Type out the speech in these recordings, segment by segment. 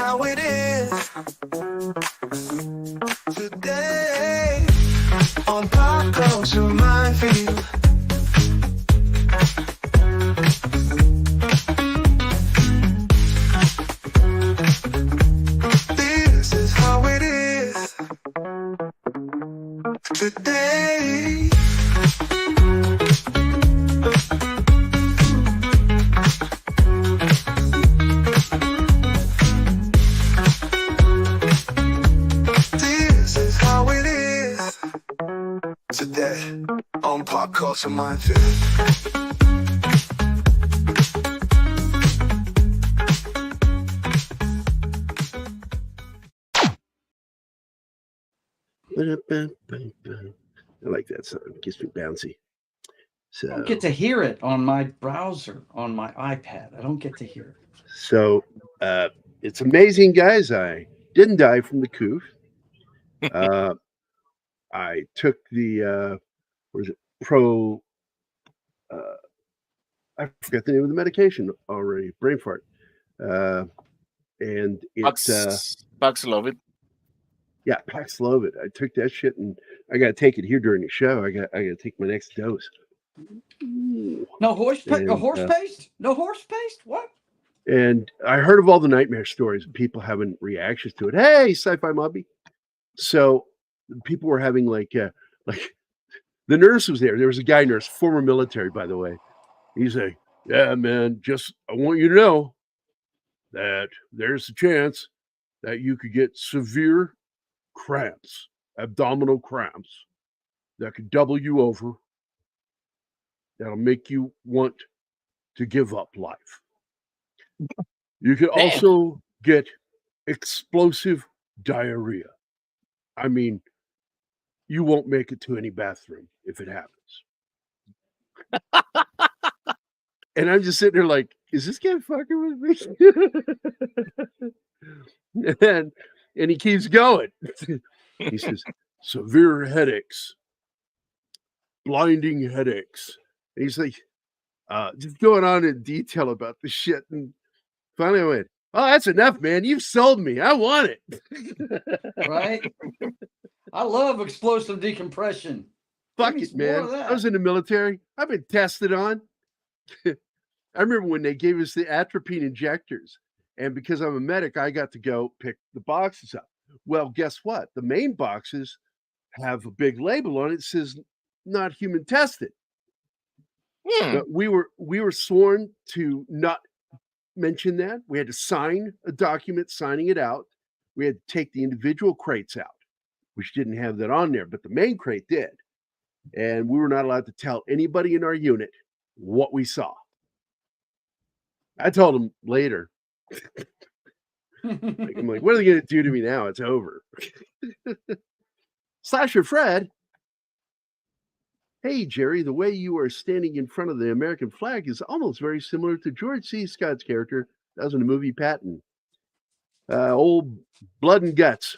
how it is today on Pop Culture Minefield. This is how it is today. This is how it is today on Pop Culture Minefield. I like that song. It gets me bouncy. So I don't get to hear it on my browser, on my iPad. I don't get to hear it. So it's amazing, guys. I didn't die from the coof. I took the what is it? I forgot the name of the medication already. Brain fart. And it's Paxlovid. yeah, Paxlovid. I took that shit, and I got to take it here during the show. I got to take my next dose. No horse paste? No horse paste? What? And I heard of all the nightmare stories and people having reactions to it. Hey, sci-fi mobby. So people were having like the nurse was there. There was a guy nurse, former military, by the way. He's like, yeah, man, just I want you to know that there's a chance that you could get severe cramps, abdominal cramps that could double you over. That'll make you want to give up life. You could also get explosive diarrhea. I mean, you won't make it to any bathroom if it happens. And I'm just sitting there like, is this guy fucking with me? and he keeps going. He says, severe headaches, blinding headaches. And he's like, just going on in detail about the shit. And finally I went, oh, that's enough, man. You've sold me. I want it. Right? I love explosive decompression. Fuck it, man. I was in the military. I've been tested on. I remember when they gave us the atropine injectors. And because I'm a medic, I got to go pick the boxes up. Well, guess what? The main boxes have a big label on it that says not human tested. But we were sworn to not mention that. We had to sign a document signing it out. We had to take the individual crates out, which didn't have that on there, but the main crate did. And we were not allowed to tell anybody in our unit what we saw. I told them later. I'm like, what are they going to do to me now? It's over. Slasher Fred. Hey, Gerry, the way you are standing in front of the American flag is almost very similar to George C. Scott's character. That was in the movie Patton. Old blood and guts.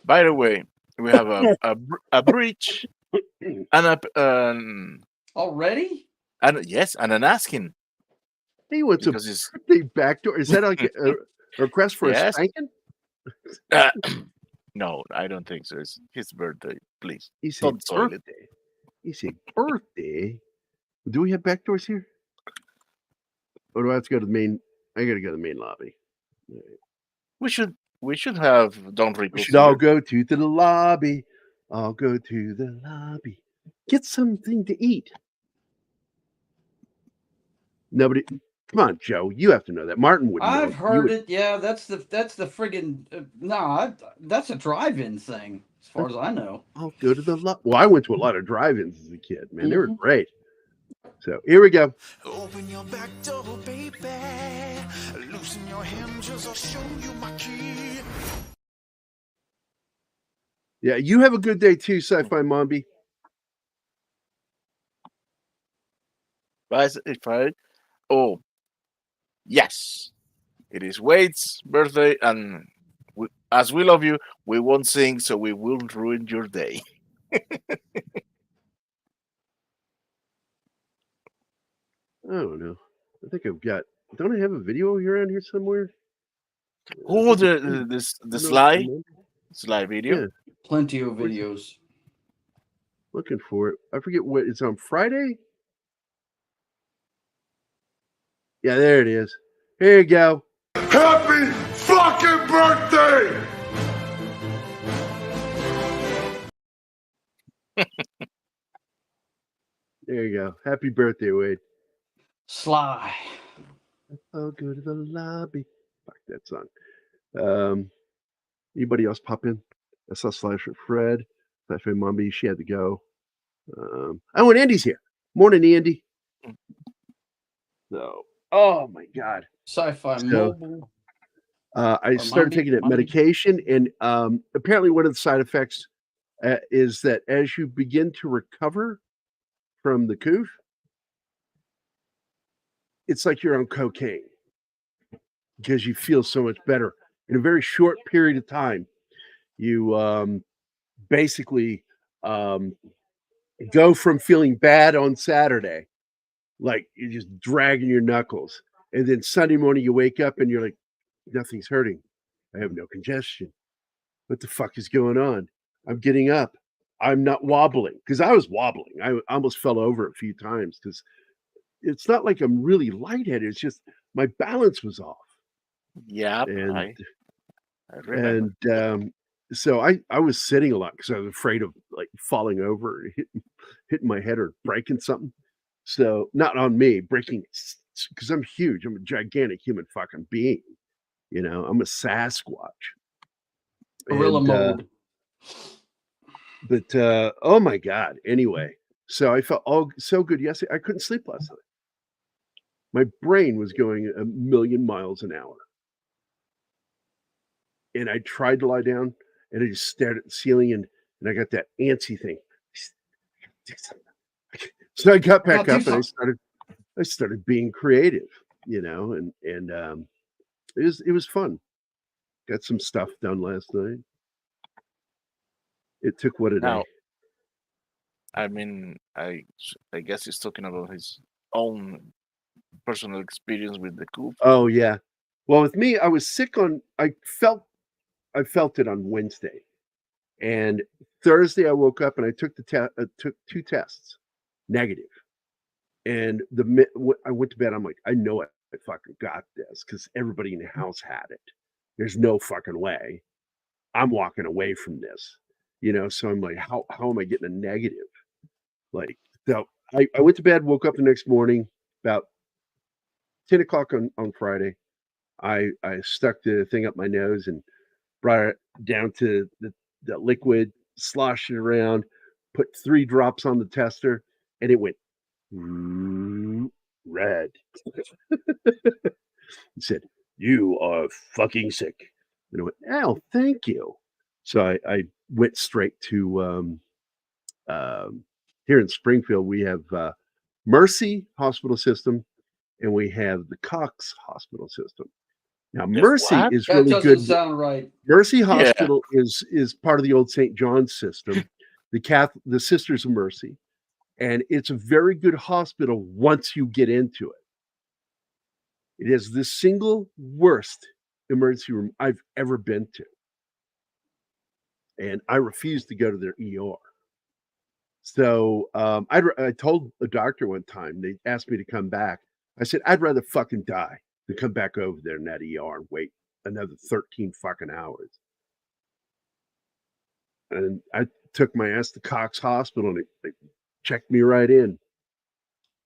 By the way, we have a breach and already? And yes, and an asking. He wants a big backdoor. Is that like a request for a spanking? No, I don't think so. It's his birthday. Please. He said birthday. He said birthday. Do we have backdoors here? Or do I have to go to the main? I got to go to the main lobby. Right. We should have Don Rico. We should all go to the lobby. I'll go to the lobby. Get something to eat. Nobody. Come on, Joe. You have to know that. Martin would. I've heard it. Yeah, that's the friggin' that's a drive-in thing, as far as I know. I'll go to the well, I went to a lot of drive-ins as a kid. Man, they were great. So here we go. Open your back door, baby. Loosen your hinges. I'll show you my key. Yeah, you have a good day too, Sci-Fi Mombi. Oh, yes, it is Wade's birthday, and as we love you, we won't sing, so we won't ruin your day. I don't know. I think I've got. Don't I have a video here around here somewhere? Oh, think it's the no, slide video. yeah, Plenty of Where's it? videos. Looking for it. I forget what it's on Friday. Yeah, there it is. Here you go. Happy fucking birthday! There you go. Happy birthday, Wade. Sly. I'll go to the lobby. Fuck that song. Anybody else pop in? I saw Slasher Fred. Slasher Mommy, she had to go. Oh, and Andy's here. Morning, Andy. So, oh my God. Sci-fi So, mobile. I started taking that medication, and apparently one of the side effects is that as you begin to recover from the coof, it's like you're on cocaine because you feel so much better in a very short period of time. You basically go from feeling bad on Saturday, like you're just dragging your knuckles, and then Sunday morning you wake up and you're like, nothing's hurting. I have no congestion. What the fuck is going on? I'm getting up. I'm not wobbling because I was wobbling. I almost fell over a few times because it's not like I'm really lightheaded. It's just my balance was off. Yeah, And I remember. so I was sitting a lot because I was afraid of like falling over and hitting my head or breaking something. So not on me, breaking because I'm huge. I'm a gigantic human fucking being. You know, I'm a Sasquatch. Gorilla mode. But oh my God. Anyway, so I felt so good yesterday. I couldn't sleep last night. My brain was going a million miles an hour. And I tried to lie down and I just stared at the ceiling and I got that antsy thing. So I got back up and I started being creative, you know, and it was fun. Got some stuff done last night. It took what a day. Now, I mean, I guess he's talking about his own personal experience with the coup. Oh yeah. Well, with me, I was sick on. I felt it on Wednesday, and Thursday I woke up and I took took 2 tests, negative. And I went to bed. I'm like, I know I fucking got this because everybody in the house had it. There's no fucking way I'm walking away from this, you know. So I'm like, how am I getting a negative? Like, so I went to bed, woke up the next morning about 10 o'clock on Friday. I stuck the thing up my nose and brought it down to the liquid, sloshed it around, put 3 drops on the tester, and it went red. He said, "You are fucking sick." And I went, "Oh, thank you." So I went straight to here in Springfield. We have Mercy Hospital System, and we have the Cox Hospital System. Now, Mercy What? is That really doesn't good. sound right. Mercy Yeah. Hospital is part of the old St. John's system, the Sisters of Mercy, and it's a very good hospital once you get into it. It is the single worst emergency room I've ever been to, and I refuse to go to their ER. So I told a doctor one time, they asked me to come back. I said, I'd rather fucking die than come back over there in that ER and wait another 13 fucking hours. And I took my ass to Cox Hospital and they checked me right in.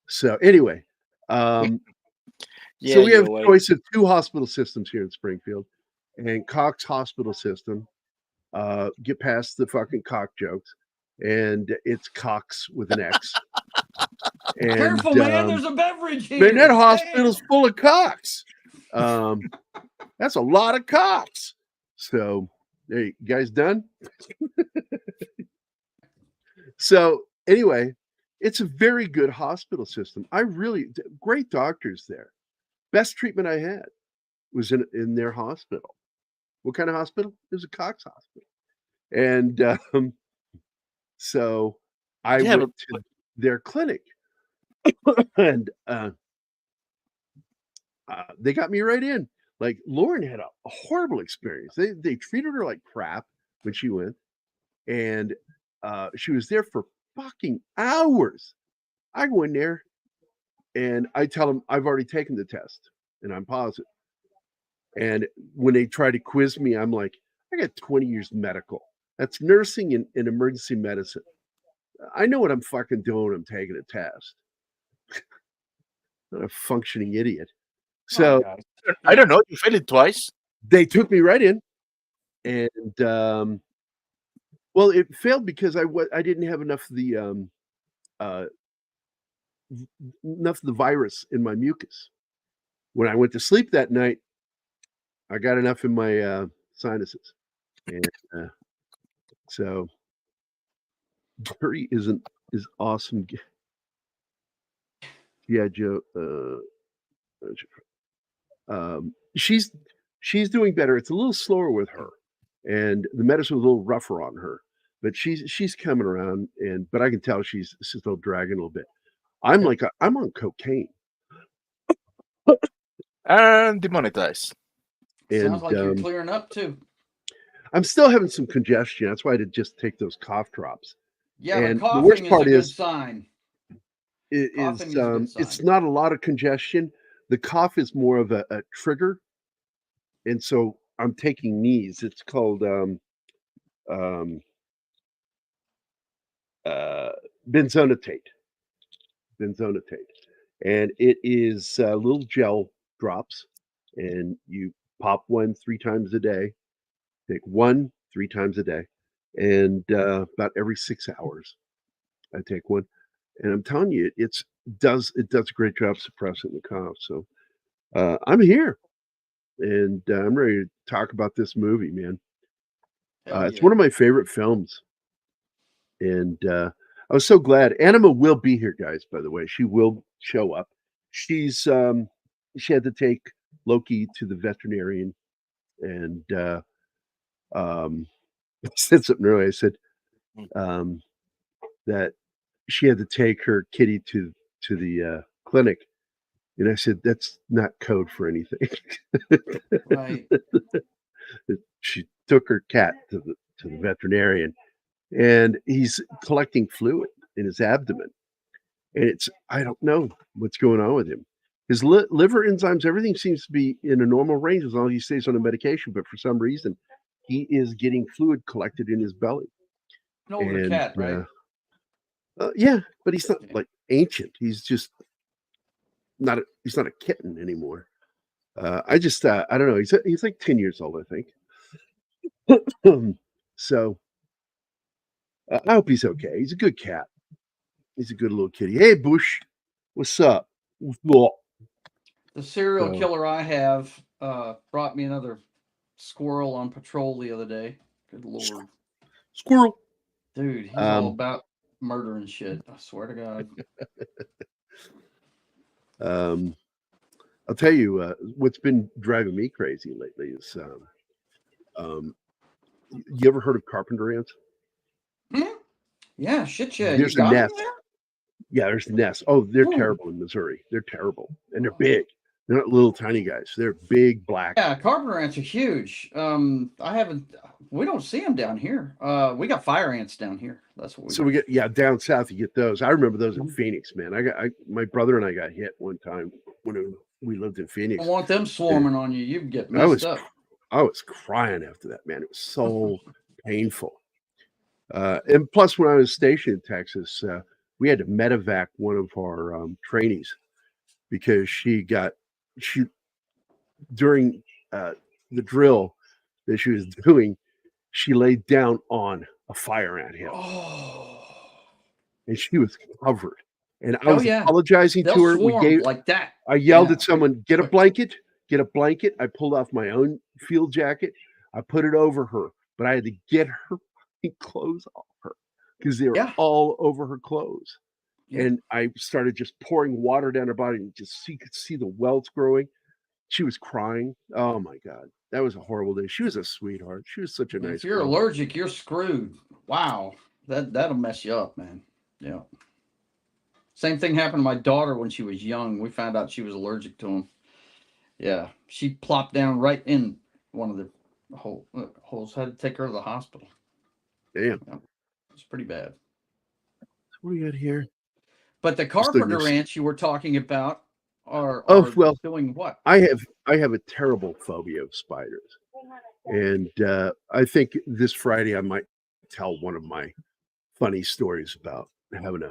So anyway, so Yeah, we have you're a right. choice of 2 hospital systems here in Springfield, and Cox Hospital System. Get past the fucking cock jokes, and it's Cox with an X. And Careful, man. There's a beverage here. man, that hospital's Damn. full of cocks. That's a lot of cocks. So, hey, you guys done? So, anyway, it's a very good hospital system. Great doctors there. Best treatment I had was in their hospital. What kind of hospital? It was a Cox hospital. And so I Yeah, went to their clinic and they got me right in. Like Lauren had a horrible experience. They treated her like crap when she went, and she was there for fucking hours. I go in there and I tell them I've already taken the test and I'm positive. And when they try to quiz me, I'm like, I got 20 years medical. That's nursing and emergency medicine. I know what I'm fucking doing when I'm taking a test. I'm a functioning idiot. So I don't know. You failed it twice. they took me right in, and well, it failed because I didn't have enough of the virus in my mucus. When I went to sleep that night, I got enough in my sinuses, and so Gerry is awesome. Yeah, Joe. She's doing better. It's a little slower with her, and the medicine was a little rougher on her. But she's coming around, but I can tell she's still dragging a little bit. I'm on cocaine. And demonetized. Sounds like you're And clearing up too. I'm still having some congestion. That's why I did just take those cough drops. Yeah, And but the worst coughing part is a good is sign. it's good it's sign. not a lot of congestion. The cough is more of a trigger, and so I'm taking these. It's called benzonatate, and it is little gel drops, and you pop one 3 times a day. Take one 3 times a day, and about every 6 hours, I take one. And I'm telling you, it does a great job suppressing the cough. So I'm here, and I'm ready to talk about this movie, man. It's one of my favorite films, and I was so glad. Anima will be here, guys. By the way, she will show up. She had to take Loki to the veterinarian, and I said something earlier. I said that she had to take her kitty to the clinic, and I said that's not code for anything. Right. She took her cat to the veterinarian, and he's collecting fluid in his abdomen, and I don't know what's going on with him. His liver enzymes, everything seems to be in a normal range as long as he stays on the medication, but for some reason, he is getting fluid collected in his belly. An older cat, right? Yeah, but he's not like ancient. He's just he's not a kitten anymore. I don't know. He's like 10 years old, I think. So I hope he's okay. He's a good cat. He's a good little kitty. Hey, Bush, what's up? The serial killer I have brought me another squirrel on patrol the other day. Good Lord. Squirrel. Dude, he's all about murder and shit. I swear to God. I'll tell you what's been driving me crazy lately is you ever heard of carpenter ants? Yeah, shit, yeah. There's you got a nest. There? Yeah, there's nests. Oh, they're terrible in Missouri. They're terrible. And they're big. They're not little tiny guys. They're big, black. Yeah, carpenter ants are huge. We don't see them down here. We got fire ants down here. That's what we get. Down south you get those. I remember those in Phoenix, man. My brother and I got hit one time when we lived in Phoenix. I want them swarming on you. You get messed up. I was crying after that, man. It was so painful. And plus, when I was stationed in Texas, we had to medevac one of our trainees because during the drill that she was doing, she laid down on a fire ant hill. Oh. And she was covered. And I was apologizing to her. Like that. I yelled at someone, get a blanket. I pulled off my own field jacket. I put it over her, but I had to get her clothes off her because they were all over her clothes. Yeah. And I started just pouring water down her body, and you could see the welts growing. She was crying. Oh my God. That was a horrible day. She was a sweetheart. She was such a nice If you're girl. allergic, you're screwed. Wow. That'll mess you up, man. Yeah. Same thing happened to my daughter when she was young. We found out she was allergic to them. Yeah, she plopped down right in one of the holes. Had to take her to the hospital. Damn. Yeah, it's pretty bad. What do we got here? But the Carpenter ants you were talking about are doing what? I have a terrible phobia of spiders, and I think this Friday I might tell one of my funny stories about having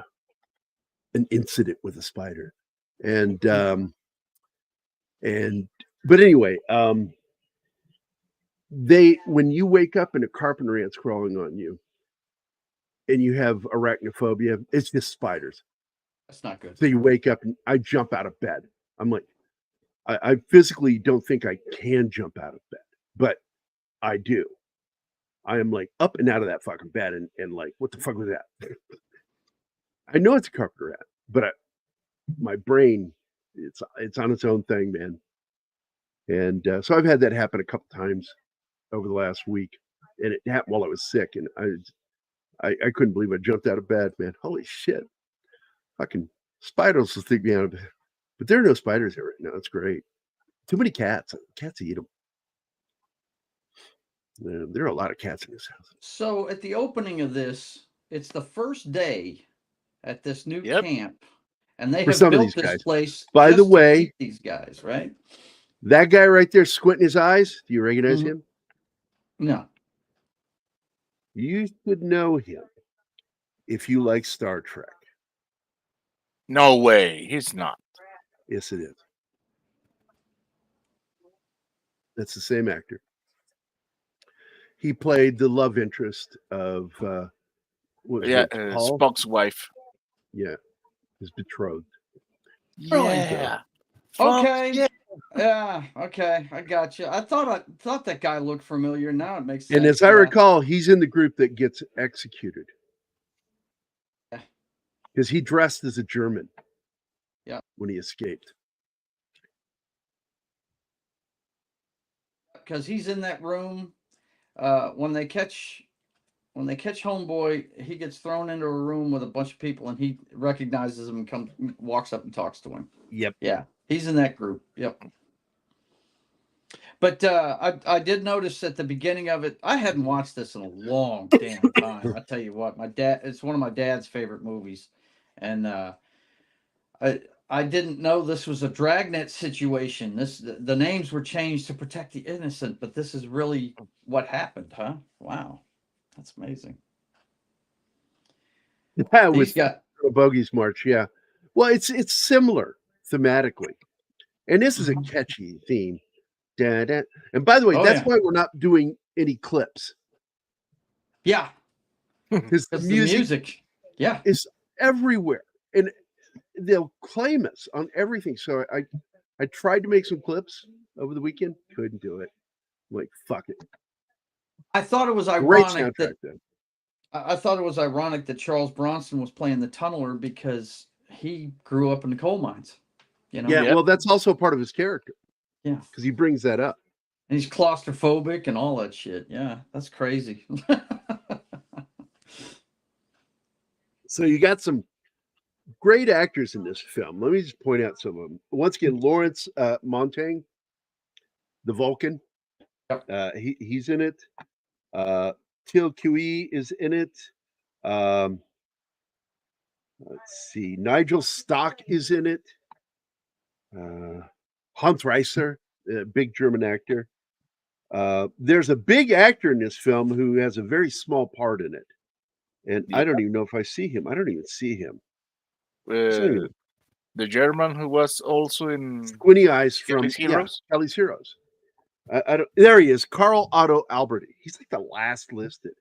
an incident with a spider, and but anyway, when you wake up and a carpenter ant's crawling on you, and you have arachnophobia, it's just spiders. That's not good. So you wake up and I jump out of bed. I'm like, I physically don't think I can jump out of bed, but I do. I am like up and out of that fucking bed and like, what the fuck was that? I know it's a carpenter ant, but my brain, it's on its own thing, man. And so I've had that happen a couple times over the last week, and it happened while I was sick, and I couldn't believe I jumped out of bed, man. Holy shit! Fucking spiders will stick me out of bed, but there are no spiders here right now. It's great. Too many cats. Cats eat them. There are a lot of cats in this house. So at the opening of this, it's the first day at this new camp, and they have built this place. By the way, these guys, right? That guy right there squinting his eyes. Do you recognize him? No. You should know him if you like Star Trek. No way. He's not. Yes, it is. That's the same actor. He played the love interest of Spock's wife. Yeah, his betrothed. Yeah. Okay. Yeah. Okay. I got you. I thought that guy looked familiar. Now it makes sense. And as I recall, he's in the group that gets executed. Yeah. Because he dressed as a German. Yeah. When he escaped. Because he's in that room. When they catch Homeboy, he gets thrown into a room with a bunch of people, and he recognizes him and walks up and talks to him. Yep. Yeah, he's in that group. Yep. But I did notice at the beginning of it, I hadn't watched this in a long damn time. I tell you what, it's one of my dad's favorite movies, and I didn't know this was a dragnet situation. The names were changed to protect the innocent, but this is really what happened, huh? Wow, that's amazing. Yeah, with Bogey's March, yeah. Well, it's similar thematically, and this is a catchy theme. Da-da. And by the way, that's why we're not doing any clips. Yeah, because the music, is everywhere, and they'll claim us on everything. So I tried to make some clips over the weekend, couldn't do it. I'm like, fuck it. I thought it was ironic that Charles Bronson was playing the tunneler because he grew up in the coal mines. You know? Yeah, well, that's also part of his character. Yeah, because he brings that up. And he's claustrophobic and all that shit. Yeah, that's crazy. So you got some great actors in this film. Let me just point out some of them. Once again, Lawrence Montaigne, the Vulcan. Yep. He's in it. Till Kui is in it. Let's see. Nigel Stock is in it. Hans Reiser, a big German actor. There's a big actor in this film who has a very small part in it. And I don't even know if I see him. I don't even see him. The German who was also in Squinty Eyes from Kelly's Heroes. Kelly's Heroes. There he is, Carl Otto Alberti. He's like the last listed.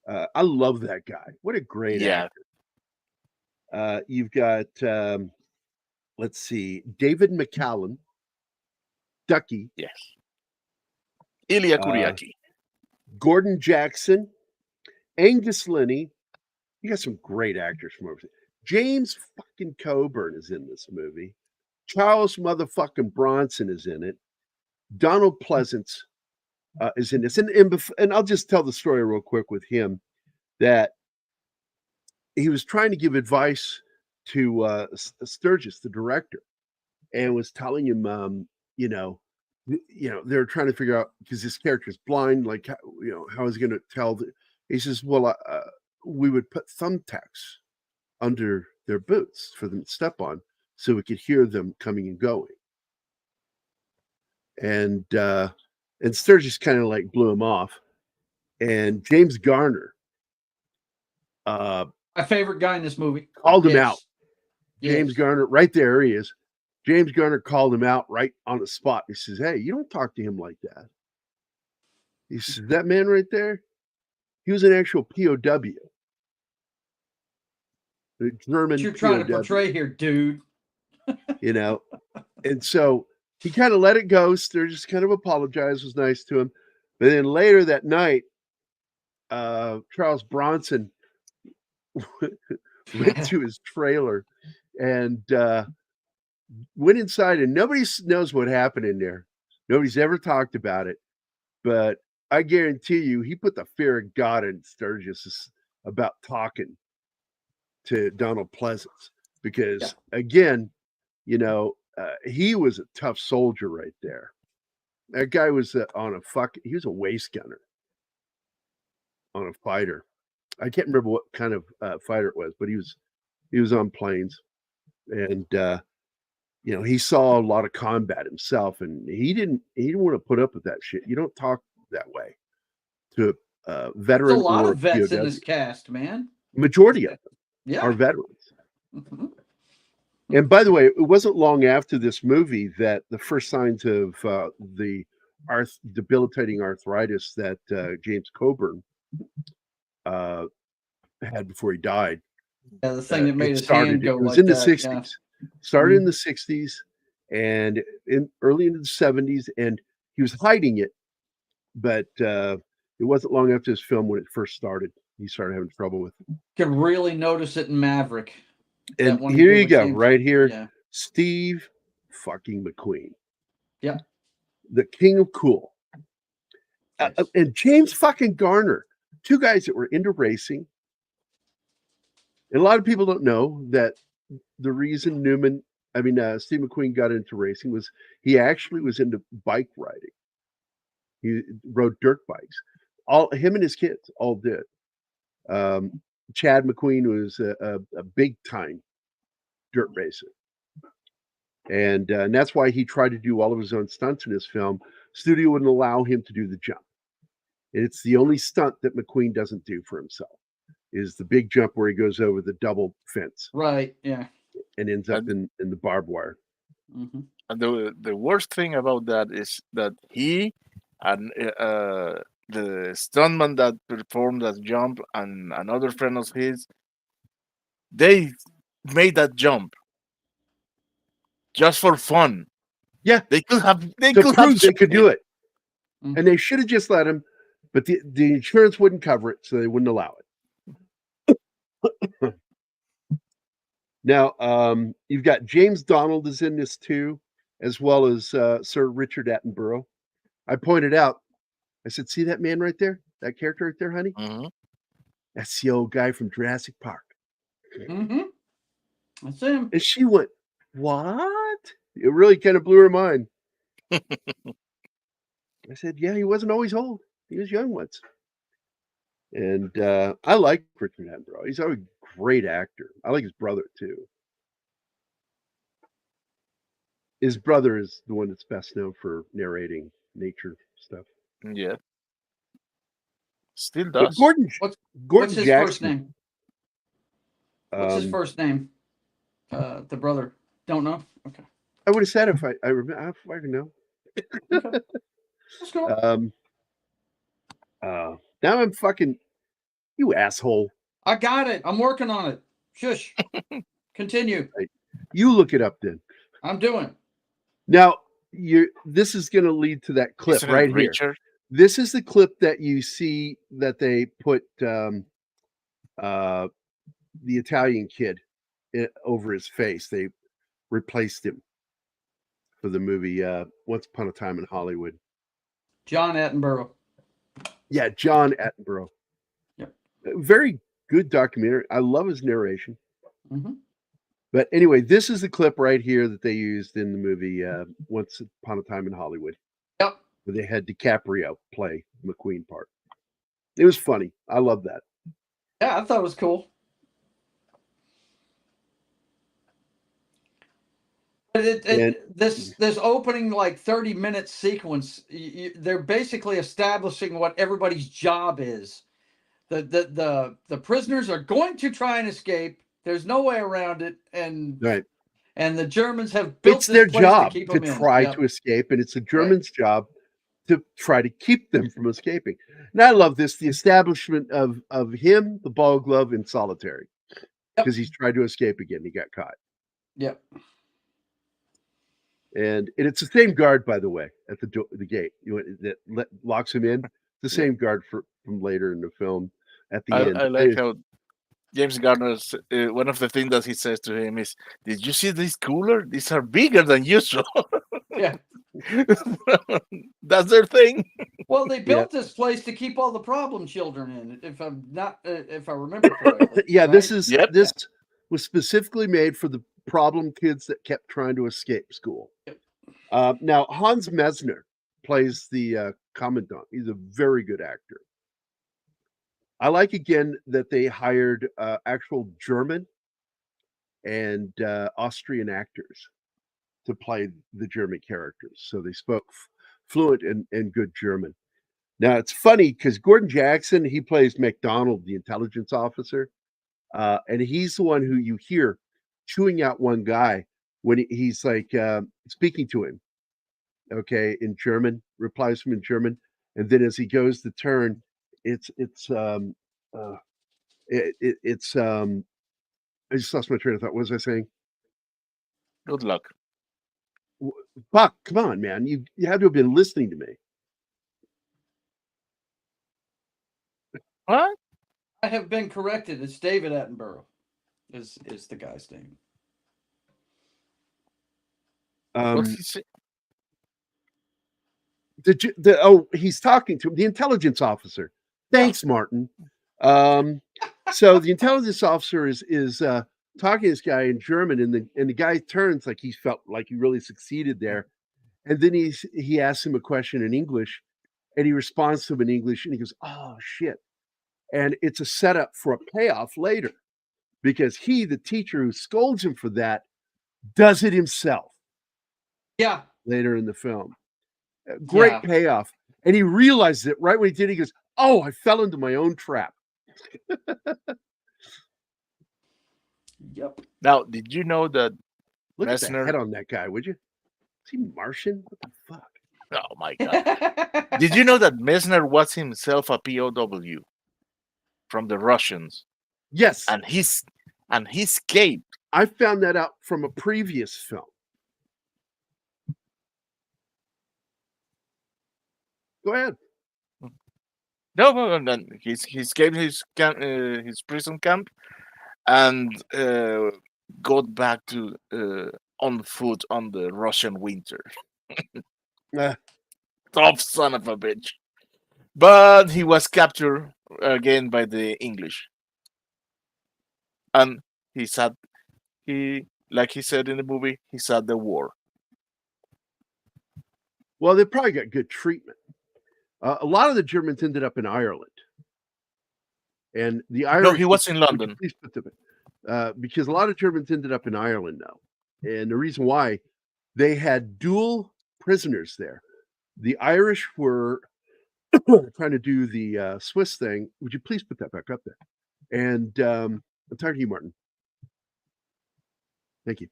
I love that guy. What a great actor. You've got, let's see, David McCallum, Ducky. Yes. Ilya Kuriaki. Gordon Jackson, Angus Linney. You got some great actors from overseas. James fucking Coburn is in this movie. Charles motherfucking Bronson is in it. Donald Pleasance is in this. And I'll just tell the story real quick with him that he was trying to give advice to Sturgis, the director, and was telling him they're trying to figure out because this character's blind, like how is he going to tell? He says, well, we would put thumbtacks under their boots for them to step on, so we could hear them coming and going. And Sturgis kind of like blew him off. And James Garner, my favorite guy in this movie, called him out. Yes. James Garner, right there he is. James Garner called him out right on the spot. He says, hey, you don't talk to him like that. He says, that man right there, he was an actual POW. The German What you're trying POW, to portray here, dude. And so he kind of let it go. Sturgis kind of apologized, was nice to him. But then later that night, Charles Bronson went to his trailer and went inside, and nobody knows what happened in there. Nobody's ever talked about it. But I guarantee you, he put the fear of God in Sturgis about talking to Donald Pleasance. Because, again, he was a tough soldier right there. That guy was he was a waist gunner on a fighter. I can't remember what kind of fighter it was, but he was on planes, and he saw a lot of combat himself, and he didn't want to put up with that shit. You don't talk that way to a veteran. There's a lot or of vets POW. in this cast, man. Majority of them are veterans. Mm-hmm. And by the way, it wasn't long after this movie that the first signs of the debilitating arthritis that James Coburn had before he died. Yeah, the thing that made his started. hand go It was like in the that, 60s. yeah. Started in the 60s and early into the 70s, and he was hiding it. But it wasn't long after this film when it first started. He started having trouble with it. Could really notice it in Maverick. And here you go, right here, Steve fucking McQueen. Yeah. The king of cool. Yes. And James fucking Garner, two guys that were into racing. And a lot of people don't know that the reason Steve McQueen got into racing was he actually was into bike riding. He rode dirt bikes. Him and his kids all did. Chad McQueen was a big time dirt racer. And that's why he tried to do all of his own stunts in his film. Studio wouldn't allow him to do the jump. It's the only stunt that McQueen doesn't do for himself, is the big jump where he goes over the double fence. Right, yeah. And ends up in the barbed wire. Mm-hmm. And the worst thing about that is that he and the stuntman that performed that jump and another friend of his, they made that jump just for fun. Yeah, they could have do it, and they should have just let him, but the insurance wouldn't cover it, so they wouldn't allow it. Now, you've got James Donald is in this too, as well as Sir Richard Attenborough. I pointed out, I said, see that man right there? That character right there, honey? Mm-hmm. That's the old guy from Jurassic Park. Mm-hmm. That's him. And she went, what? It really kind of blew her mind. I said, yeah, he wasn't always old. He was young once. And I like Richard Attenborough. He's a great actor. I like his brother, too. His brother is the one that's best known for narrating nature stuff. Yeah. Still does. What's his Jackson, first name? What's his first name? The brother. Don't know? Okay. I would have said if I remember. I fucking know. Okay. Let's go. Now I'm fucking, you asshole. I got it. I'm working on it. Shush. Continue. You look it up then. I'm doing. Now this is going to lead to that clip right here. Richard? This is the clip that you see that they put the Italian kid over his face. They replaced him for the movie Once Upon a Time in Hollywood. John Attenborough. Yeah, John Attenborough. Yep. Very good documentary. I love his narration. Mm-hmm. But anyway, this is the clip right here that they used in the movie Once Upon a Time in Hollywood, Yep. where they had DiCaprio play McQueen part. It was funny. I love that. Yeah, I thought it was cool. But And this opening like 30-minute sequence, they're basically establishing what everybody's job is. The prisoners are going to try and escape. There's no way around it, right. and the Germans have built It's this their place to job keep to them in. try Yep. to escape, and it's the Right. Germans' job to try to keep them from escaping. And I love this, the establishment of him, the ball glove, in solitary. Yep. Because he's tried to escape again. He got caught. Yep. And it's the same guard, by the way, at the gate that locks him in. The Yeah. same guard from later in the film at the end. I like how James Garner's one of the things that he says to him is, "Did you see this cooler? These are bigger than usual." Yeah. That's their thing. Well, they built this place to keep all the problem children in. If I remember correctly. Yeah, right? this Yep. was specifically made for the problem kids that kept trying to escape school. Yep. Now Hans Messner plays the commandant. He's a very good actor. I like again that they hired actual German and Austrian actors to play the German characters, so they spoke fluent and good German. Now it's funny because Gordon Jackson, he plays McDonald, the intelligence officer, and he's the one who you hear chewing out one guy when he's like speaking to him, okay, in German, replies to him in German, and then as he goes to turn, it's uh, it's I just lost my train of thought. What was I saying? Good luck. Buck, come on, man. You had to have been listening to me. What? I have been corrected. It's David Attenborough. Is the guy's name? What's he say? He's talking to him, the intelligence officer. Thanks, Martin. So the intelligence officer is talking to this guy in German, and the guy turns like he felt like he really succeeded there, and then he asks him a question in English, and he responds to him in English, and he goes, "Oh shit!" And it's a setup for a payoff later, because he, the teacher who scolds him for that, does it himself. Yeah. Later in the film. Great payoff. And he realizes it right when he did. He goes, "Oh, I fell into my own trap." Yep. Now, did you know that Look at the Messner? head on that guy, would you? Is he Martian? What the fuck? Oh my God! Did you know that Messner was himself a POW from the Russians, Yes. and he escaped? I found that out from a previous film. Go ahead. No, he escaped his prison camp and got back to on foot on the Russian winter. Uh, Tough son of a bitch. But he was captured again by the English, and like he said in the movie, he said the war. well, they probably got good treatment. A lot of the Germans ended up in Ireland, and the Irish. No, he was in London. Please put them because a lot of Germans ended up in Ireland now, and the reason why they had dual prisoners there. The Irish were trying to do the Swiss thing. Would you please put that back up there? And I'm talking to you, Martin. Thank you.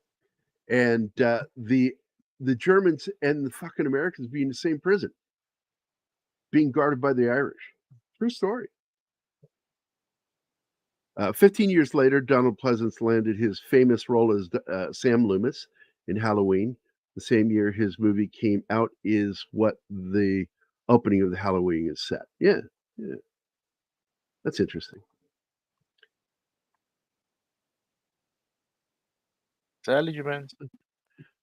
And the Germans and the fucking Americans being in the same prison, being guarded by the Irish. True story. 15 years later, Donald Pleasance landed his famous role as Sam Loomis in Halloween. The same year his movie came out is what the opening of the Halloween is set. Yeah. That's interesting. Tell you, man.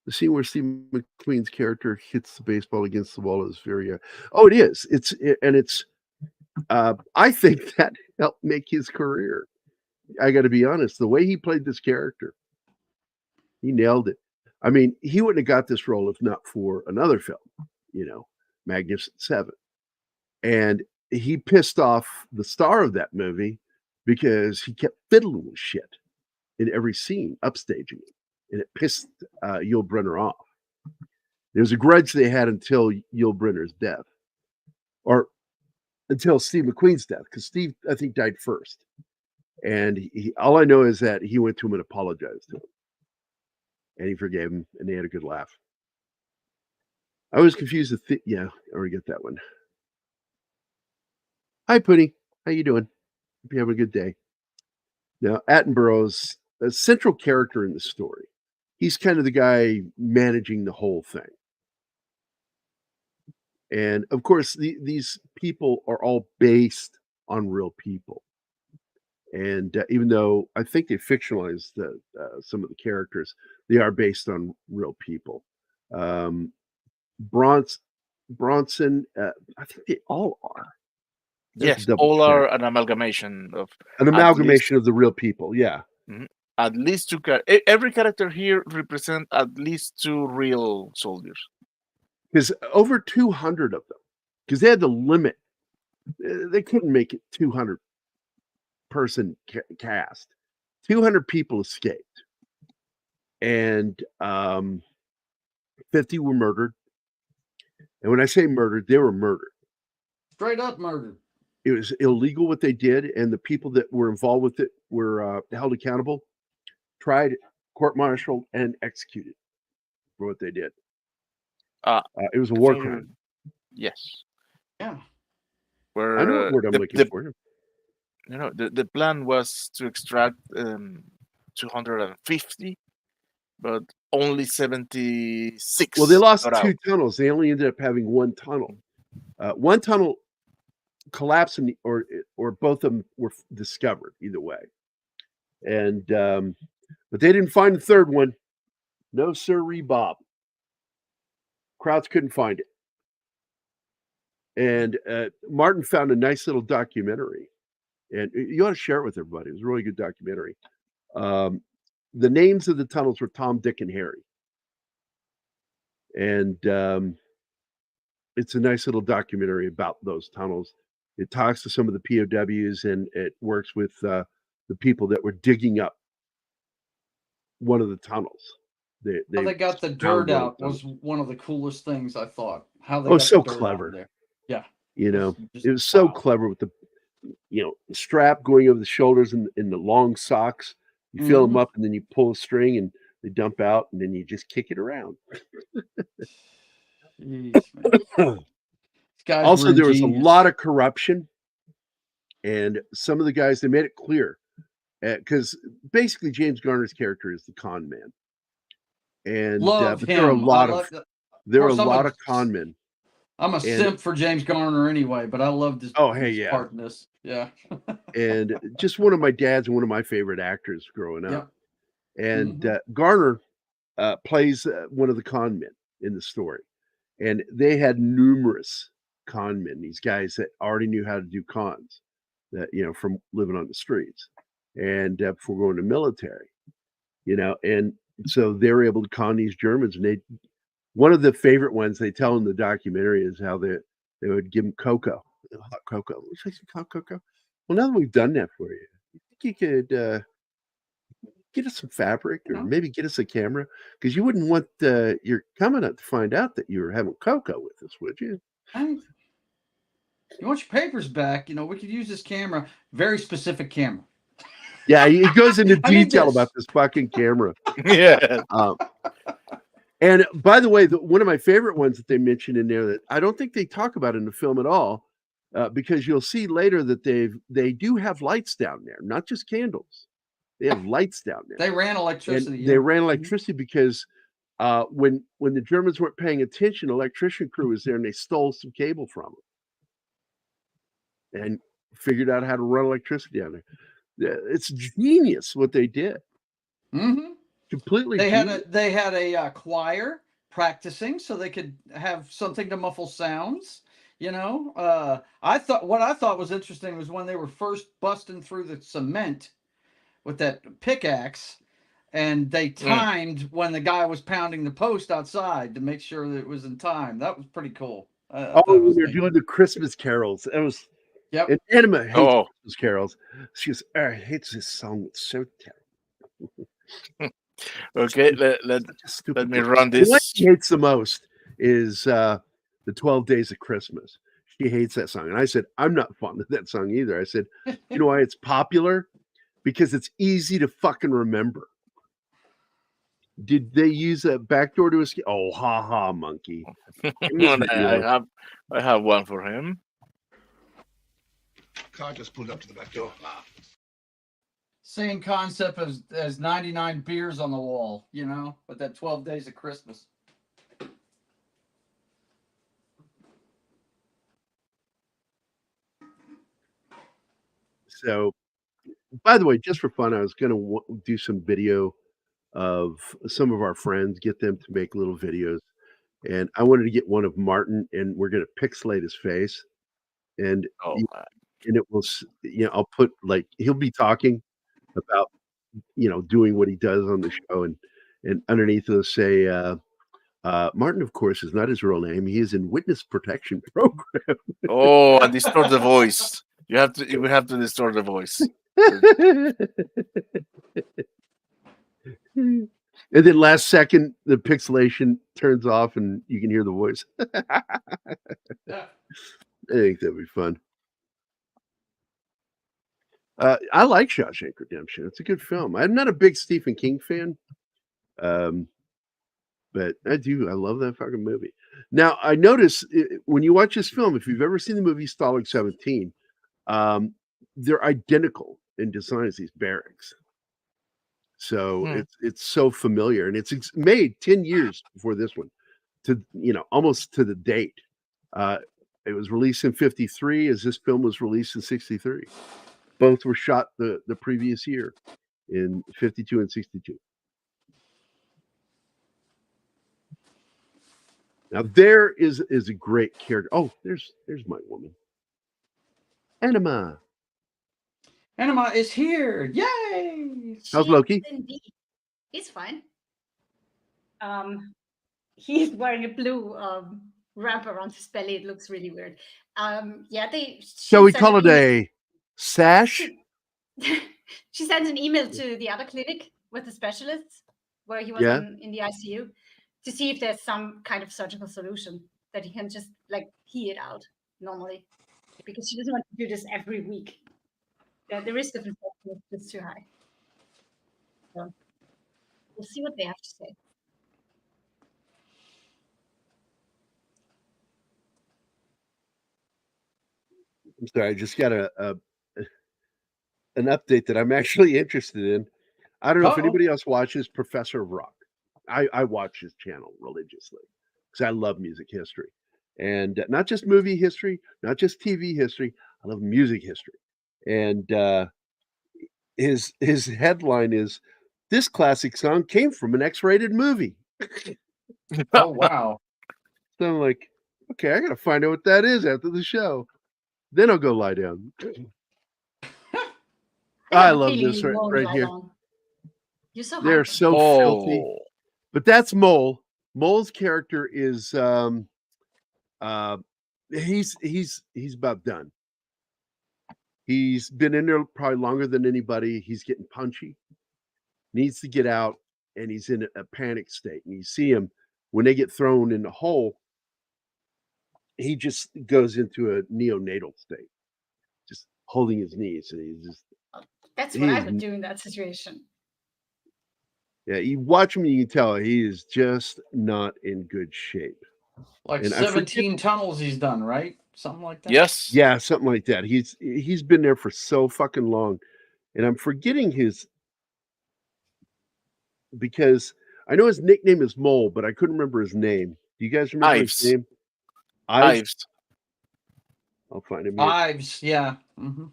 The scene where Steve McQueen's character hits the baseball against the wall is very. Oh, it is. It's. I think that helped make his career. I got to be honest. The way he played this character, He nailed it. I mean, he wouldn't have got this role if not for another film, Magnificent Seven. And he pissed off the star of that movie because he kept fiddling with shit in every scene, upstaging it. And it pissed Yul Brynner off. There was a grudge they had until Yul Brynner's death, or until Steve McQueen's death, because Steve, I think, died first. And all I know is that he went to him and apologized to him. And he forgave him, and they had a good laugh. I was confused with yeah, I already get that one. Hi, Putty. How you doing? Hope you have a good day. Now, Attenborough's a central character in the story. He's kind of the guy managing the whole thing. And of course, these people are all based on real people. And even though I think they fictionalized some of the characters, they are based on real people. Bronson, I think they all are. Yes, all are an amalgamation of of the real people. Yeah. At least two. Every character here represents at least two real soldiers. Because over 200 of them, because they had the limit, they couldn't make it 200 person cast. 200 people escaped, and 50 were murdered. And when I say murdered, they were murdered. Straight up murdered. It was illegal what they did, and the people that were involved with it were held accountable, tried, court-martialed, and executed for what they did. It was a war crime. Yes. Yeah. I know what word I'm looking for. The plan was to extract 250, but only 76. Well, they lost two tunnels. They only ended up having one tunnel. One tunnel collapsed, or both of them were discovered. Either way, and but they didn't find the third one. No, sirree, Bob. Crowds couldn't find it. And Martin found a nice little documentary, and you ought to share it with everybody. It was a really good documentary. The names of the tunnels were Tom, Dick, and Harry. And it's a nice little documentary about those tunnels. It talks to some of the POWs, and it works with the people that were digging up one of the tunnels. How they got the dirt out was one of the coolest things, I thought. How they got so the dirt clever. Out there. Yeah. It was so clever with the strap going over the shoulders and the long socks. You fill them up, and then you pull a string, and they dump out, and then you just kick it around. Jeez, man. Also, there was a lot of corruption, and some of the guys, they made it clear, because basically James Garner's character is the con man, and but there are a lot of con men. I'm a simp for James Garner anyway, but I loved his part in this. Yeah. And just one of my dads and one of my favorite actors growing up. Yeah. And Garner plays one of the con men in the story. And they had numerous con men, these guys that already knew how to do cons, that from living on the streets and before going to military, and so they were able to con these Germans. And one of the favorite ones they tell in the documentary is how they would give them cocoa, hot cocoa. Would you like some hot cocoa? Well, now that we've done that for you, you think you could get us some fabric, or maybe get us a camera, because you wouldn't want your coming up to find out that you were having cocoa with us, would you? You want your papers back? We could use this camera. Very specific camera. Yeah, he goes into detail about this fucking camera. Yeah. And by the way, one of my favorite ones that they mentioned in there that I don't think they talk about in the film at all, because you'll see later that they do have lights down there, not just candles. They have lights down there. They ran electricity. They ran electricity because when the Germans weren't paying attention, electrician crew was there, and they stole some cable from them and figured out how to run electricity down there. It's genius what they did. Mm-hmm. Completely. They had a choir practicing so they could have something to muffle sounds. I thought was interesting was when they were first busting through the cement with that pickaxe. and they timed when the guy was pounding the post outside to make sure that it was in time. That was pretty cool. I thought it was they're neat. doing the Christmas carols. It was. Yep. And Anima hates Oh. Christmas carols. She goes, I hate this song. It's so terrible. Okay, let Such a stupid let me book. run The one this. she hates the most is the 12 Days of Christmas. She hates that song. And I said, I'm not fond of that song either. I said, you know why it's popular? Because it's easy to fucking remember. Did they use a backdoor to escape? Oh, ha ha, monkey. I have one for him. Car just pulled up to the back door. Same concept as 99 beers on the wall, you know, with that 12 Days of Christmas. So, by the way, just for fun, I was going to do some video of some of our friends, get them to make little videos. And I wanted to get one of Martin, and we're going to pixelate his face. And Oh, and it will, I'll put like, he'll be talking about, doing what he does on the show. And underneath it'll say, Martin, of course, is not his real name. He is in witness protection program. oh, and distort the voice. You have to distort the voice. And then last second, the pixelation turns off and you can hear the voice. I think that'd be fun. I like Shawshank Redemption. It's a good film. I'm not a big Stephen King fan, but I do. I love that fucking movie. Now, I notice when you watch this film, if you've ever seen the movie Stalag 17, they're identical in design as these barracks. So it's so familiar, and it's made 10 years before this one, to almost to the date. It was released in 53, as this film was released in 63. Both were shot the previous year in 52 and 62. Now there is a great character. Oh, there's my woman, Anima. Anima is here! Yay! How's Loki? Indeed. He's fine. He's wearing a blue wrap around his belly. It looks really weird. Shall we call it a sash? She sent an email to the other clinic with the specialists where he was in the ICU to see if there's some kind of surgical solution that he can just like pee it out normally, because she doesn't want to do this every week. The risk of infection is too high. So we'll see what they have to say. I'm sorry, I just got an update that I'm actually interested in. I don't know if anybody else watches Professor of Rock. I watch his channel religiously because I love music history, and not just movie history, not just TV history. I love music history, and his headline is, "This classic song came from an X-rated movie." Oh wow! So I'm like, okay, I gotta find out what that is after the show. Then I'll go lie down. I love this right here. You're so They're so filthy. But that's Mole. Mole's character is he's about done. He's been in there probably longer than anybody. He's getting punchy, needs to get out, and he's in a panic state. And you see him when they get thrown in the hole, he just goes into a neonatal state, just holding his knees, and he's just. That's what I would do in that situation. Yeah, you watch him, you can tell he is just not in good shape. Like 17 tunnels he's done, right? Something like that. Yes. Yeah, something like that. He's been there for so fucking long, and I'm forgetting because I know his nickname is Mole, but I couldn't remember his name. Do you guys remember his name? Ives. I'll find him. Ives, yeah. Mm-hmm.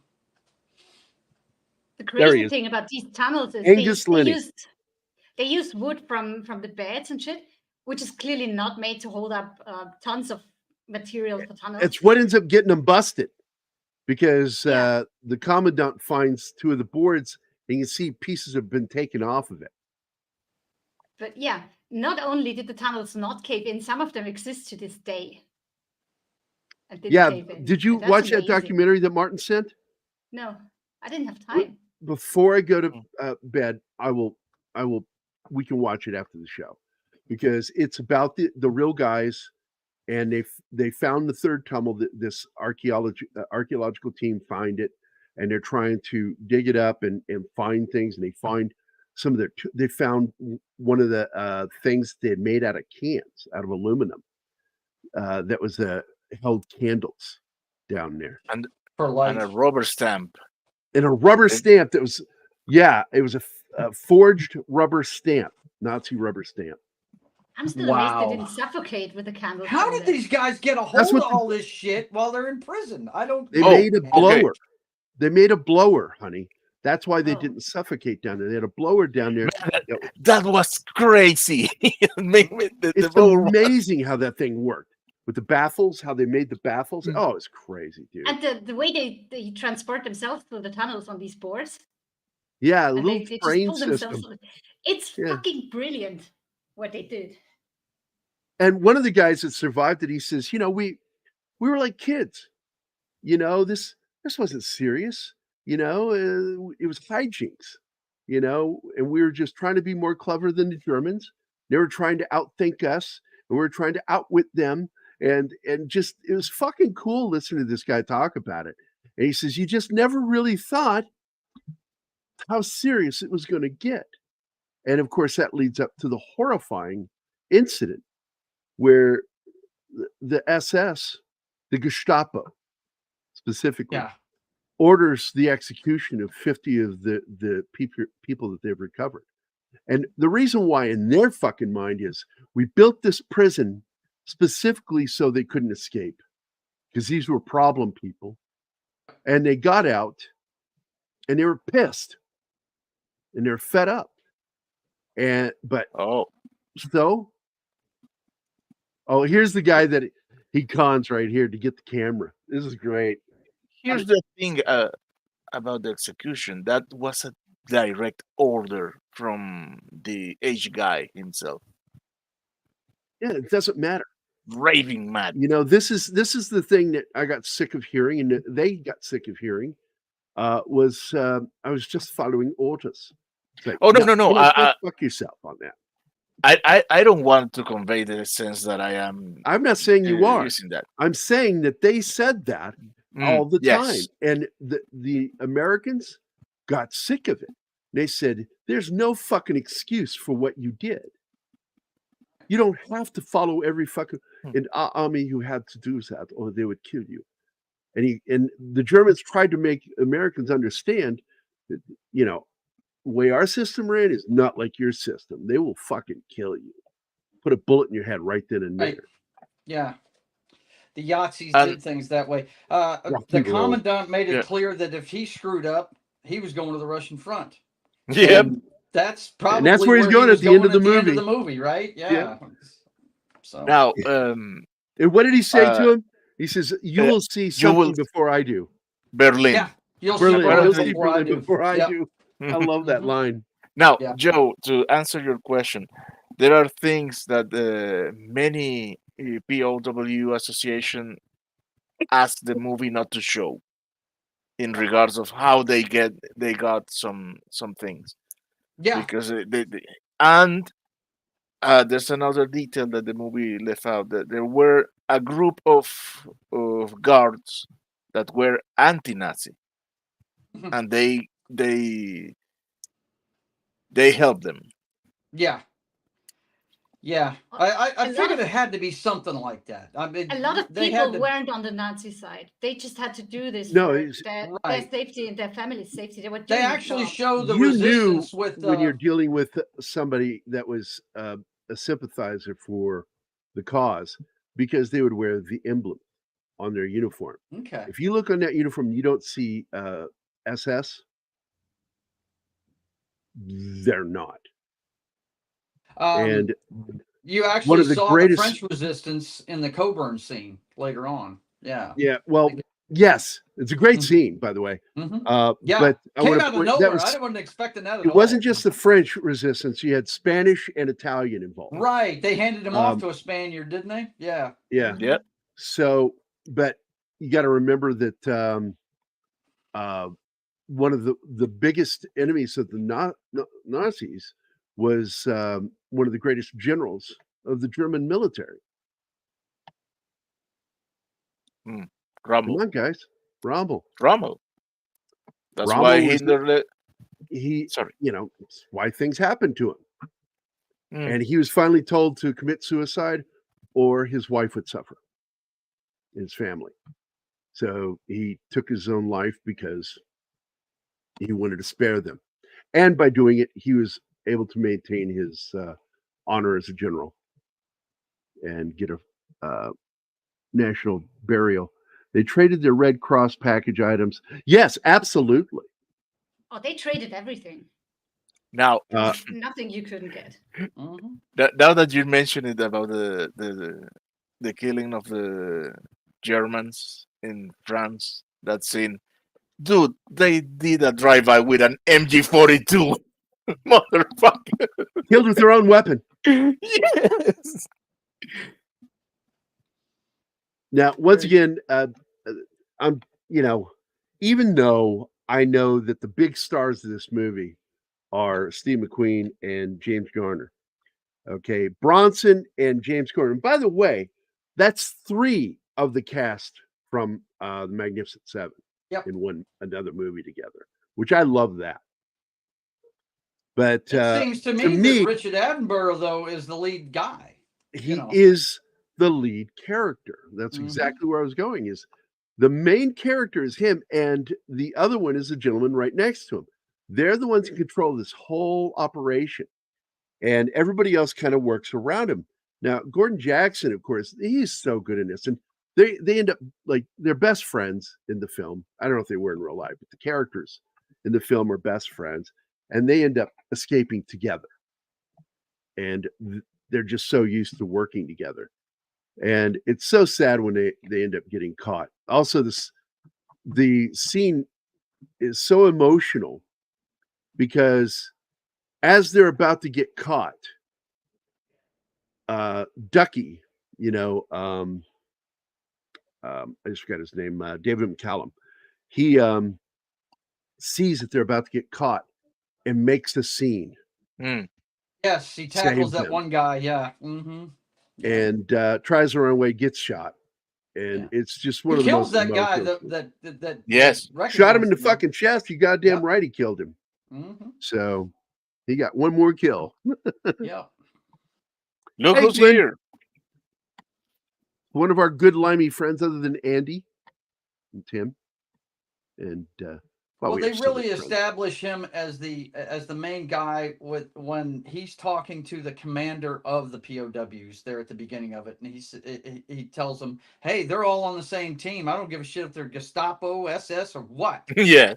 The crazy thing about these tunnels is they use wood from the beds and shit, which is clearly not made to hold up tons of material for tunnels. It's what ends up getting them busted, because the commandant finds two of the boards, and you can see pieces have been taken off of it. But yeah, not only did the tunnels not cave in, some of them exist to this day. And didn't cave in. Did you And that's watch that amazing. documentary that Martin sent? No, I didn't have time. Before I go to bed, we can watch it after the show, because it's about the real guys, and they found the third tunnel. That this archaeological team find it, and they're trying to dig it up and find things, and they find some of their. They found one of the things they had made out of cans, out of aluminum, that was held candles down there, And For life. a rubber stamp. and a rubber stamp that was, it was a forged rubber stamp, Nazi rubber stamp. I'm still amazed Wow. they didn't suffocate with the candles. How on did it. these guys get a That's hold what of all this shit while they're in prison? I don't. They Oh, made a okay. blower. They made a blower, honey. That's why they Oh. didn't suffocate down there. They had a blower down there. That was crazy. It's amazing how that thing worked with the baffles. How they made the baffles. Mm. Oh, it's crazy, dude. And the way they transport themselves through the tunnels on these boards. Yeah, a And little they just train pull themselves. system. It's Yeah. fucking brilliant what they did. And one of the guys that survived it, he says, we were like kids. This wasn't serious. It was hijinks. And we were just trying to be more clever than the Germans. They were trying to outthink us, and we were trying to outwit them. And just, it was fucking cool listening to this guy talk about it. And he says, you just never really thought how serious it was going to get. And of course, that leads up to the horrifying incident where the SS, the Gestapo specifically, orders the execution of 50 of the people that they've recovered. And the reason why in their fucking mind is, we built this prison specifically so they couldn't escape, because these were problem people. And they got out and they were pissed and they're fed up. Here's the guy that he cons right here to get the camera. This is great. Here's the thing about the execution. That was a direct order from the H guy himself. Yeah, it doesn't matter. Raving mad. This is the thing that I got sick of hearing, and they got sick of hearing. I was just following orders. Like, no. Fuck yourself on that. I don't want to convey the sense that I am. I'm not saying you are using that. I'm saying that they said that all the time, and the Americans got sick of it. They said, "There's no fucking excuse for what you did. You don't have to follow every fucking army who had to do that, or they would kill you." And the Germans tried to make Americans understand that, the way our system ran is not like your system. They will fucking kill you. Put a bullet in your head right then and there. Right. Yeah. The Yahtzees did things that way. The commandant made it clear that if he screwed up, he was going to the Russian front. Yep. And that's probably and that's where he's going at the end of the movie. End of the movie, right? Yeah. So now, and what did he say to him? He says, "You will see something before I do." Berlin. Yeah. You'll see Berlin before I do. I love that line. Now, Joe, to answer your question, there are things that many POW association ask the movie not to show, in regards of how they got some things. Yeah. Because there's another detail that the movie left out, that there were a group of guards that were anti-Nazi, and they helped them. Yeah. I figured it had to be something like that. I mean, a lot of people weren't on the Nazi side. They just had to do this for their safety and their family's safety. They actually show the resistance with when you're dealing with somebody that was a sympathizer for the cause, because they would wear the emblem on their uniform. Okay. If you look on that uniform, you don't see SS. They're not. And you actually saw the French resistance in the Coburn scene later on. Yeah. Yeah. Well, Yes, it's a great Mhm. scene, by the way. Yeah, But I came want to out of point nowhere. that was I wasn't expecting that at it all. wasn't just the French resistance; you had Spanish and Italian involved. Right. They handed him off Um, to a Spaniard, didn't they? Yeah. Yeah. Yeah. So, but you got to remember that one of the biggest enemies of the Nazis was one of the greatest generals of the German military. Come Rommel. on, guys, Rommel. Rommel. That's why Rommel was Hitler. he. Sorry. You know, it's why things happened to him, Mm. and he was finally told to commit suicide, or his wife would suffer, his family. So he took his own life because he wanted to spare them. And by doing it, he was able to maintain his honor as a general and get a national burial. They traded their Red Cross package items. Yes, absolutely. Oh, they traded everything. Now, Nothing you couldn't get. Mhm. now that you mentioned it about the killing of the Germans in France, that scene, dude, they did a drive-by with an MG42, motherfucker. Killed with their own weapon. Yes. Now, once again, I'm, even though I know that the big stars of this movie are Steve McQueen and James Garner. Okay, Bronson and James Garner. And by the way, that's 3 of the cast from the Magnificent Seven Yep. in another movie together, which I love that. But It seems to me that Richard Attenborough, though, is the lead guy. he is the lead character. That's exactly where I was going. Is the main character is him, and the other one is the gentleman right next to him. They're the ones in control of this whole operation, and everybody else kind of works around him. Now, Gordon Jackson, of course, he's so good in this, and they end up like they're best friends in the film. I don't know if they were in real life, but the characters in the film are best friends, and they end up escaping together, and they're just so used to working together. And it's so sad when they end up getting caught. Also, the scene is so emotional because as they're about to get caught, Ducky, I just forgot his name, David McCallum. He sees that they're about to get caught and makes a scene. Mm. Yes, he tackles Saves that him. one guy. Yeah. Mm-hmm. And tries to run away, gets shot. And it's just one He of the kills most that guy emotional that Yes. shot him in the recognized fucking chest. You goddamn Yep. right he killed him. Mm-hmm. So he got one more kill. Yeah. Look Hey, who's Glenn. here. One of our good limey friends, other than Andy and Tim. And Well, we they have so really many friends. establish him as the main guy when he's talking to the commander of the POWs there at the beginning of it, and he tells them, "Hey, they're all on the same team. I don't give a shit if they're Gestapo, SS, or what." Yeah.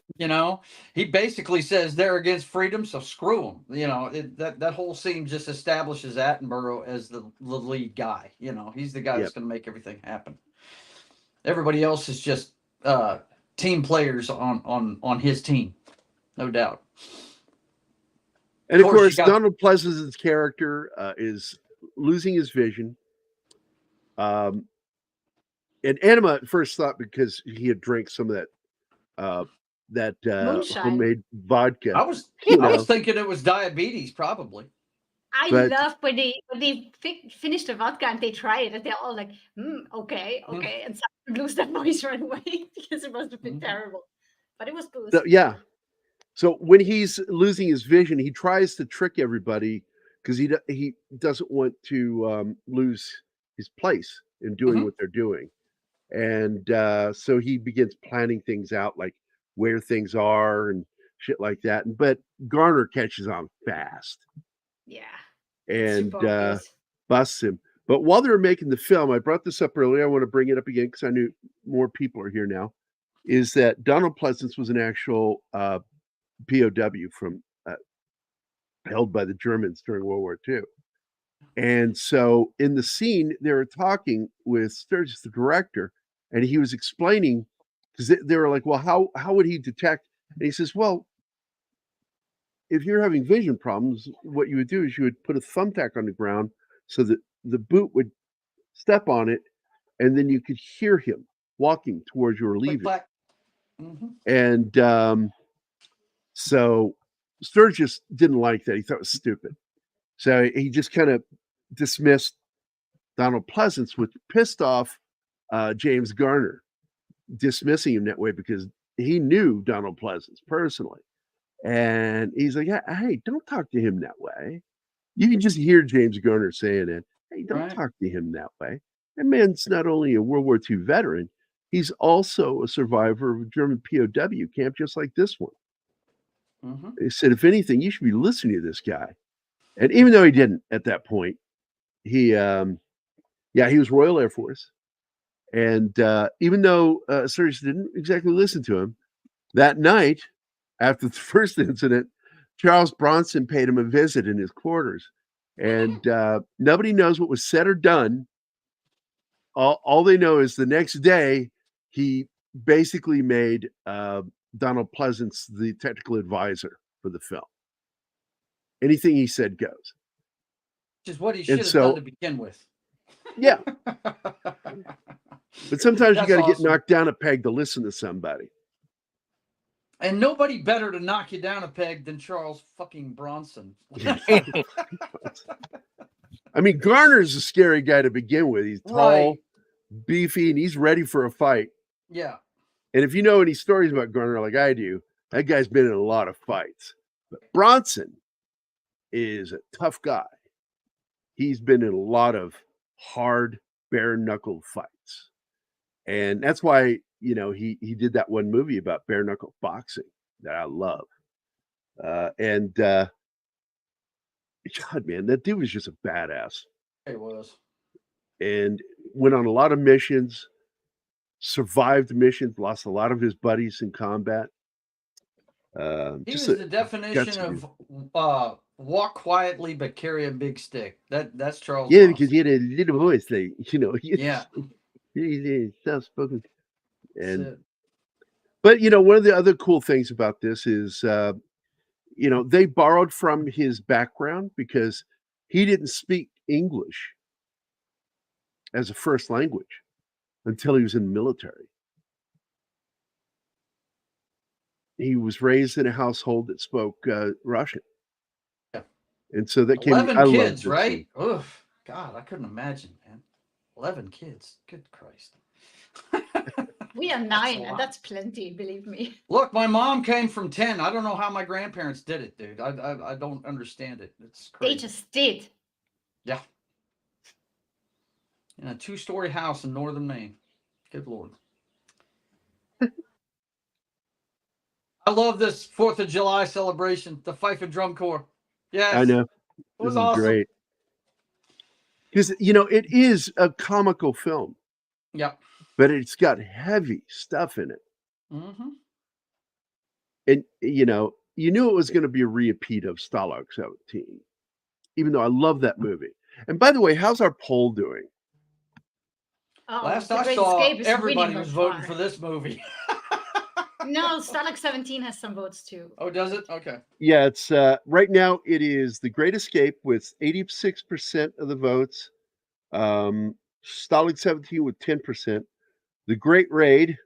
He basically says they're against freedom, so screw them. That whole scene just establishes Attenborough as the lead guy. He's the guy that's going to make everything happen. Everybody else is just team players on his team, no doubt. And of course, Donald Pleasance's character is losing his vision. And Anima at first thought because he had drank some of that homemade vodka. I was thinking it was diabetes, probably. I love when they finish the vodka and they try it, and they're all like, okay, and some lose their voice right away because it must have been terrible. But it was booze. So when he's losing his vision, he tries to trick everybody because he doesn't want to lose his place in doing what they're doing. And so he begins planning things out, like where things are and shit like that. But Garner catches on fast. Yeah. And busts him. But while they were making the film, I brought this up earlier. I want to bring it up again because I knew more people are here now. Is that Donald Pleasance was an actual POW from held by the Germans during World War II. And so in the scene, they were talking with Sturgis, the director, and he was explaining because they were like, well, how would he detect? And he says, well, if you're having vision problems, what you would do is you would put a thumbtack on the ground so that the boot would step on it, and then you could hear him walking towards you or Click, leaving. clack. Mhm. And so Sturgis didn't like that. He thought it was stupid. So he just kind of dismissed Donald Pleasance, which pissed off James Garner, dismissing him that way because he knew Donald Pleasance personally. And he's like, hey, don't talk to him that way. You can just hear James Garner saying it. Hey, don't Right. talk to him that way. That man's not only a World War II veteran, he's also a survivor of a German POW camp, just like this one. Mhm. He said, if anything, you should be listening to this guy. And even though he didn't at that point, he was Royal Air Force. And even though Sturgis didn't exactly listen to him, that night, after the first incident, Charles Bronson paid him a visit in his quarters. And nobody knows what was said or done. All they know is the next day, he basically made Donald Pleasance the technical advisor for the film. Anything he said goes. Which is what he should have done to begin with. Yeah. But sometimes you got to get awesome. knocked down a peg to listen to somebody. And nobody better to knock you down a peg than Charles fucking Bronson. I mean, Garner's a scary guy to begin with. He's tall, Right. beefy, and he's ready for a fight. Yeah. And if you know any stories about Garner like I do, that guy's been in a lot of fights. But Bronson is a tough guy. He's been in a lot of hard, bare-knuckle fights. And that's why, he did that one movie about bare-knuckle boxing that I love. God, man, that dude was just a badass. It was. And went on a lot of missions, survived missions, lost a lot of his buddies in combat. He was the definition of walk quietly but carry a big stick. That's Charles. Yeah, Bronson. because he had a little voice, Yeah. He's soft-spoken. And but one of the other cool things about this is they borrowed from his background because he didn't speak English as a first language until he was in the military. He was raised in a household that spoke Russian. Yeah. And so that came 11 kids, right? Oof. God, I couldn't imagine, man. 11 kids. Good Christ. We are 9, and that's plenty, believe me. Look, my mom came from 10. I don't know how my grandparents did it, dude. I don't understand it. It's crazy. They just did. Yeah. In a 2-story house in northern Maine. Good Lord. I love this 4th of July celebration, the Fife and Drum Corps. Yes. I know. It was This is awesome. great. Because, it is a comical film. Yeah. But it's got heavy stuff in it. Mm-hmm. And, you knew it was going to be a repeat of Stalag 17, even though I love that movie. And by the way, how's our poll doing? Oh, Last The I Great saw, Escape is everybody winning was by voting far. for this movie. No, Stalag 17 has some votes too. Oh, does it? Okay. Yeah, it's right now it is The Great Escape with 86% of the votes. Stalag 17 with 10%. The Great Raid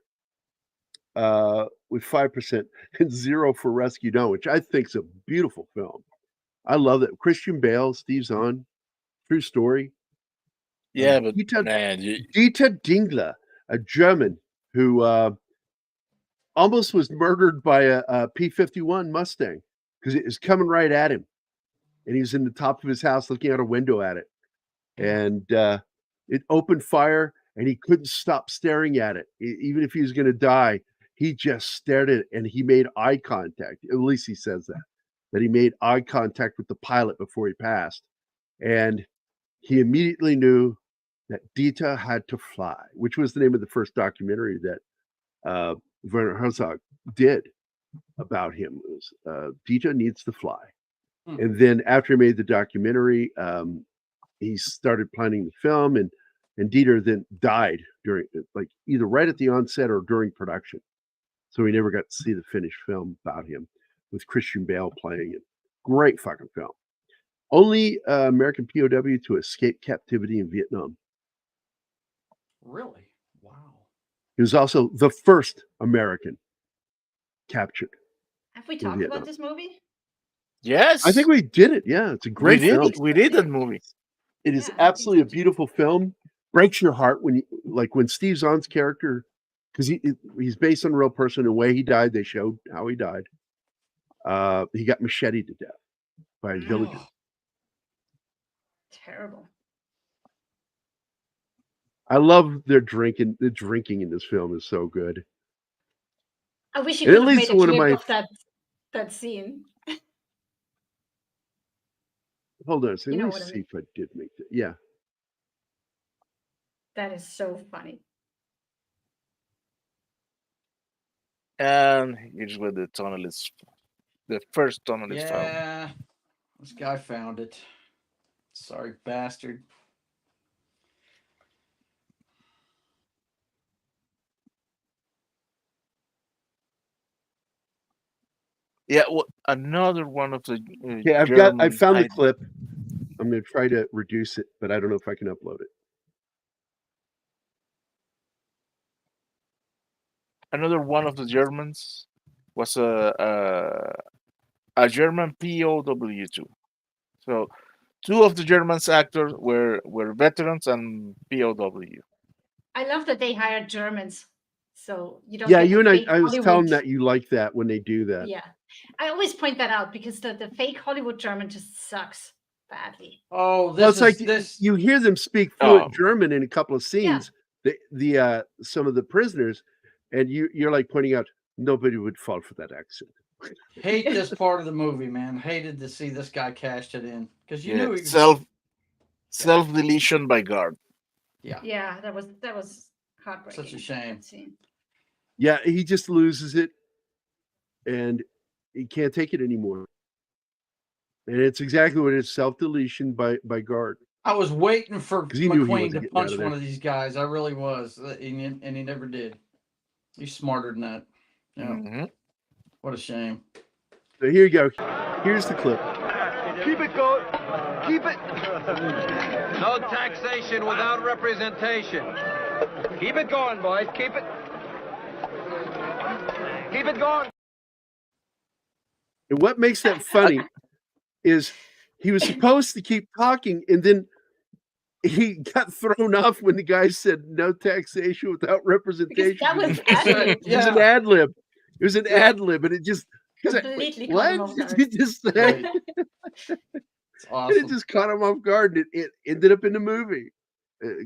with 5% and 0 for Rescue Dawn, which I think is a beautiful film. I love it. Christian Bale, Steve Zahn, true story. Yeah, but Dieter man, Dingler, a German who almost was murdered by a P-51 Mustang because it was coming right at him. And he was in the top of his house looking out a window at it. And it opened fire and he couldn't stop staring at it. Even if he was going to die, he just stared at it and he made eye contact. At least he says that he made eye contact with the pilot before he passed. And he immediately knew that Dieter had to fly, which was the name of the first documentary that Werner Herzog did about him. It was Dieter Needs to Fly. And then after he made the documentary, he started planning the film, and and Dieter then died during, like, either right at the onset or during production. So we never got to see the finished film about him with Christian Bale playing it. Great fucking film. Only American POW to escape captivity in Vietnam. Really? Wow. He was also the first American captured. Have we in talked Vietnam. about this movie? Yes, I think we did it. Yeah, it's a great film. We did that movie. It is Yeah, I think absolutely so a too. beautiful film. Breaks your heart when you, like, when Steve Zahn's character, because he's based on a real person. The way he died, they showed how he died. He got macheted to death by his villagers. Oh, Terrible. I love their drinking. The drinking in this film is so good. I wish you And it could have leads made to a one of clip my. of that scene. Hold on a second. You know Let me what I see mean. if I did make that. Yeah. That is so funny. And here's where the tunnel is. The first tunnel is found. yeah. This guy found it. Sorry, bastard. Yeah, well, another one of the Okay, I German. found the clip. I'm going to try to reduce it, but I don't know if I can upload it. Another one of the Germans was a German POW2. So two of the Germans actors were veterans and POW. I love that they hired Germans, so you don't. Yeah, get you the and fake I was telling Hollywood. that you like that when they do that. Yeah, I always point that out because the fake Hollywood German just sucks badly. Oh, Well, this it's is like this. you hear them speak fluent Oh. German in a couple of scenes. The some of the prisoners, and you're like pointing out nobody would fall for that accent. Hate this part of the movie, man. Hated to see this guy cashed it in because you Yeah, knew he was. self deletion by guard. Yeah, that was heartbreaking. Such a shame. that scene. Yeah, he just loses it, and he can't take it anymore. And it's exactly what it is: self-deletion by guard. I was waiting for 'Cause he knew he McQueen wasn't to getting out punch of one there. of these guys. I really was, and he never did. He's smarter than that. Yeah. Mhm. What a shame. So here you go. Here's the clip. Keep it going. Keep it. No taxation without representation. Keep it going, boys. Keep it. Keep it going. And what makes that funny is he was supposed to keep talking, and then he got thrown off when the guy said no taxation without Because representation. that was It ad-libbed. was an ad lib. It was an ad lib, and it just he's like, Completely "Wait, caught him what off guard. did you just say?" Right. It's And it awesome. just caught him off guard. And it ended up in the movie.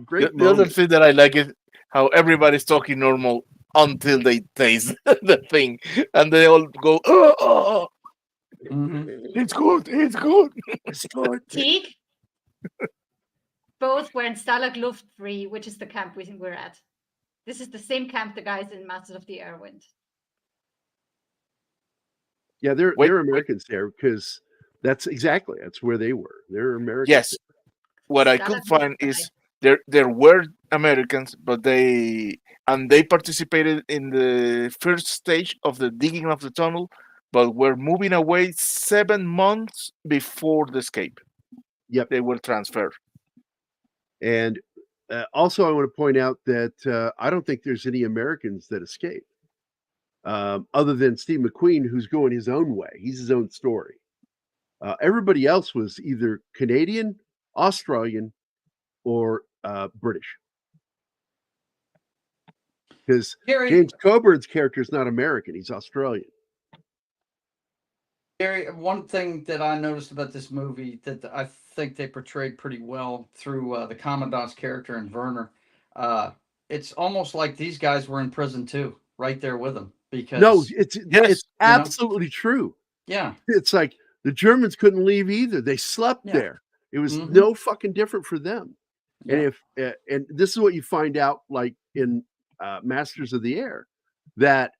Great The other moment. thing that I like is how everybody's talking normal until they taste the thing, and they all go, "Oh, Mhm. it's good, it's good, It's good. Teague. Both were in Stalag Luft 3, which is the camp we're at. This is the same camp the guys in Masters of the Air went. Yeah, they're Wait, Americans there because that's where they were. They're Americans. Yes, what I could find is there were Americans, but they participated in the first stage of the digging of the tunnel, but were moving away 7 months before the escape. Yep. They were transferred. And also, I want to point out that I don't think there's any Americans that escape, other than Steve McQueen, who's going his own way. He's his own story. Everybody else was either Canadian, Australian, or British. Because Gerry, James Coburn's character is not American; he's Australian. Gerry, one thing that I noticed about this movie that I think they portrayed pretty well through the Commandant's character and Werner, it's almost like these guys were in prison too, right there with them. Because No, it's Yes, absolutely true. yeah, It's like the Germans couldn't leave either. They slept Yeah. there. It was Mhm. no fucking different for them. And yeah. if and this is what you find out, like in Masters of the Air, that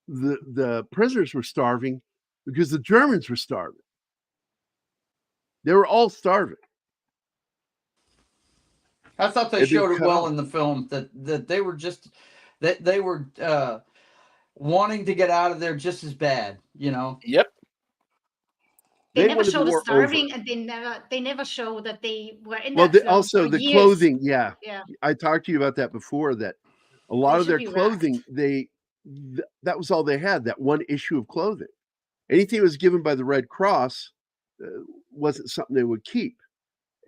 the prisoners were starving because the Germans were starving. They were all starving. I thought they showed it well in the film that they were just that they were wanting to get out of there just as bad, you know. Yep. They never show the starving, and they never show that they were in that film also for the years. clothing. Yeah. I talked to you about that before. That a lot of their clothing, that was all they had. That one issue of clothing. Anything that was given by the Red Cross wasn't something they would keep,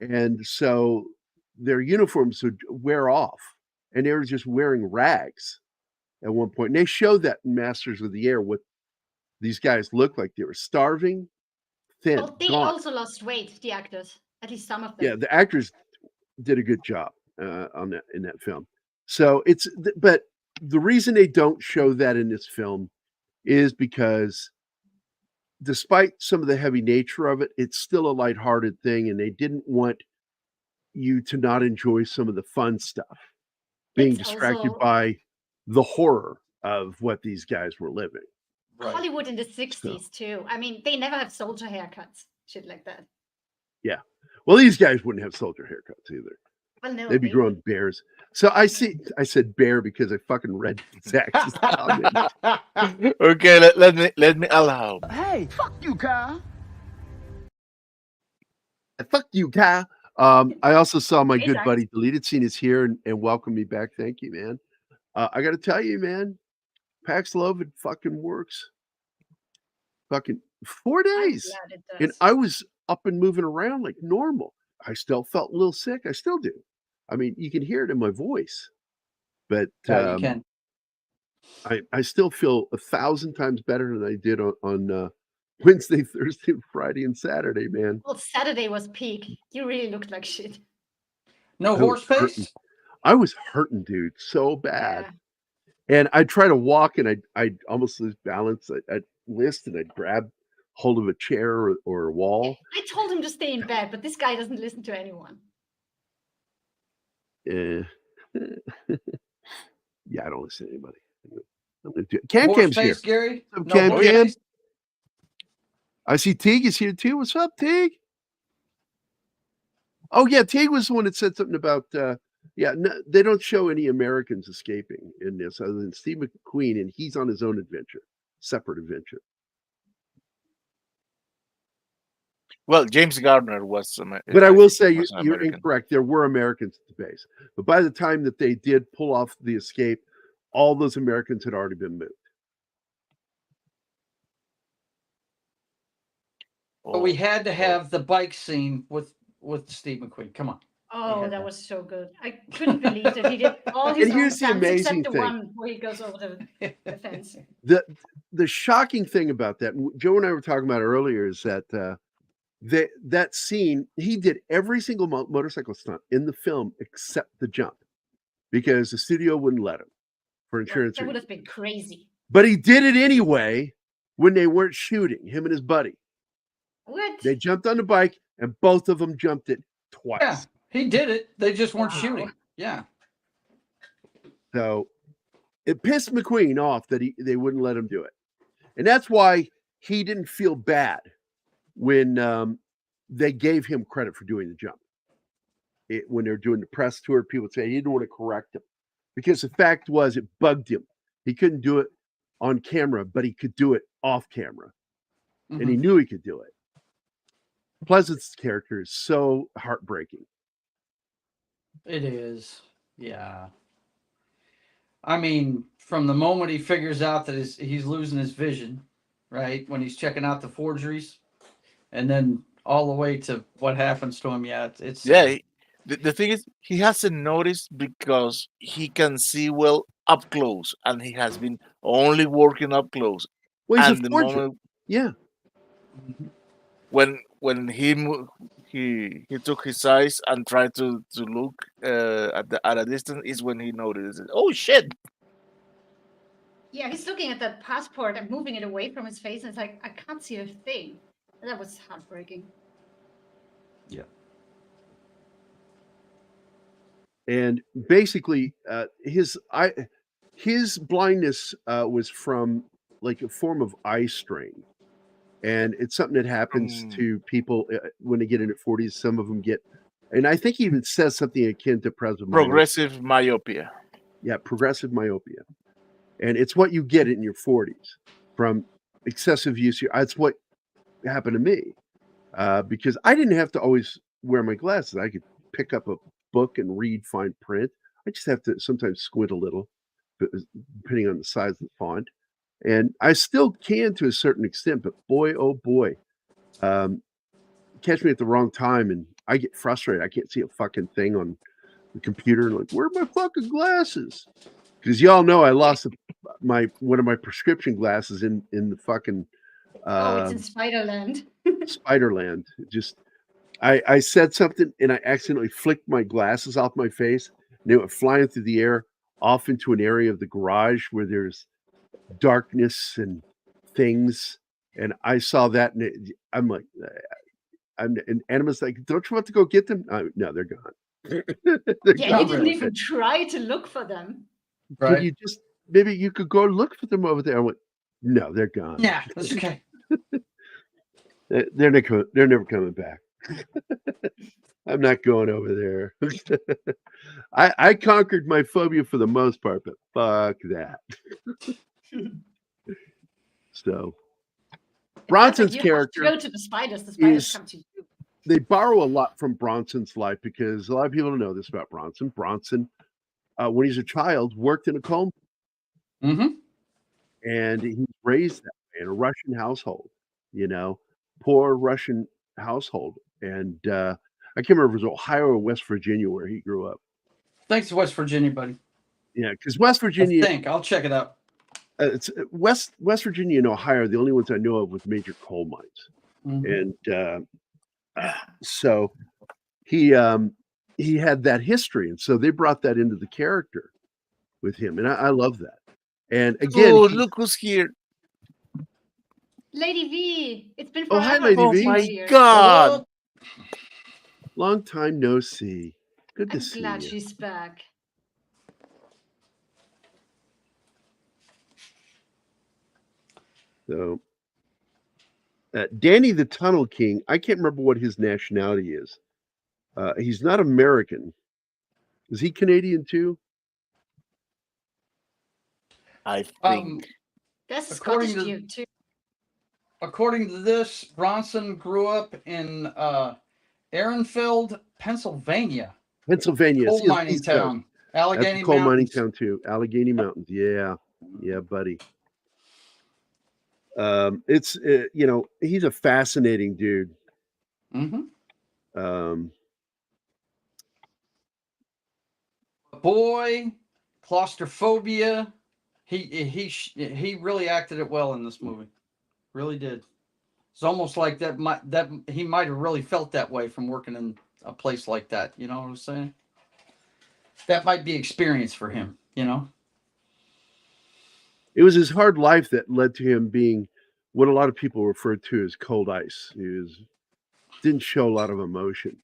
and so their uniforms would wear off, and they were just wearing rags at one point. And they showed that in Masters of the Air what these guys looked like. They were starving, thin. Well, they also lost weight, the actors, at least some of them. Yeah, the actors did a good job in that film. So but the reason they don't show that in this film is because despite some of the heavy nature of it, it's still a lighthearted thing, and they didn't want you to not enjoy some of the fun stuff, being distracted by the horror of what these guys were living. Right. Hollywood in the 60s too. I mean, they never have soldier haircuts, shit like that. Yeah. Well, these guys wouldn't have soldier haircuts either. Well, no, they'd be growing bears. So I said bear because I fucking read Zach's comment. Okay, let me allow. Hey, fuck you, Kyle. Fuck you, Kyle. I also saw my good buddy Deleted Scene is here and welcome me back. Thank you, man. I got to tell you, man, Paxlovid fucking works. Fucking 4 days. And I was up and moving around like normal. I still felt a little sick. I still do. I mean, you can hear it in my voice, but you can. I still feel 1,000 times better than I did on Wednesday, Thursday, Friday, and Saturday, man. Well, Saturday was peak. You really looked like shit. No horse face? I was hurting, dude, so bad. Yeah. And I'd try to walk, and I'd almost lose balance. I'd list, and I'd grab hold of a chair or a wall. I told him to stay in bed, but this guy doesn't listen to anyone. Yeah, I don't listen to anybody. I'm gonna do it. Cam's here. Gerry? What's up, Cam? I see Teague is here too. What's up, Teague? Oh yeah, Teague was the one that said something about they don't show any Americans escaping in this other than Steve McQueen, and he's on his own adventure, separate adventure. Well, James Garner was. But I will say you're incorrect. There were Americans at the base, but by the time that they did pull off the escape, all those Americans had already been moved. But we had to have the bike scene with Steve McQueen. Come on. Oh, that was so good. I couldn't believe that he did all his own stunts except the one where he goes over the fence. The shocking thing about that, Joe and I were talking about earlier, is that that scene, he did every single motorcycle stunt in the film except the jump because the studio wouldn't let him for insurance. That would have been crazy. But he did it anyway when they weren't shooting, him and his buddy. What? They jumped on the bike and both of them jumped it twice. Yeah, he did it. They just weren't shooting. Yeah. So it pissed McQueen off that they wouldn't let him do it. And that's why he didn't feel bad when they gave him credit for doing the jump. When they were doing the press tour, people would say he didn't want to correct him because the fact was it bugged him. He couldn't do it on camera, but he could do it off camera. And he knew he could do it. Pleasant's character is so heartbreaking. It is. Yeah. I mean, from the moment he figures out that he's losing his vision, right? When he's checking out the forgeries, and then all the way to what happens to him. Yeah, it's the thing is, he hasn't noticed because he can see well up close, and he has been only working up close. Well, he's a forger. Yeah. When he took his eyes and tried to look at a distance is when he noticed, oh shit. Yeah, he's looking at that passport and moving it away from his face, and it's like, I can't see a thing. That was heartbreaking. Yeah. And basically, his blindness was from like a form of eye strain. And it's something that happens to people when they get in their 40s. Some of them get And I think he even says something akin to progressive myopia. Yeah, progressive myopia. And it's what you get in your 40s from excessive use. That's what happened to me because I didn't have to always wear my glasses. I could pick up a book and read fine print. I just have to sometimes squint a little, depending on the size of the font. And I still can to a certain extent, but boy, oh boy, catch me at the wrong time and I get frustrated. I can't see a fucking thing on the computer and like, where are my fucking glasses? Because y'all know I lost one of my prescription glasses in the fucking it's in Spiderland. Spiderland. Just I said something and I accidentally flicked my glasses off my face and they went flying through the air off into an area of the garage where there's darkness and things. And I saw that and I'm like, and Anima's like, don't you want to go get them? No, they're gone. He didn't even try to look for them. Right. Could you just maybe you could go look for them over there? I went, no, they're gone. Yeah, that's okay. They're never coming back. I'm not going over there. I conquered my phobia for the most part, but fuck that. So Bronson's character go to the spiders come to you. They borrow a lot from Bronson's life because a lot of people don't know this about Bronson. Bronson, when he's a child, worked in a coal mine. And he was raised that way in a Russian household, poor Russian household. And I can't remember if it was Ohio or West Virginia where he grew up. Thanks to West Virginia, buddy. Yeah, because West Virginia. I'll check it out. It's West Virginia and Ohio are the only ones I know of with major coal mines. And so he had that history. And so they brought that into the character with him. And I love that. And again, look who's here. Lady V. It's been forever. Oh, hi, Lady V. Oh my God. Long time no see. Good to see you. I'm glad she's back. So, Danny the Tunnel King, I can't remember what his nationality is. He's not American. Is he Canadian too? I think. That's Scottish too. According to this, Bronson grew up in Ehrenfeld, Pennsylvania. Coal mining town. Allegheny coal Mountains. mining town too. Allegheny Mountains. Yeah, buddy. It's he's a fascinating dude. Boy, claustrophobia. He really acted it well in this movie. Really did. It's almost like that he might have really felt that way from working in a place like that. You know what I'm saying? That might be experience for him. It was his hard life that led to him being what a lot of people refer to as cold ice. He didn't show a lot of emotion.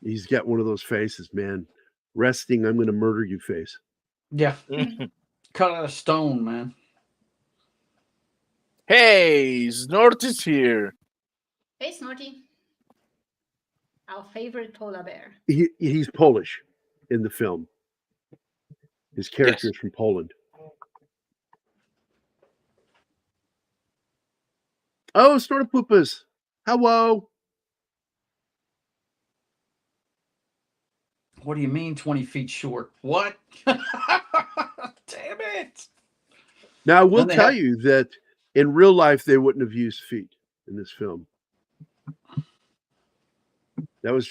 He's got one of those faces, man. Resting, I'm going to murder you face. Yeah. Cut out of stone, man. Hey, Snort is here. Hey, Snorty. Our favorite polar bear. He's Polish in the film. His character is from Poland. Oh, Snortopoopas. Hello. What do you mean 20 feet short? What? Damn it. Now, I will tell you that in real life, they wouldn't have used feet in this film. That was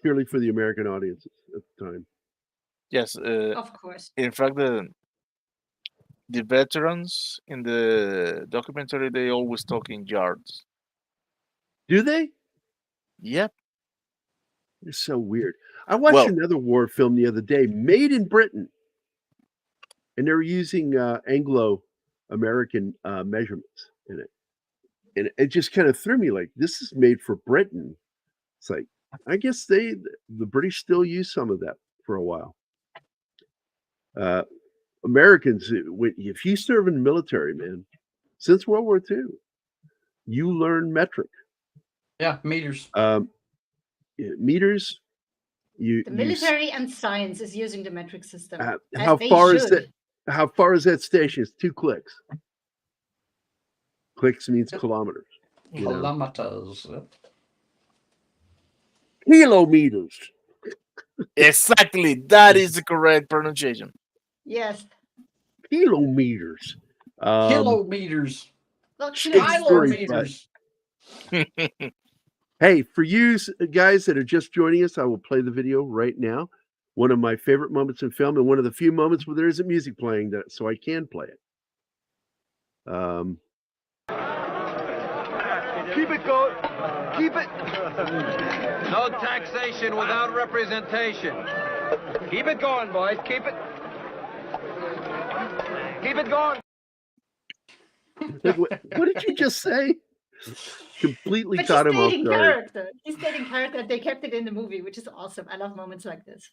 purely for the American audiences at the time. Yes. Of course. In fact, the veterans in the documentary, they always talk in yards. Do they? Yep. It's so weird. I watched another war film the other day, made in Britain, and they were using Anglo-American measurements in it. And it just kind of threw me like, this is made for Britain. It's like, I guess the British still use some of that for a while. Americans, if you serve in the military, man, since World War II, you learn metric. Yeah, meters. meters. The military and science is using the metric system. How far is that? How far is that station? It's 2 clicks. Clicks means kilometers. Kilometers. Kilometers. Exactly. That is the correct pronunciation. Yes. Kilometers. Kilometers. Well, Kilometers. Hey, for you guys that are just joining us, I will play the video right now. One of my favorite moments in film, and one of the few moments where there isn't music playing, so I can play it. Keep it going. Keep it. No taxation without representation. Keep it going, boys. Keep it. Keep it going. What did you just say? Completely But caught him off he's guard. character. He's stayed in character. They kept it in the movie, which is awesome. I love moments like this.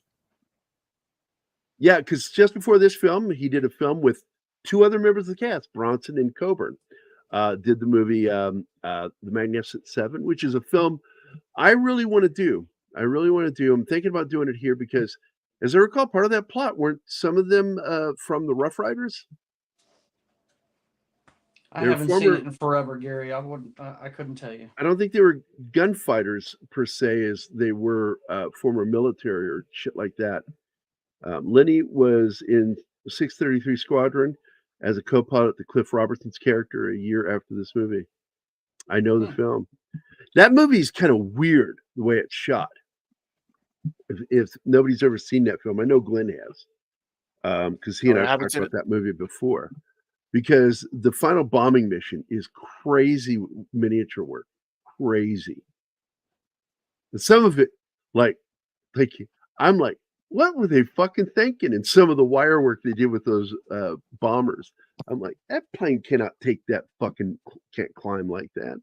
Yeah, because just before this film, he did a film with 2 other members of the cast, Bronson and Coburn. Did the movie The Magnificent Seven, which is a film I really want to do. I'm thinking about doing it here because, as I recall, part of that plot weren't some of them from the Rough Riders? I haven't seen it in forever, Gary. I couldn't tell you. I don't think they were gunfighters per se, as they were former military or shit like that. Lenny was in the 633 Squadron as a co-pilot to Cliff Robertson's character a year after this movie. I know the film. That movie is kind of weird the way it's shot. If nobody's ever seen that film, I know Glenn has, because he and I talked about that movie before. Because the final bombing mission is crazy miniature work, crazy. And some of it, like I'm like, what were they fucking thinking? And some of the wire work they did with those bombers, I'm like, that plane cannot take that fucking, can't climb like that.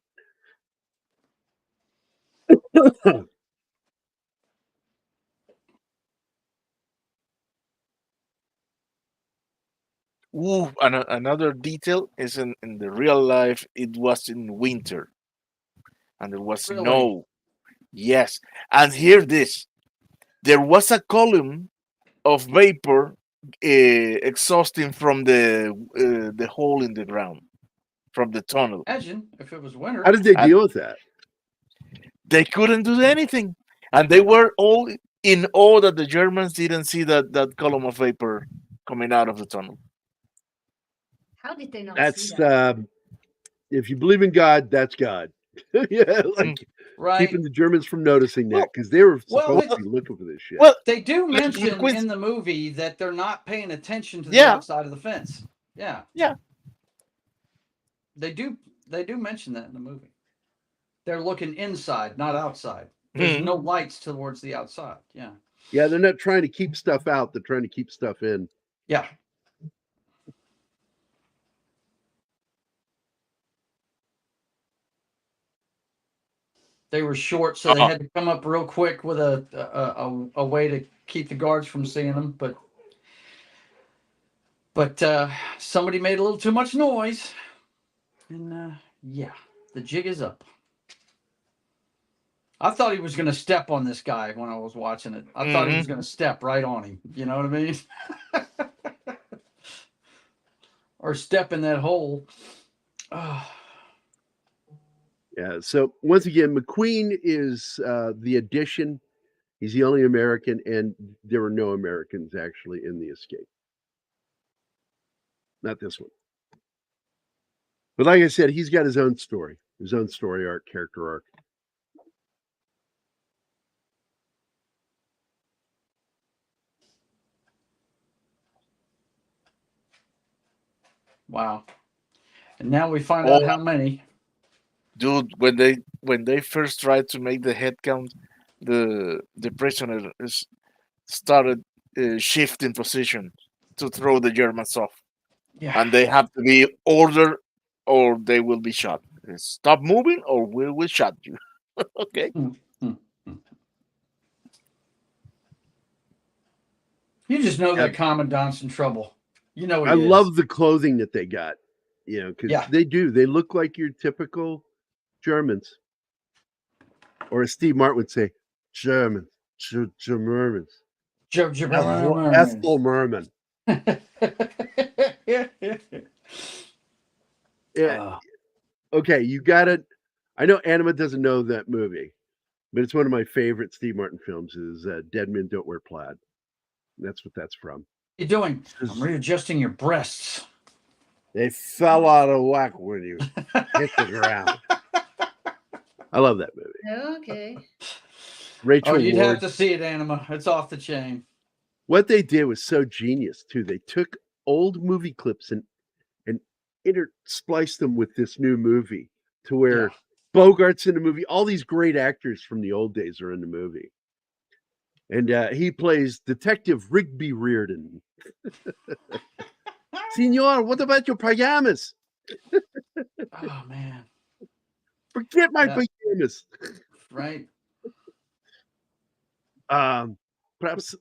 Ooh, another detail is in the real life, it was in winter and there was snow. Yes. And hear this, there was a column of vapor exhausting from the hole in the ground, from the tunnel. Imagine if it was winter. How did they deal with that? They couldn't do anything. And they were all in awe that the Germans didn't see that column of vapor coming out of the tunnel. How did they not That's see that? If you believe in God, that's God. Yeah, like right. keeping the Germans from noticing that, because they were supposed to be looking for this shit. Well, they do mention in the movie that they're not paying attention to the outside of the fence. Yeah. Yeah. They do mention that in the movie. They're looking inside, not outside. There's no lights towards the outside. Yeah. Yeah, they're not trying to keep stuff out. They're trying to keep stuff in. Yeah. They were short, so they had to come up real quick with a way to keep the guards from seeing them. But somebody made a little too much noise, and yeah, the jig is up. I thought he was going to step on this guy when I was watching it. I thought he was going to step right on him. You know what I mean? Or step in that hole. Oh. Yeah. So once again, McQueen is the addition. He's the only American, and there were no Americans actually in the escape. Not this one. But like I said, he's got his own story arc, character arc. Wow. And now we find out how many. Dude, when they first tried to make the head count, the prisoner started shifting position to throw the Germans off. Yeah. And they have to be ordered or they will be shot. Stop moving or we will shot you. Okay. You just know that commandant's in trouble. You know, I love the clothing that they got, you know, because they do. They look like your typical Germans, or as Steve Martin would say, German. German. Merman. Ethel Merman. Yeah. Okay, you got it. I know Anima doesn't know that movie, but it's one of my favorite Steve Martin films. Is Dead Men Don't Wear Plaid. That's what that's from. You doing? I'm readjusting your breasts. They fell out of whack when you hit the ground. I love that movie. Okay. Rachel you'd Ward. have to see it, Anima. It's off the chain. What they did was so genius too. They took old movie clips and interspliced them with this new movie to where Bogart's in the movie. All these great actors from the old days are in the movie. And he plays Detective Rigby Reardon. Senor, what about your pajamas? Oh, man. Forget my pajamas. Right. Perhaps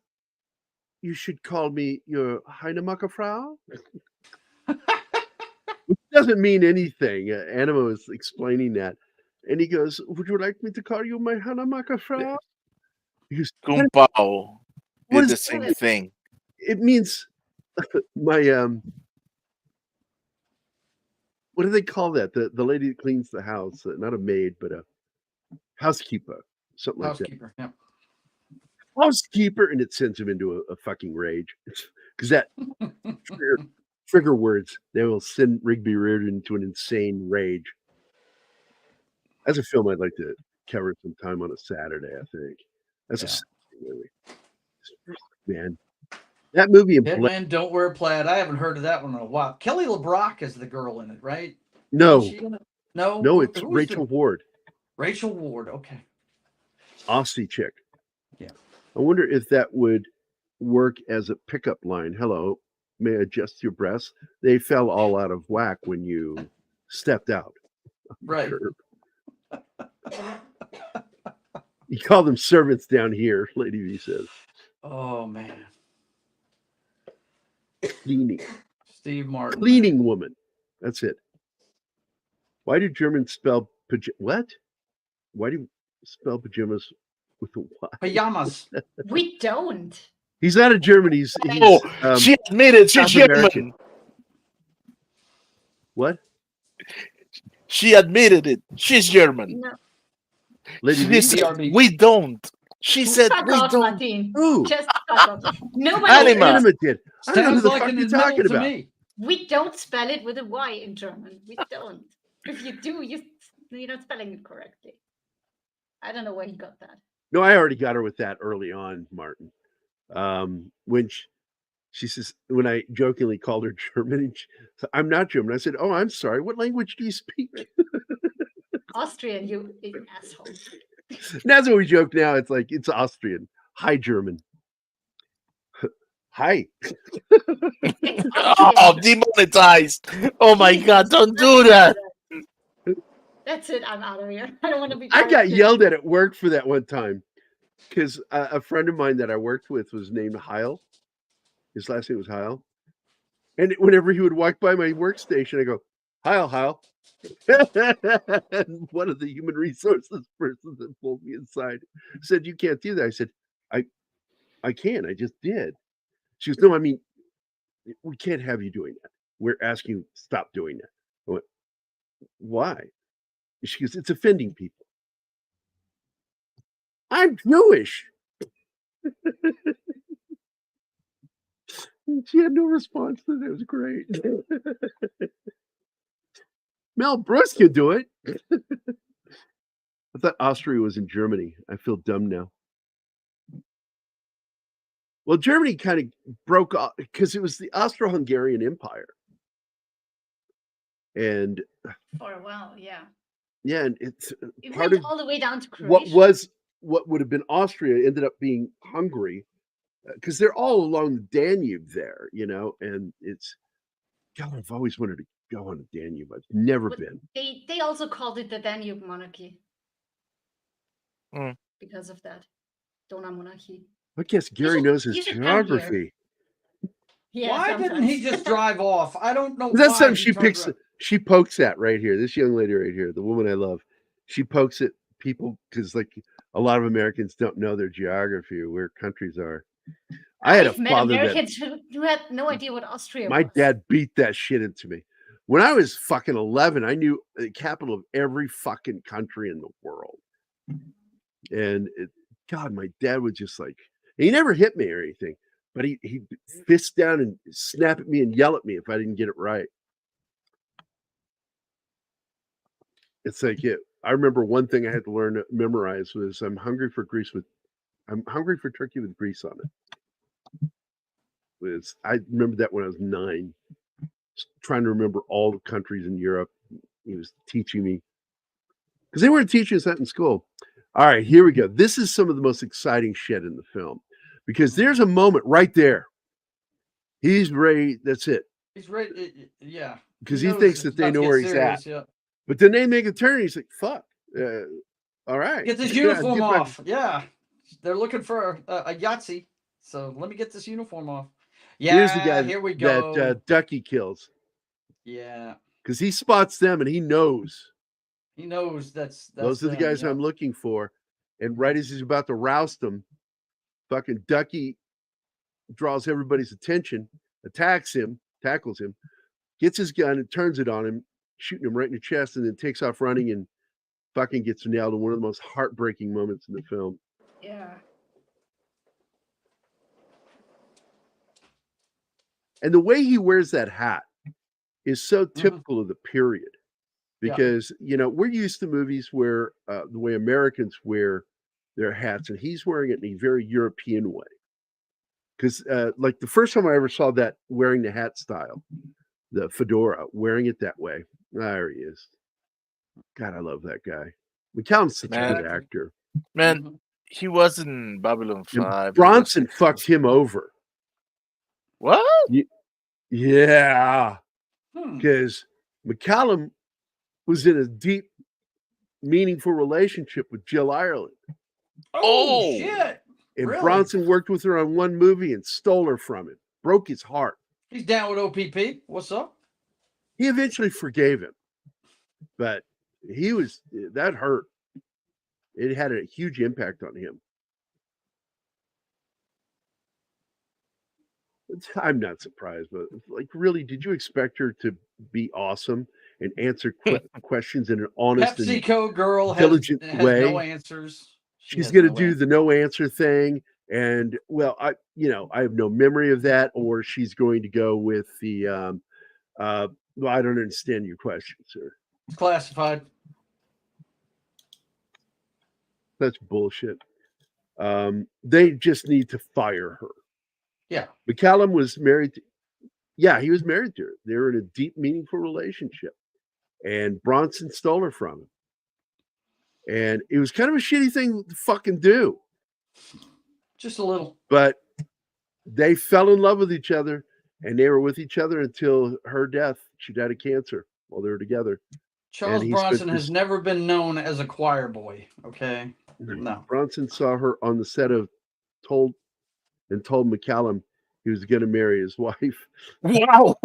you should call me your Heinemucker Frau. Which doesn't mean anything. Anima was explaining that. And he goes, would you like me to call you my Heinemucker Frau? He goes, Kung Pao what did is the same thing. It means my what do they call that? The lady that cleans the house, not a maid, but a housekeeper, something like that. Housekeeper, yeah. Housekeeper, and it sends him into a fucking rage because that trigger words, they will send Rigby Reardon into an insane rage. That's a film I'd like to cover sometime on a Saturday, I think. That's a Saturday movie. Man, that movie in Dead Men Don't Wear Plaid. I haven't heard of that one in a while. Kelly LeBrock is the girl in it, right? No, no, it's Rachel Ward. Rachel Ward, okay. Aussie chick. Yeah. I wonder if that would work as a pickup line. Hello, may I adjust your breasts? They fell all out of whack when you stepped out. Right. You call them servants down here, Lady V says. Oh, man. Cleaning. Steve Martin. Cleaning woman. That's it. Why do Germans spell what? Why do you spell pajamas with a Y? Pajamas. We don't. He's not a German. He's she admitted she's German. American. What? She admitted it. She's German. No. Lady said, we don't. She said Fuck we off, don't. Martin. Ooh. Just fuck off. Nobody. Anima did. I don't know who the fuck you're talking about. Me. We don't spell it with a Y in German. We don't. If you do, you're not spelling it correctly. I don't know where he got that. No, I already got her with that early on, Martin. When she says, when I jokingly called her German, and she said, I'm not German. I said, oh, I'm sorry. What language do you speak? Austrian, you asshole. That's what we joke now. It's like, it's Austrian. Hi, German. Hi. Oh, demonetized. Oh my God, don't do that. That's it. I'm out of here. I don't want to be. I got yelled at work for that one time because a friend of mine that I worked with was named Heil. His last name was Heil. And whenever he would walk by my workstation, I go, Heil, Heil. And one of the human resources persons that pulled me inside said, you can't do that. I said, I can. I just did. She goes, no, I mean, we can't have you doing that. We're asking you to stop doing that. I went, why? She goes, it's offending people. I'm Jewish. She had no response to that. It was great. Mel Brooks could do it. I thought Austria was in Germany. I feel dumb now. Well, Germany kind of broke off because it was the Austro-Hungarian Empire. And for a while, yeah. Yeah, and it part went all the way down to Croatia. What would have been Austria ended up being Hungary, because they're all along the Danube there, you know, and it's God, I've always wanted to go on the Danube. I've never been. They also called it the Danube monarchy. Because of that. Donaumonarchie. I guess Gerry knows his geography. Yeah, why didn't he just drive off? I don't know. That's something she picks. She pokes at right here. This young lady right here, the woman I love, she pokes at people because, like, a lot of Americans don't know their geography, where countries are. I had a I've met father Americans who had no idea what Austria my was. dad beat that shit into me. When I was fucking 11, I knew the capital of every fucking country in the world. And God, my dad would just like, he never hit me or anything, but he'd fist down and snap at me and yell at me if I didn't get it right. It's like I remember one thing I had to learn to memorize was I'm hungry for turkey with grease on it. I remember that when I was 9, trying to remember all the countries in Europe. He was teaching me because they weren't teaching us that in school. All right, here we go. This is some of the most exciting shit in the film because there's a moment right there. He's ready. That's it. He's ready. Yeah. Because he thinks that they know where he's at. Yeah. But then they make a turn. And he's like, fuck. All right. Get this uniform off. Yeah. They're looking for a Yahtzee. So let me get this uniform off. Yeah. Here's the guy here we go. that Ducky kills. Yeah. Because he spots them and he knows. He knows that's those are the guys I'm looking for. And right as he's about to roust them, fucking Ducky draws everybody's attention, attacks him, tackles him, gets his gun and turns it on him, shooting him right in the chest, and then takes off running and fucking gets nailed in one of the most heartbreaking moments in the film. Yeah. And the way he wears that hat is so typical of the period. Because, we're used to movies where the way Americans wear their hats, and he's wearing it in a very European way. Because, like, the first time I ever saw that wearing the hat style, the fedora, wearing it that way, there he is. God, I love that guy. McCallum's such a good actor. Man, he was in Babylon 5. And Bronson fucked him over. What? Yeah. Because McCallum was in a deep, meaningful relationship with Jill Ireland. Oh shit. And really? Bronson worked with her on one movie and stole her from him. Broke his heart. He's down with OPP. What's up? He eventually forgave him. But that hurt. It had a huge impact on him. I'm not surprised, but like, really, did you expect her to be awesome and answer questions in an honest PepsiCo and girl diligent has way? no answers. She's going to do the no answer thing, and well, I have no memory of that. Or she's going to go with the well, I don't understand your question, sir. It's classified. That's bullshit. They just need to fire her. Yeah. McCallum was married. He was married to her. They were in a deep, meaningful relationship. And Bronson stole her from him. And it was kind of a shitty thing to fucking do. Just a little. But they fell in love with each other. And they were with each other until her death. She died of cancer while they were together. Charles Bronson has never been known as a choir boy. Okay. No. Bronson saw her on the set of told McCallum he was going to marry his wife. Wow.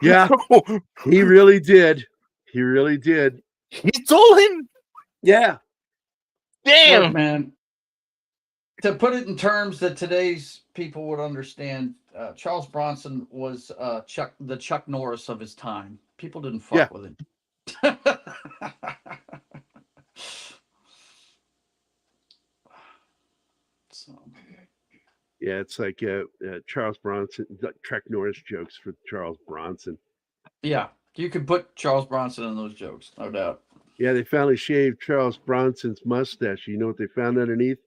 Yeah, he really did. He really did. He told him. Yeah. Damn. Look, man. To put it in terms that today's people would understand, Charles Bronson was the Chuck Norris of his time. People didn't fuck with him. Yeah, it's like Charles Bronson, like Chuck Norris jokes for Charles Bronson. Yeah, you could put Charles Bronson in those jokes, no doubt. Yeah, they finally shaved Charles Bronson's mustache. You know what they found underneath?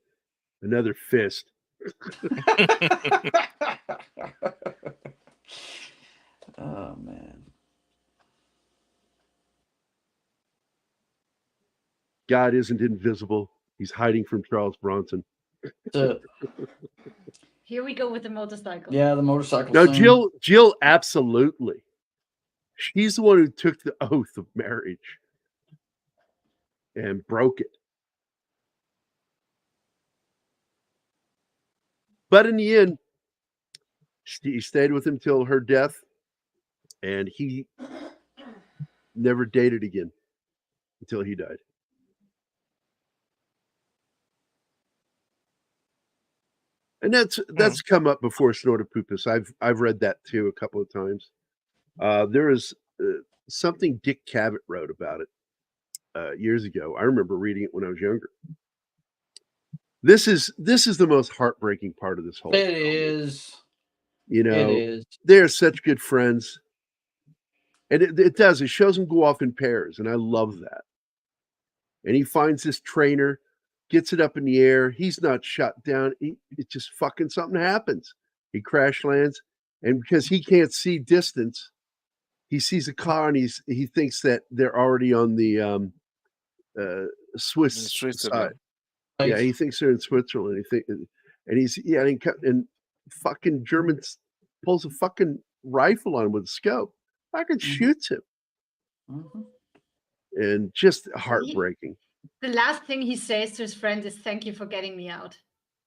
Another fist. Oh, man. God isn't invisible. He's hiding from Charles Bronson. Here we go with the motorcycle. Yeah, the motorcycle. No, scene. Jill, absolutely. She's the one who took the oath of marriage and broke it. But in the end, she stayed with him till her death, and he never dated again until he died. And that's come up before Snortopupus. I've read that too a couple of times. There is something Dick Cavett wrote about it years ago. I remember reading it when I was younger. This is the most heartbreaking part of this whole. It is. You know, It is. they're such good friends, and it does. It shows them go off in pairs, and I love that. And he finds this trainer, gets it up in the air. He's not shot down. It just fucking something happens. He crash lands, and because he can't see distance, he sees a car and he thinks that they're already on the Swiss side. Yeah, he thinks they're in Switzerland. And fucking Germans pulls a fucking rifle on him with a scope. Fucking shoots him. Mm-hmm. And just heartbreaking. The last thing he says to his friend is, "Thank you for getting me out."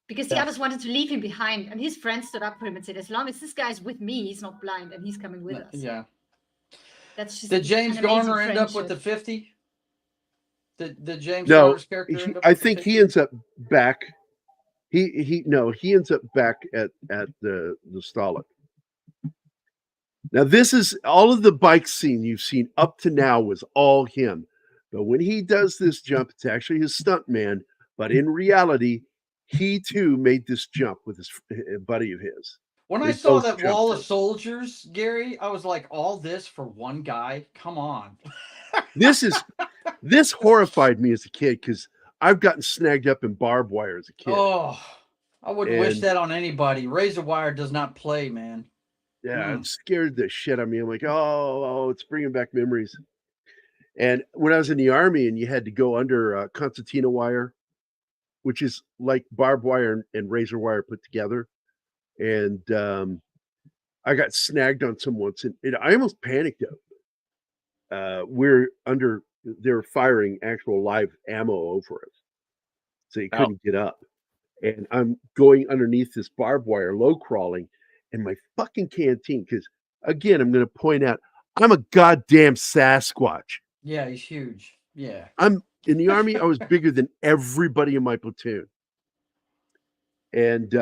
Because the others wanted to leave him behind. And his friend stood up for him and said, as long as this guy's with me, he's not blind and he's coming with us. Yeah. That's just Did James Garner end up with the 50? Did James Garner's character end up I with think the 50? he ends up back. He ends up back at the Stalag. Now, this is all of the bike scene you've seen up to now was all him. But when he does this jump, it's actually his stunt man. But in reality, he too made this jump with his buddy of his. When I saw that wall of soldiers, Gary, I was like, all this for one guy? Come on. This horrified me as a kid because I've gotten snagged up in barbed wire as a kid. Oh, I wouldn't wish that on anybody. Razor wire does not play, man. Yeah, it scared the shit out of me. I'm like, oh, it's bringing back memories. And when I was in the Army and you had to go under concertina wire, which is like barbed wire and razor wire put together. And I got snagged on some once, and I almost panicked out. They were firing actual live ammo over us. So you couldn't get up. And I'm going underneath this barbed wire, low crawling, and my fucking canteen, because again, I'm going to point out, I'm a goddamn Sasquatch. Yeah, he's huge. Yeah. I'm in the Army, I was bigger than everybody in my platoon. And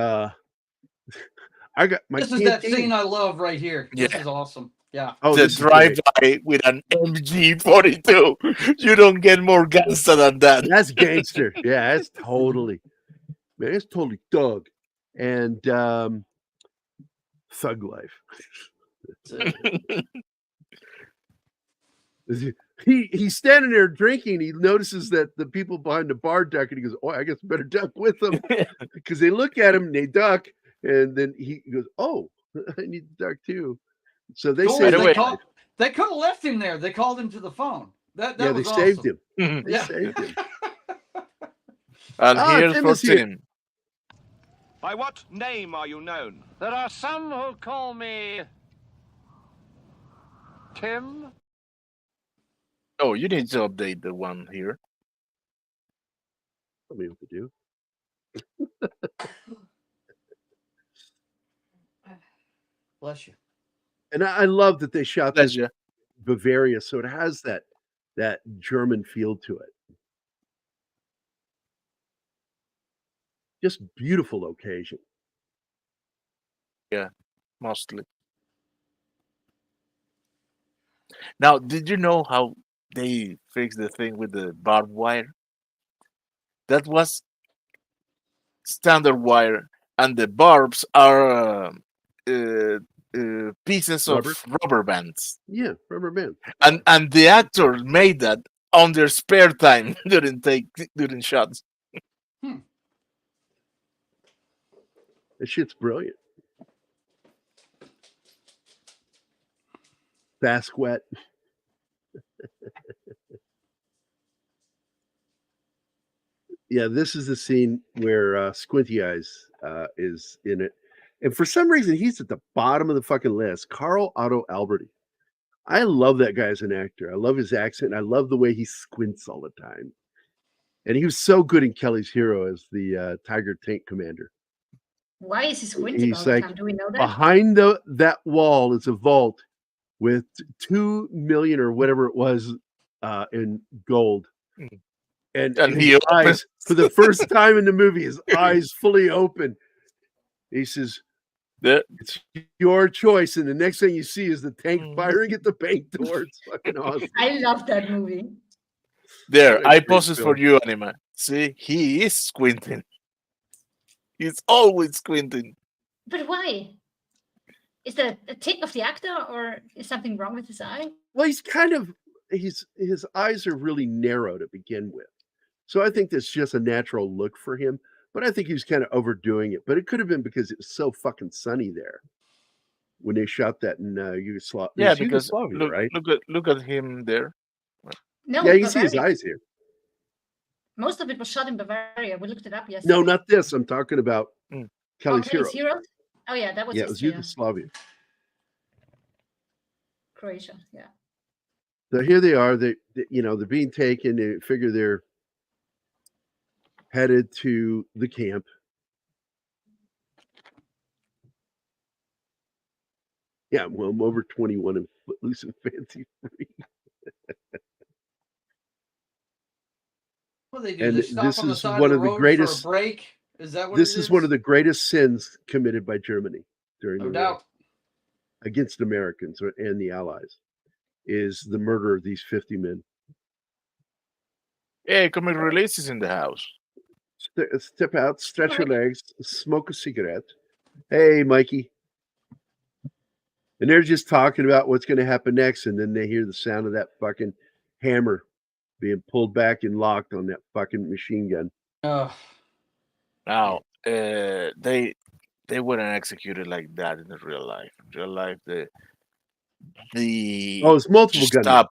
I got my This is that scene I love right here. Yeah. This is awesome. Yeah. Oh, the drive-by with an MG42. You don't get more gangster than that. That's gangster. Yeah, that's totally. Man, it's totally thug. And thug life. He's standing there drinking. He notices that the people behind the bar duck, and he goes, "Oh, I guess I better duck with them," because they look at him and they duck, and then he goes, "Oh, I need to duck too." So they say they could have left him there. They called him to the phone. That yeah, was they awesome. saved him. They saved him. And here's for Tim. By what name are you known? There are some who call me Tim. Oh, you need to update the one here. Tell me what to do. Bless you. And I love that they shot that Bavaria, so it has that German feel to it. Just beautiful location. Yeah, mostly. Now, did you know how they fixed the thing with the barbed wire? That was standard wire, and the barbs are pieces of rubber bands. Yeah, rubber band. And the actors made that on their spare time during shots. That shit's brilliant. Sasquatch. Yeah, this is the scene where Squinty Eyes is in it. And for some reason, he's at the bottom of the fucking list. Carl Otto Alberti. I love that guy as an actor. I love his accent. I love the way he squints all the time. And he was so good in Kelly's Hero as the Tiger Tank Commander. Why is he squinting all the time? Do we know that? Behind that wall is a vault with 2 million or whatever it was in gold. And his eyes, for the first time in the movie, his eyes fully open. He says, The, "It's your choice," and the next thing you see is the tank Mhm. firing at the bank door. It's fucking awesome. I love that movie. there, What a I great posted for film. you, Anima. See, he is squinting. He's always squinting. But why? Is that a tick of the actor, or is something wrong with his eye? Well, his eyes are really narrow to begin with. So I think that's just a natural look for him. But I think he was kind of overdoing it. But it could have been because it was so fucking sunny there when they shot that in Yugoslavia. Yeah, It's because Yugoslavia, right? look at him there. No, Yeah, you see his Bavaria. eyes here. Most of it was shot in Bavaria. We looked it up yesterday. No, not this. I'm talking about Mm. Kelly's Kelly's Hero. Heroes? Oh yeah, that was Yeah, it was Istria, Yugoslavia. Croatia. Yeah. So here they are. They're being taken. They figure they're headed to the camp. Yeah, well, I'm over 21 and footloose and fancy free. What do they do? And They stop this on the is side one of of the the road greatest. for a break. Is that what This it is one of the greatest sins committed by Germany during No the doubt. war against Americans and the Allies, is the murder of these 50 men. Hey, comic release is in the house. Step out, stretch your legs, smoke a cigarette. Hey, Mikey. And they're just talking about what's going to happen next, and then they hear the sound of that fucking hammer being pulled back and locked on that fucking machine gun. Now, they wouldn't execute it like that in the real life. In real life, the it's multiple gunmen.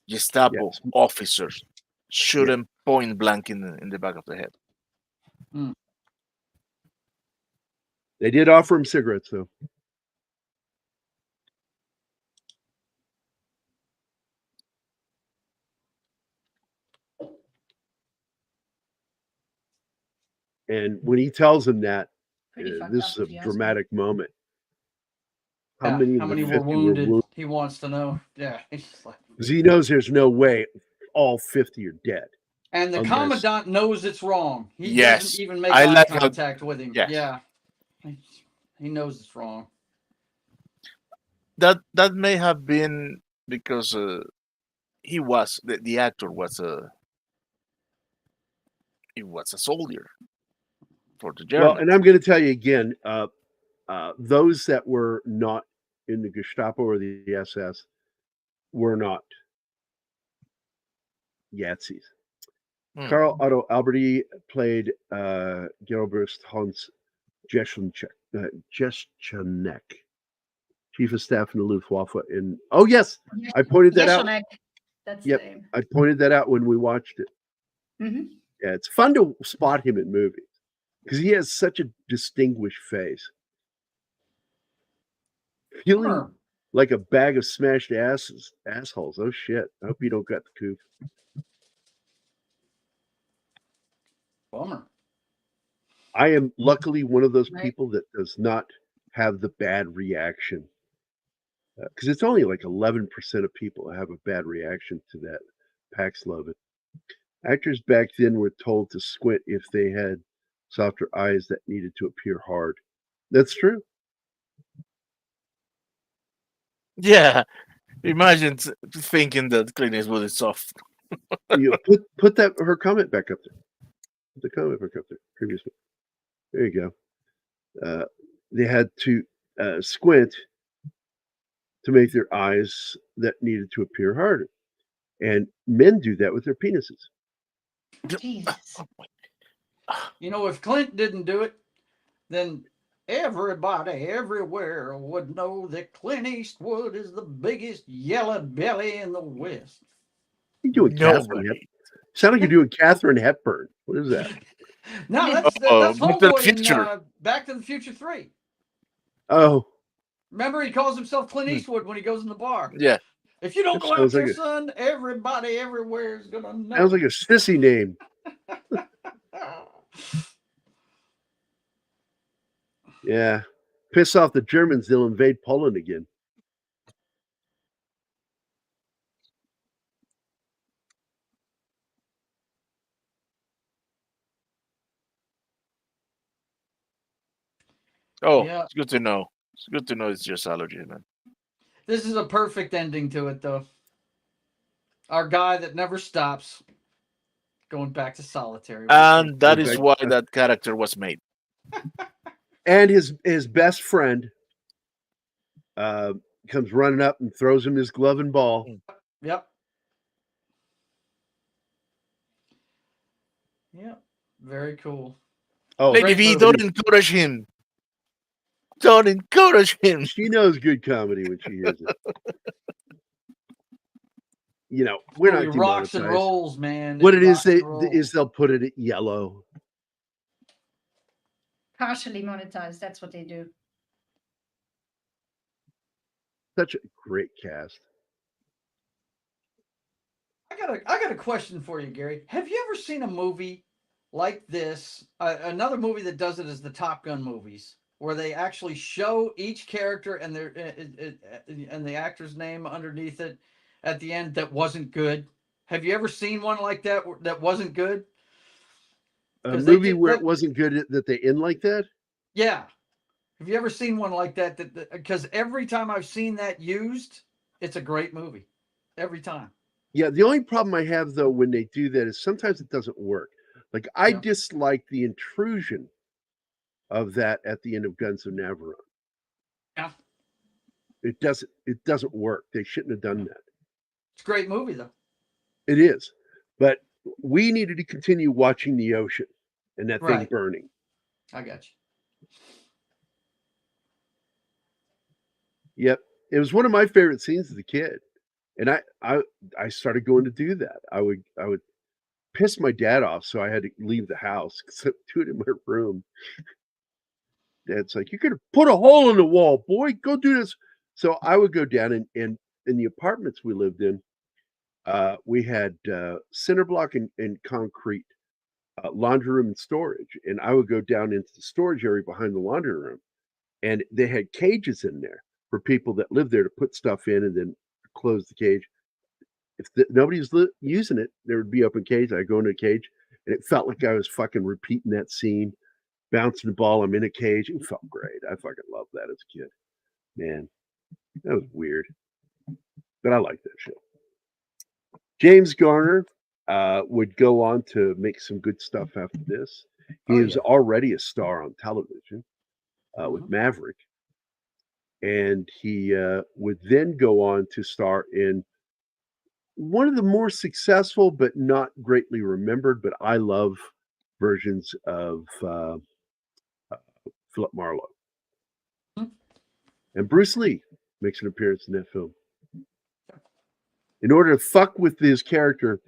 Gestapo Yes. officers shoot him point blank in the back of the head. They did offer him cigarettes, though. And when he tells him that, this is a dramatic moment. How many of the 50 were wounded? He wants to know. Yeah, because he knows there's no way all 50 are dead. And the commandant knows it's wrong. He doesn't even make I eye like how- contact with him. yes. Yeah, he knows it's wrong. That may have been because he was the actor was a soldier for the Germans. Well, and I'm going to tell you again, those that were not in the Gestapo or the SS were not Yahtzees. Karl Otto Alberti played Gerobust Hans Jeschneck, Chief of Staff in the Luftwaffe. I pointed that out. That's Yep, the name. I pointed that out when we watched it. Mm-hmm. Yeah, it's fun to spot him in movies because he has such a distinguished face. Feeling like a bag of smashed assholes. Oh shit! I hope you don't got the coup. Bummer. I am luckily one of those people that does not have the bad reaction because it's only like 11% of people have a bad reaction to that Paxlovid. Actors back then were told to squint if they had softer eyes that needed to appear hard. That's true. Yeah, imagine thinking that Clint Eastwood is soft. You put her comment back up there. Put the comment back up there. Previous one. There you go. They had to squint to make their eyes that needed to appear harder, and men do that with their penises. Jesus. You know, if Clint didn't do it, then everybody everywhere would know that Clint Eastwood is the biggest yellow belly in the West. You doing Catherine Hepburn? Sound like you're doing Catherine Hepburn. What is that? No, that's Homeboy in Back to the Future 3. Oh. Remember, he calls himself Clint Eastwood when he goes in the bar. Yeah. If you don't go out there, son, everybody everywhere is gonna know. Sounds like a sissy name. Yeah. Piss off the Germans, they'll invade Poland again. Oh, Yeah. it's good to know. It's good to know it's just allergy, man. This is a perfect ending to it, though. Our guy that never stops going back to solitary. And that Go is back. why that character was made. And his best friend comes running up and throws him his glove and ball. Yep. Yep. Very cool. Oh, Lady Great V, movie. don't encourage him. Don't encourage him. she knows good comedy when she hears it. You know, we're not Movie rocks and demonetized. rolls, man. What it is rocks and rolls. is they'll put it at yellow. Partially monetized. That's what they do. Such a great cast. I got a question for you, Gary. Have you ever seen a movie like this? Another movie that does it is the Top Gun movies, where they actually show each character and their and the actor's name underneath it at the end that wasn't good. Have you ever seen one like that that wasn't good? A 'Cause they movie do- where they- it wasn't good that they end like that. Yeah. Have you ever seen one like that? Because every time I've seen that used, it's a great movie. Every time. Yeah, the only problem I have though when they do that is sometimes it doesn't work. Like I Yeah. dislike the intrusion of that at the end of Guns of Navarone. Yeah. It doesn't work. They shouldn't have done that. It's a great movie though. It is. But we needed to continue watching the ocean and that thing Right. burning. I got you. Yep. It was one of my favorite scenes as a kid. And I started going to do that. I would piss my dad off, so I had to leave the house because I do it in my room. Dad's like, "You're gonna put a hole in the wall, boy. Go do this." So I would go down and in the apartments we lived in, we had cinder block and concrete laundry room and storage, and I would go down into the storage area behind the laundry room, and they had cages in there for people that lived there to put stuff in and then close the cage. If nobody's using it, there would be open cage. I'd go into a cage, and it felt like I was fucking repeating that scene, bouncing the ball. I'm in a cage. It felt great. I fucking loved that as a kid. Man, that was weird, but I like that show. James Garner would go on to make some good stuff after this. He was already a star on television with Maverick, and he would then go on to star in one of the more successful but not greatly remembered, but I love versions of Philip Marlowe. And Bruce Lee makes an appearance in that film. In order to fuck with his character,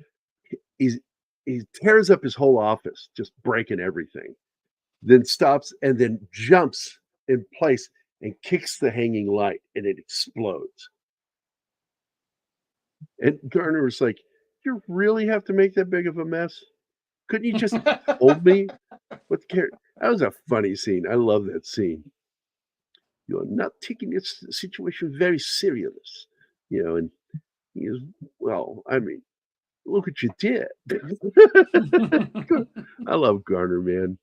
he tears up his whole office, just breaking everything. Then stops and then jumps in place and kicks the hanging light, and it explodes. And Garner was like, "You really have to make that big of a mess? Couldn't you just told me what the character?" That was a funny scene. I love that scene. You're not taking this situation very serious, and he is, well, I mean, look what you did. I love Garner, man.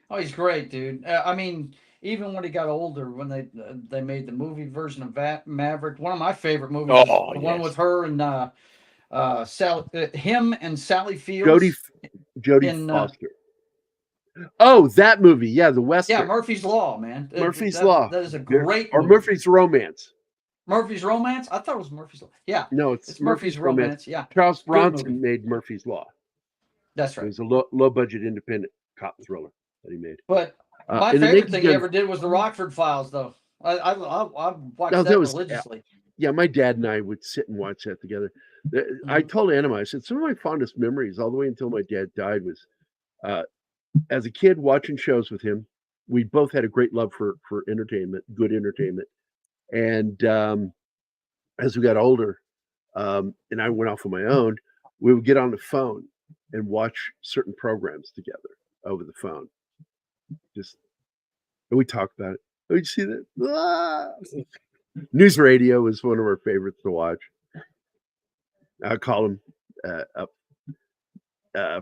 Oh, he's great, dude. I mean, even when he got older, when they made the movie version of Maverick, one of my favorite movies is the one with her and him and Sally Fields. Jodie Foster. Oh, that movie. Yeah, the Western. Yeah, Murphy's Law, man. Murphy's Law. That is a great Or movie. Murphy's Romance. Murphy's Romance? I thought it was Murphy's Law. Yeah. No, it's Murphy's Romance. Yeah. Charles Bronson made Murphy's Law. That's right. It was a low budget independent cop thriller that he made. But my favorite thing he ever did was the Rockford Files, though. I watched that religiously. Yeah, my dad and I would sit and watch that together. I told Anima, I said, some of my fondest memories, all the way until my dad died, was as a kid watching shows with him. We both had a great love for entertainment, good entertainment. And as we got older, and I went off on my own, we would get on the phone and watch certain programs together over the phone. And we talk about it. Oh, you see that? Ah! News radio was one of our favorites to watch. I call him up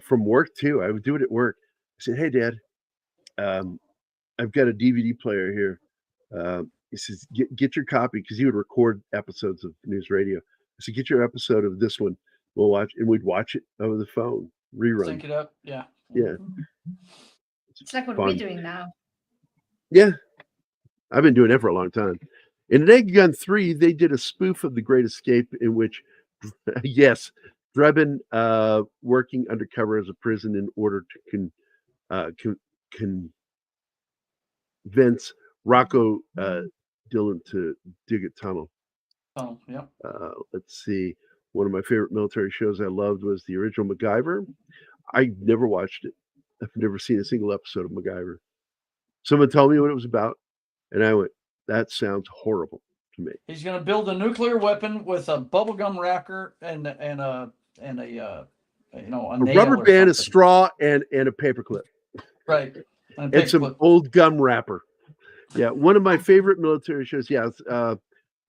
from work too. I would do it at work. I said, "Hey, Dad, I've got a DVD player here. He says, get your copy, because he would record episodes of news radio. I said, get your episode of this one. We'll watch, and we'd watch it over the phone, rerun. Sync it up. Yeah. Yeah. It's like what Fun. we're doing now. Yeah. I've been doing that for a long time. In Naked Gun 3, they did a spoof of The Great Escape in which, yes, Drebin working undercover as a prison in order to convince Rocco Dillon to dig a tunnel. Oh, yeah. Let's see. One of my favorite military shows I loved was the original MacGyver. I never watched it. I've never seen a single episode of MacGyver. Someone told me what it was about, and I went, that sounds horrible to me. He's going to build a nuclear weapon with a bubblegum wrapper and a rubber band, a straw, and a paperclip. Right. And some old gum wrapper. Yeah, one of my favorite military shows. Yeah, a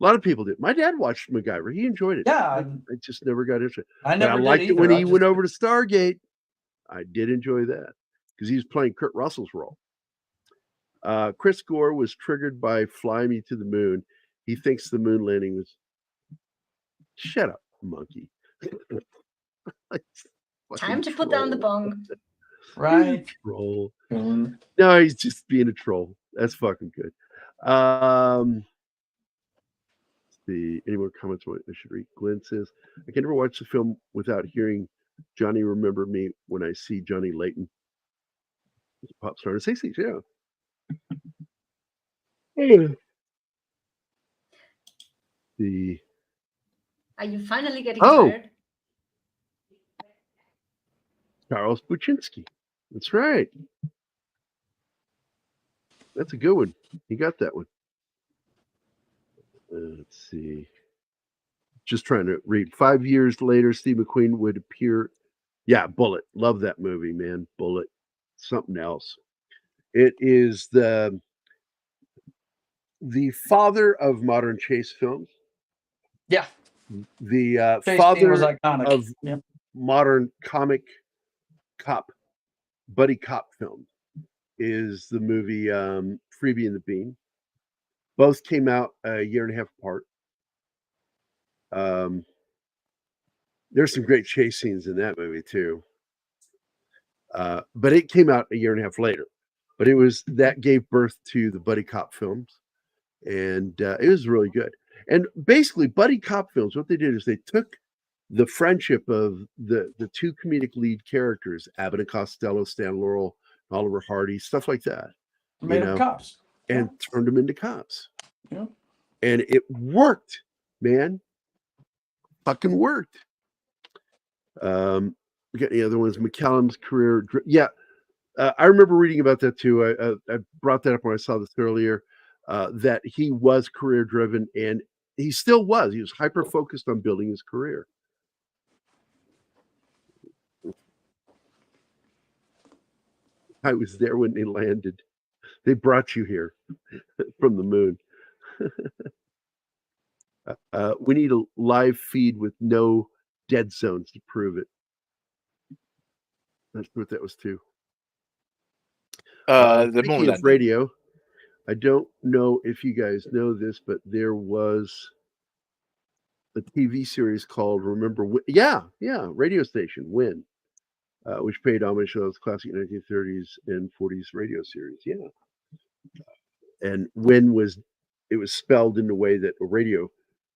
lot of people did. My dad watched MacGyver. He enjoyed it. Yeah. I just never got into it. I never did liked either. it when he went over to Stargate. I did enjoy that because he was playing Kurt Russell's role. Chris Gore was triggered by Fly Me to the Moon. He thinks the moon landing was... Shut up, monkey. Time to put down the bong. Right. Troll. No, he's just being a troll. That's fucking good. Let's see. Any more comments I should read? Glenn says, I can never watch the film without hearing Johnny Remember Me when I see Johnny Layton. He's a pop star in the 60s, yeah. Are you finally getting tired? Charles Buczynski. That's right. That's a good one. You got that one. Let's see. Just trying to read. 5 years later, Steve McQueen would appear. Yeah, Bullet. Love that movie, man. Bullet. Something else. It is the father of modern chase films. Yeah. The Chase father was iconic. of Yep. modern comic buddy cop film is the movie Freebie and the Bean. Both came out a year and a half apart. There's some great chase scenes in that movie too. But it came out a year and a half later. But it was that gave birth to the buddy cop films, and it was really good. And basically, buddy cop films, what they did is they took the friendship of the two comedic lead characters, Abbott and Costello, Stan Laurel, Oliver Hardy, stuff like that. Made them cops. And turned them into cops. Yeah. And it worked, man. Fucking worked. We got any other ones? McCallum's career. Yeah. I remember reading about that too. I brought that up when I saw this earlier, that he was career driven, and he still was. He was hyper focused on building his career. I was there when they landed. They brought you here from the moon. We need a live feed with no dead zones to prove it. That's what that was too. The moon of radio. I don't know if you guys know this, but there was a TV series called Remember When. Yeah, radio station When, which paid homage to those classic 1930s and 40s radio series. Yeah, and When was spelled in the way that a radio,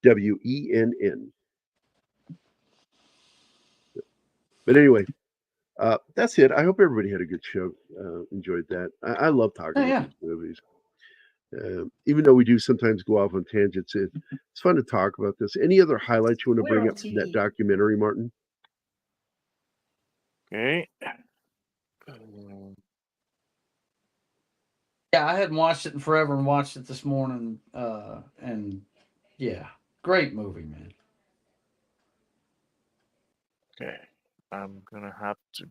WENN. But anyway. That's it. I hope everybody had a good show. Enjoyed that. I love talking about these movies. Even though we do sometimes go off on tangents, it's fun to talk about this. Any other highlights you want to bring up from that documentary, Martin? Okay. Yeah, I hadn't watched it in forever and watched it this morning. And yeah, great movie, man. Okay. I'm gonna have to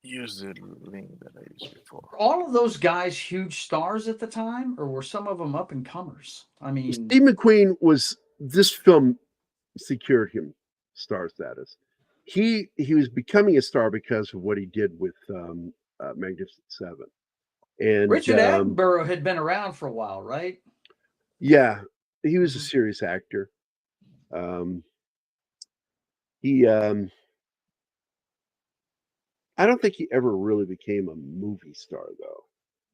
use the link that I used before. Were all of those guys huge stars at the time, or were some of them up and comers? I mean, Steve McQueen this film secured him star status. He was becoming a star because of what he did with Magnificent Seven. And Richard Attenborough had been around for a while, right? yeah, he was a serious actor. He I don't think he ever really became a movie star, though.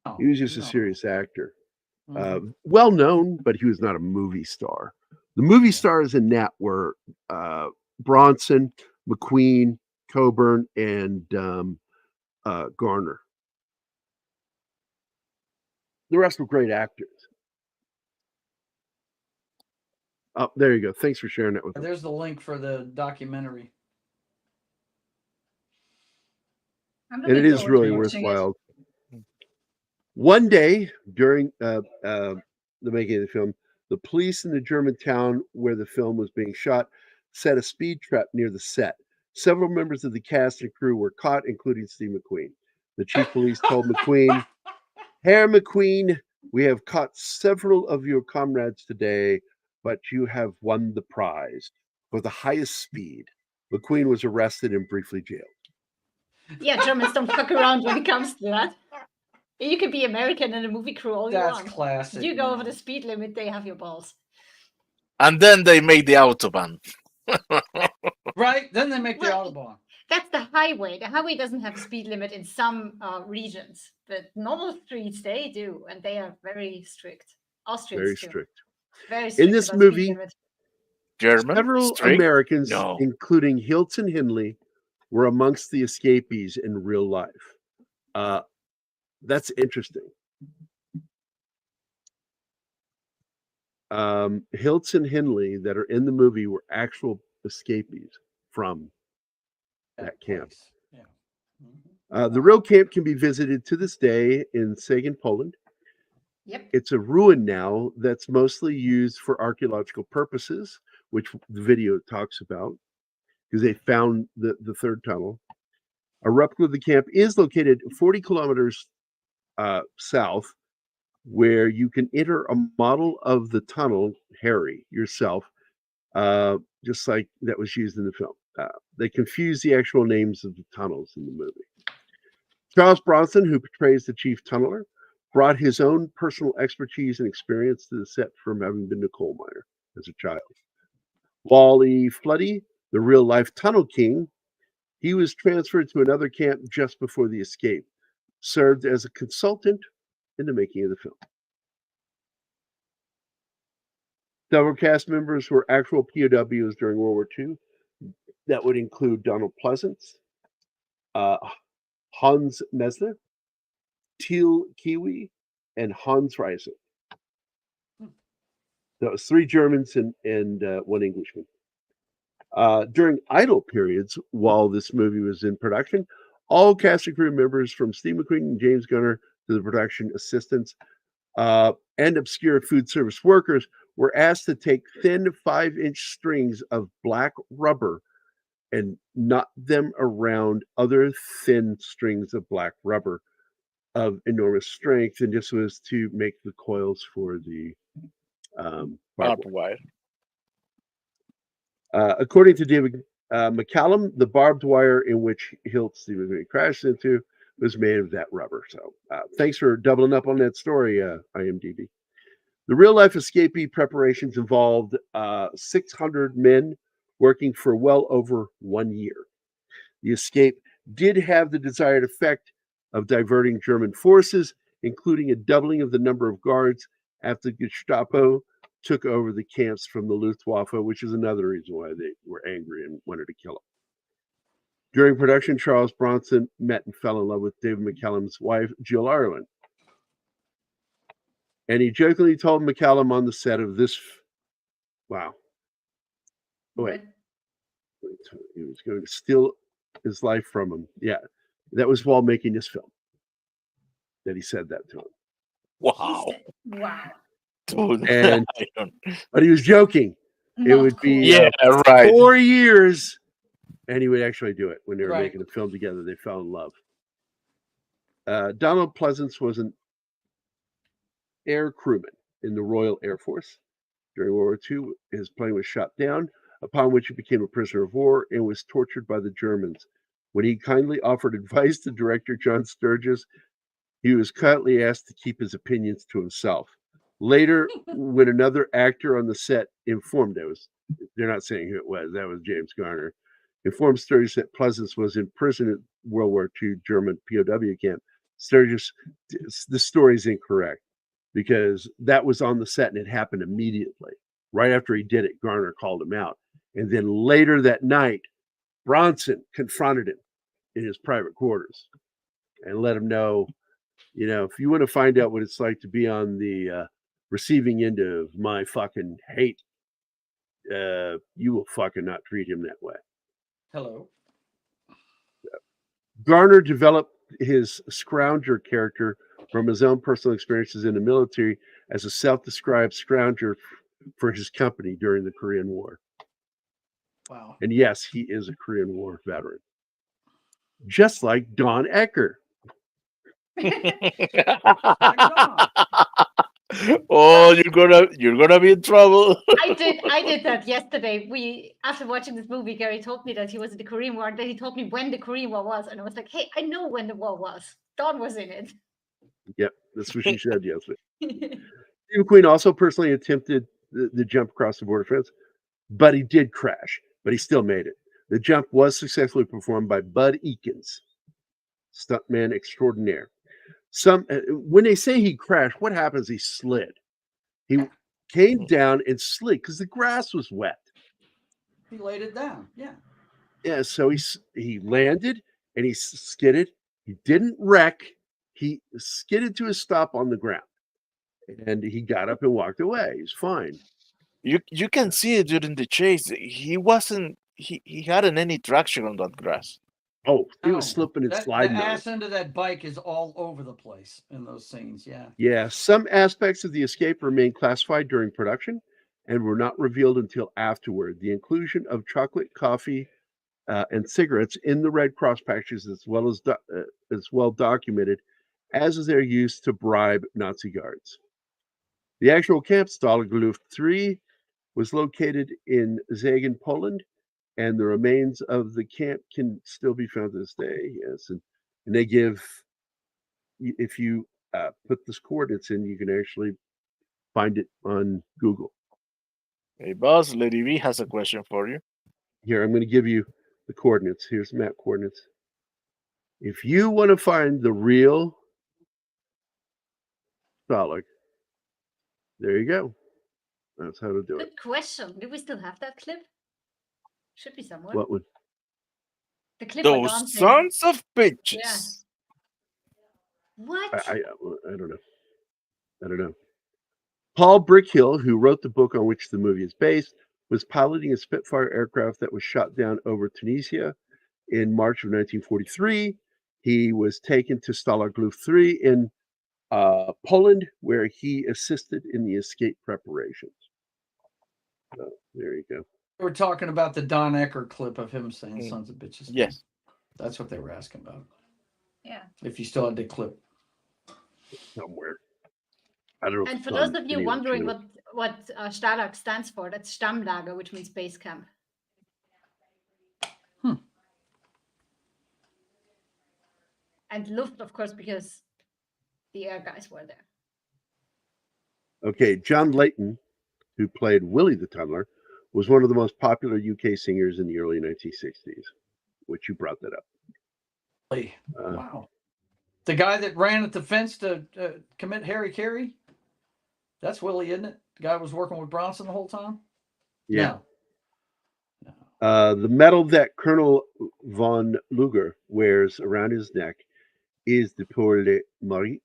Oh, He was just a no. serious actor. Mhm. Well known, but he was not a movie star. The movie stars in that were Bronson, McQueen, Coburn, and Garner. The rest were great actors. Oh, there you go. Thanks for sharing that with us. There's the link for the documentary. I'm And it looking is forward really to watching it. worthwhile. One day during the making of the film, the police in the German town where the film was being shot set a speed trap near the set. Several members of the cast and crew were caught, including Steve McQueen. The chief police told McQueen, "Herr McQueen, we have caught several of your comrades today, but you have won the prize for the highest speed." McQueen was arrested and briefly jailed. Yeah, Germans don't fuck around when it comes to that. You can be American in a movie crew all you That's want. classic. You go over man. the speed limit, they have your balls. And then they made the Autobahn. Right? Then they make the Well, Autobahn. That's the highway. The highway doesn't have a speed limit in some regions, but normal streets they do, and they are very strict. Austrians Very too. strict. Very strict In this about speed movie, limit. German? several Strict? Americans, No. including Hilton Hindley, were amongst the escapees in real life. That's interesting. Hilton Hindley that are in the movie were actual escapees from that camp. place. Yeah. The real camp can be visited to this day in Sagan, Poland. Yep. It's a ruin now that's mostly used for archaeological purposes, which the video talks about, because they found the third tunnel. A replica of the camp is located 40 kilometers south, where you can enter a model of the tunnel, Harry, yourself, just like that was used in the film. They confuse the actual names of the tunnels in the movie. Charles Bronson, who portrays the chief tunneler, brought his own personal expertise and experience to the set from having been a coal miner as a child. Wally Floody, the real-life tunnel king, he was transferred to another camp just before the escape, served as a consultant in the making of the film. Several cast members were actual POWs during World War II. That would include Donald Pleasance, Hans Mesner, Teal Kiwi, and Hans Reise. That was 3 Germans and one Englishman. During idle periods, while this movie was in production, all cast and crew members from Steve McQueen and James Garner to the production assistants and obscure food service workers were asked to take thin 5-inch strings of black rubber and knot them around other thin strings of black rubber of enormous strength, and this was to make the coils for the barbed wire. According to David McCallum, the barbed wire in which Hilt Stephen crashed into was made of that rubber. So thanks for doubling up on that story, IMDb. The real-life escapee preparations involved 600 men working for well over 1 year. The escape did have the desired effect of diverting German forces, including a doubling of the number of guards after Gestapo took over the camps from the Luftwaffe, which is another reason why they were angry and wanted to kill him. During production, Charles Bronson met and fell in love with David McCallum's wife, Jill Ireland. And he jokingly told McCallum on the set of this, wow. Wait. He was going to steal his life from him. Yeah, that was while making this film that he said that to him. Wow. Wow. Dude, And but he was joking. It would be right. 4 years, and he would actually do it when they were Right. making a film together. They fell in love. Donald Pleasance was an air crewman in the Royal Air Force. During World War II, his plane was shot down, upon which he became a prisoner of war and was tortured by the Germans. When he kindly offered advice to director John Sturges, He was quietly asked to keep his opinions to himself. Later, when another actor on the set informed, they're not saying who it was, that was James Garner, informed Sturgis that Pleasance was in prison at World War II German POW camp. Sturgis, the story is incorrect because that was on the set and it happened immediately. Right after he did it, Garner called him out. And then later that night, Bronson confronted him in his private quarters and let him know, if you want to find out what it's like to be on the receiving end of my fucking hate, you will fucking not treat him that way. Hello. Garner developed his scrounger character from his own personal experiences in the military as a self-described scrounger for his company during the Korean War. Wow. And yes, he is a Korean War veteran. Just like Don Ecker. Oh, you're gonna be in trouble. I did that yesterday. After watching this movie, Gerry told me that he was in the Korean War, and then he told me when the Korean War was, and I was like, hey, I know when the war was. Don was in it. Yep, that's what she said yesterday. McQueen also personally attempted the jump across the border fence, but he did crash, but he still made it. The jump was successfully performed by Bud Eakins, stuntman extraordinaire. When they say he crashed, what happens? He slid. He came down and slid because the grass was wet. He laid it down. Yeah. Yeah. So he landed and he skidded. He didn't wreck. He skidded to a stop on the ground, and he got up and walked away. He's fine. You can see it during the chase. He wasn't. He hadn't any traction on that grass. Oh, he was slipping and sliding. The ass end of that bike is all over the place in those scenes. Yeah. Yeah. Some aspects of the escape remained classified during production and were not revealed until afterward. The inclusion of chocolate, coffee, and cigarettes in the Red Cross packages, as well documented, as is their use to bribe Nazi guards. The actual camp, Stalag 3, was located in Zagan, Poland, and the remains of the camp can still be found to this day. Yes, and they give, if you put this coordinates in, you can actually find it on Google. Hey, boss, Lady V has a question for you. Here, I'm going to give you the coordinates. Here's the map coordinates. If you want to find the real Stalag, there you go. That's how to do it. Good question. Do we still have that clip? Should be somewhere. What would? The clip where Don Those said- sons of bitches. Yeah. What? I don't know. I don't know. Paul Brickhill, who wrote the book on which the movie is based, was piloting a Spitfire aircraft that was shot down over Tunisia in March of 1943. He was taken to Stalag 3 in Poland, where he assisted in the escape preparations. So there you go. We're talking about the Don Ecker clip of him saying "sons of bitches." Yes, that's what they were asking about. Yeah. If you still had the clip somewhere, I don't know. And for those of you wondering what Stalag stands for, that's Stammlager, which means base camp. And Luft, of course, because the air guys were there. Okay, John Layton, who played Willie the Tunneler, was one of the most popular UK singers in the early 1960s, which you brought that up. Wow. The guy that ran at the fence to commit Harry Carey? That's Willie, isn't it? The guy was working with Bronson the whole time? Yeah. No. The medal that Colonel von Luger wears around his neck is the Pour le Mari,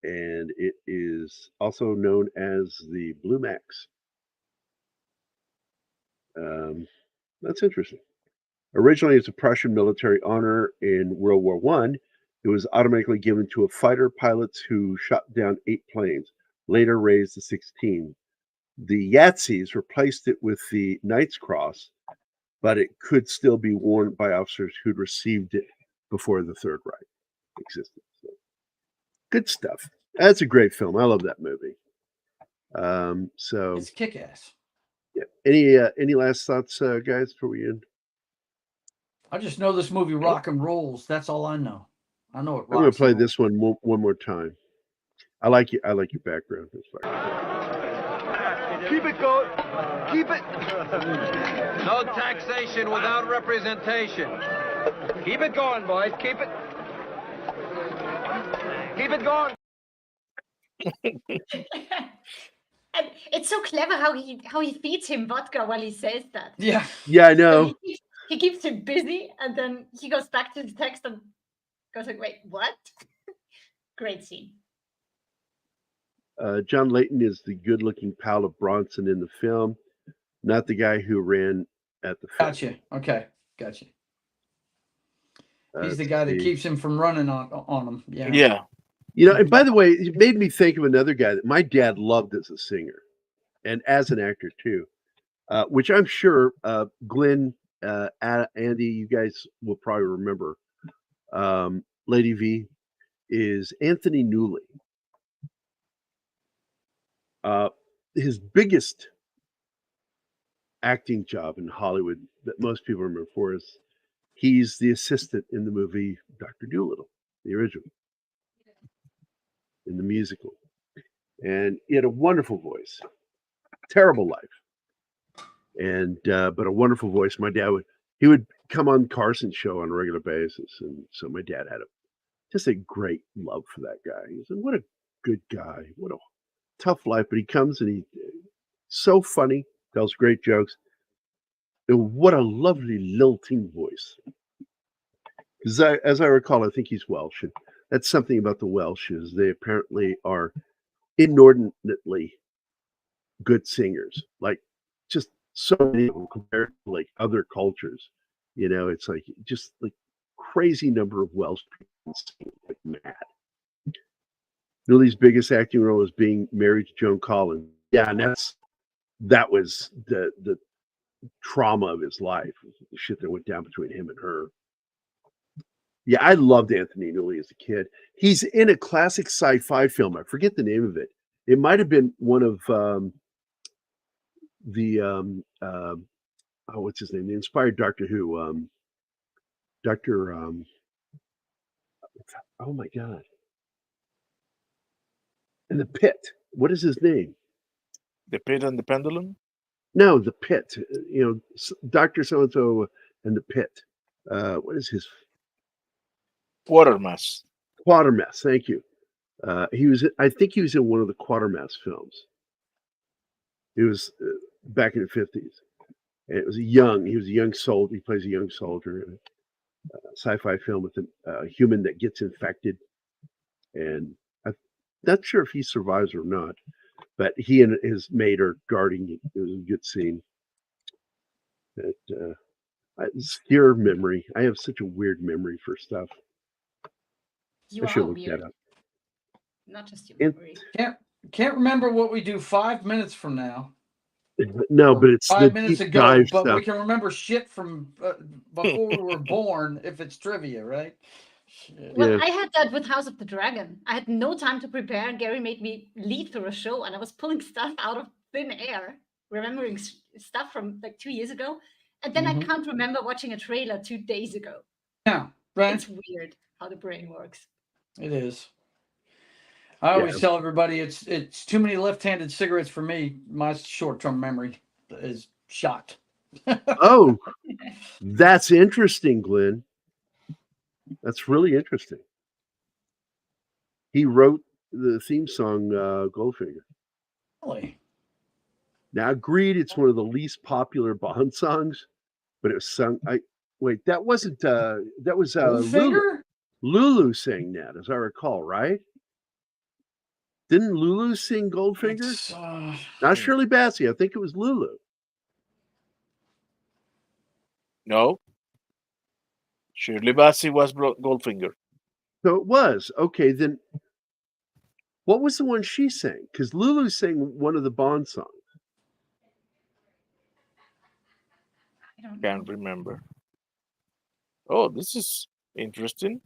and it is also known as the Blue Max. That's interesting. Originally, it's a Prussian military honor in World War I. It was automatically given to a fighter pilots who shot down 8 planes, later raised to 16. The Yahtzees replaced it with the Knight's Cross, but it could still be worn by officers who'd received it before the Third Reich existed. So, good stuff. That's a great film. I love that movie. So it's kick-ass. Yeah. Any last thoughts, guys, before we end? I just know this movie rock and rolls. That's all I know. I know it. I'm going to play this one more time. I like you. I like your background. Keep it going. Keep it. No taxation without representation. Keep it going, boys. Keep it. Keep it going. And it's so clever how he feeds him vodka while he says that. Yeah. Yeah, I know. He keeps him busy, and then he goes back to the text and goes like, "Wait, what?" Great scene. John Layton is the good-looking pal of Bronson in the film, not the guy who ran at the film. Gotcha. Okay, gotcha. He's the guy that keeps him from running on him. Yeah. Yeah. You know, and by the way, it made me think of another guy that my dad loved as a singer and as an actor too, which I'm sure Glenn, Andy, you guys will probably remember. Lady V is Anthony Newley. His biggest acting job in Hollywood that most people remember for is he's the assistant in the movie Dr. Dolittle, the original, in the musical. And he had a wonderful voice, terrible life, and but a wonderful voice. My dad would come on Carson's show on a regular basis, and so my dad had just a great love for that guy. He said, "What a good guy! What a tough life!" But he comes and he's so funny, tells great jokes, and what a lovely lilting voice. Because as I recall, I think he's Welsh, and that's something about the Welsh is they apparently are inordinately good singers, like just so many of them compared to like other cultures. You know, it's like just like crazy number of Welsh people sing like mad. Newley's biggest acting role was being married to Joan Collins. Yeah, and that was the trauma of his life, the shit that went down between him and her. Yeah, I loved Anthony Newley as a kid. He's in a classic sci-fi film. I forget the name of it. It might have been one of what's his name? The inspired Doctor Who. Oh my God. And the Pit. What is his name? The Pit and the Pendulum? No, the Pit. You know, Dr. So-and-so and the Pit. What is his? Quatermass. Quatermass. Thank you. I think he was in one of the Quatermass films. He was back in the 50s. And he was a young soldier. He plays a young soldier in a sci-fi film with a human that gets infected. And I'm not sure if he survives or not, but he and his mate are guarding it. It was a good scene. It's your memory. I have such a weird memory for stuff. You I should are look weird. that up. Not just your memory. Can't remember what we do 5 minutes from now. No, but it's 5 minutes ago. But stuff. we can remember shit from before we were born if it's trivia, right? Shit. Well, Yeah. I had that with House of the Dragon. I had no time to prepare. Gary made me lead through a show, and I was pulling stuff out of thin air, remembering stuff from like 2 years ago. And then I can't remember watching a trailer 2 days ago. Yeah, right. It's weird how the brain works. It is. I always tell everybody it's too many left-handed cigarettes for me. My short-term memory is shot. Oh, that's interesting, Glenn. That's really interesting. He wrote the theme song, Goldfinger. Really? Now, agreed, it's one of the least popular Bond songs, but it was sung. That wasn't. That was Lulu. Goldfinger? Lulu sang that, as I recall, right? Didn't Lulu sing Goldfinger? Not Shirley Bassey. I think it was Lulu. No. Shirley Bassey was Goldfinger. So it was. Okay, then what was the one she sang? Because Lulu sang one of the Bond songs. I don't Can't remember. Oh, this is interesting.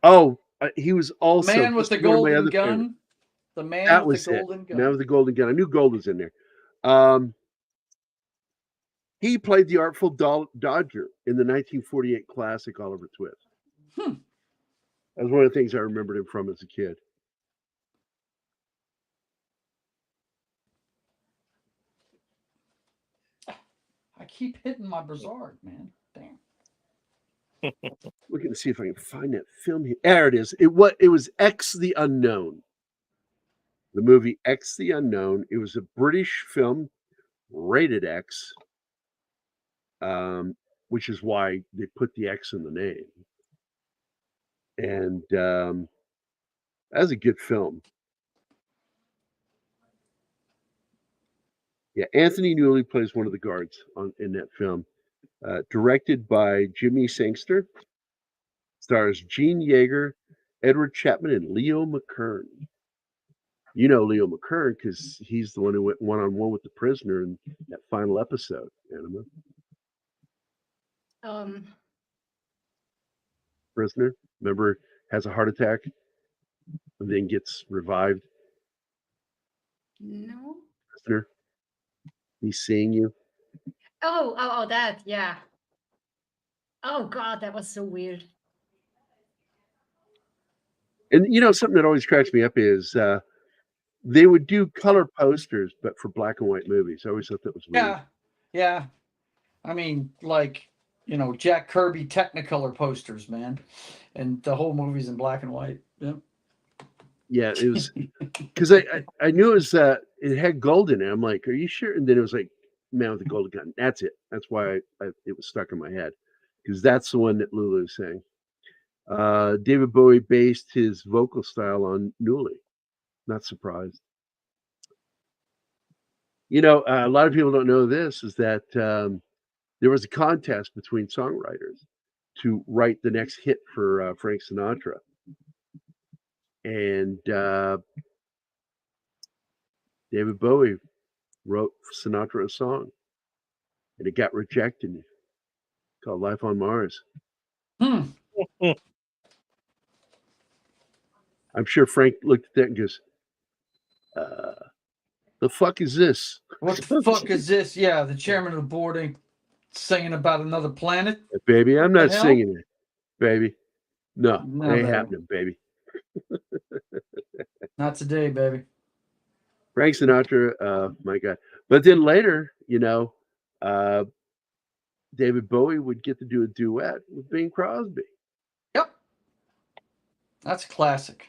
Oh, he was also Man with the golden gun. The man with the golden gun. Man with the golden gun. I knew gold was in there. He played the Artful Dodger in the 1948 classic Oliver Twist. That was one of the things I remembered him from as a kid. I keep hitting my Brazzard, man. Damn. Looking to see if I can find that film here. There it is. It was X the Unknown. The movie X the Unknown. It was a British film, rated X, which is why they put the X in the name. And that was a good film. Yeah, Anthony Newley plays one of the guards in that film. Directed by Jimmy Sangster. Stars Gene Yeager, Edward Chapman, and Leo McKern. You know Leo McKern because he's the one who went one-on-one with the prisoner in that final episode, Anima. Prisoner, remember, has a heart attack and then gets revived. No. Prisoner, he's seeing you. Oh, that, yeah. Oh God, that was so weird. And you know, something that always cracks me up is they would do color posters, but for black and white movies. I always thought that was weird. Yeah. I mean, like, you know, Jack Kirby Technicolor posters, man. And the whole movie's in black and white. Yep. Yeah, it was because I knew it was it had gold in it. I'm like, are you sure? And then it was like Man with the Golden Gun. That's it. That's why it was stuck in my head because that's the one that Lulu sang. David Bowie based his vocal style on Newley. Not surprised. You know, a lot of people don't know this is that there was a contest between songwriters to write the next hit for Frank Sinatra. And David Bowie wrote Sinatra a song, and it got rejected. Called "Life on Mars." I'm sure Frank looked at that and goes, "The fuck is this? What the fuck is this?" Yeah, the chairman of the board ain't singing about another planet. Baby, I'm not hell? singing it, baby. No, No, it ain't baby. happening, baby. Not today, baby. Frank Sinatra, my God. But then later, you know, David Bowie would get to do a duet with Bing Crosby. Yep. That's a classic.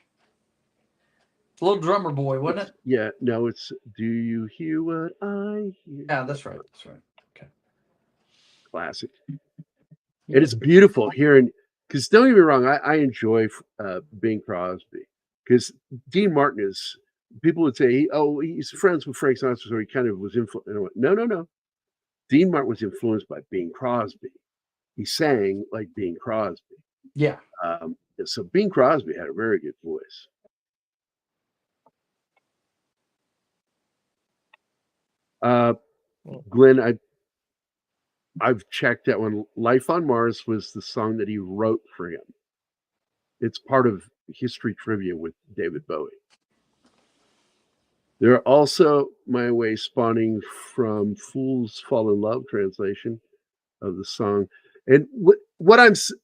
Little Drummer Boy, wasn't it? Yeah, no, it's Do You Hear What I Hear? Yeah, that's right. That's right. Okay. Classic. And it's beautiful hearing, because don't get me wrong, I enjoy Bing Crosby, because Dean Martin is, people would say, oh, he's friends with Frank Sinatra, so he kind of was influenced. No. Dean Martin was influenced by Bing Crosby. He sang like Bing Crosby. Yeah. So Bing Crosby had a very good voice. Glenn, I've checked that one. Life on Mars was the song that he wrote for him. It's part of history trivia with David Bowie. There are also My Way spawning from Fools Fall in Love translation of the song. And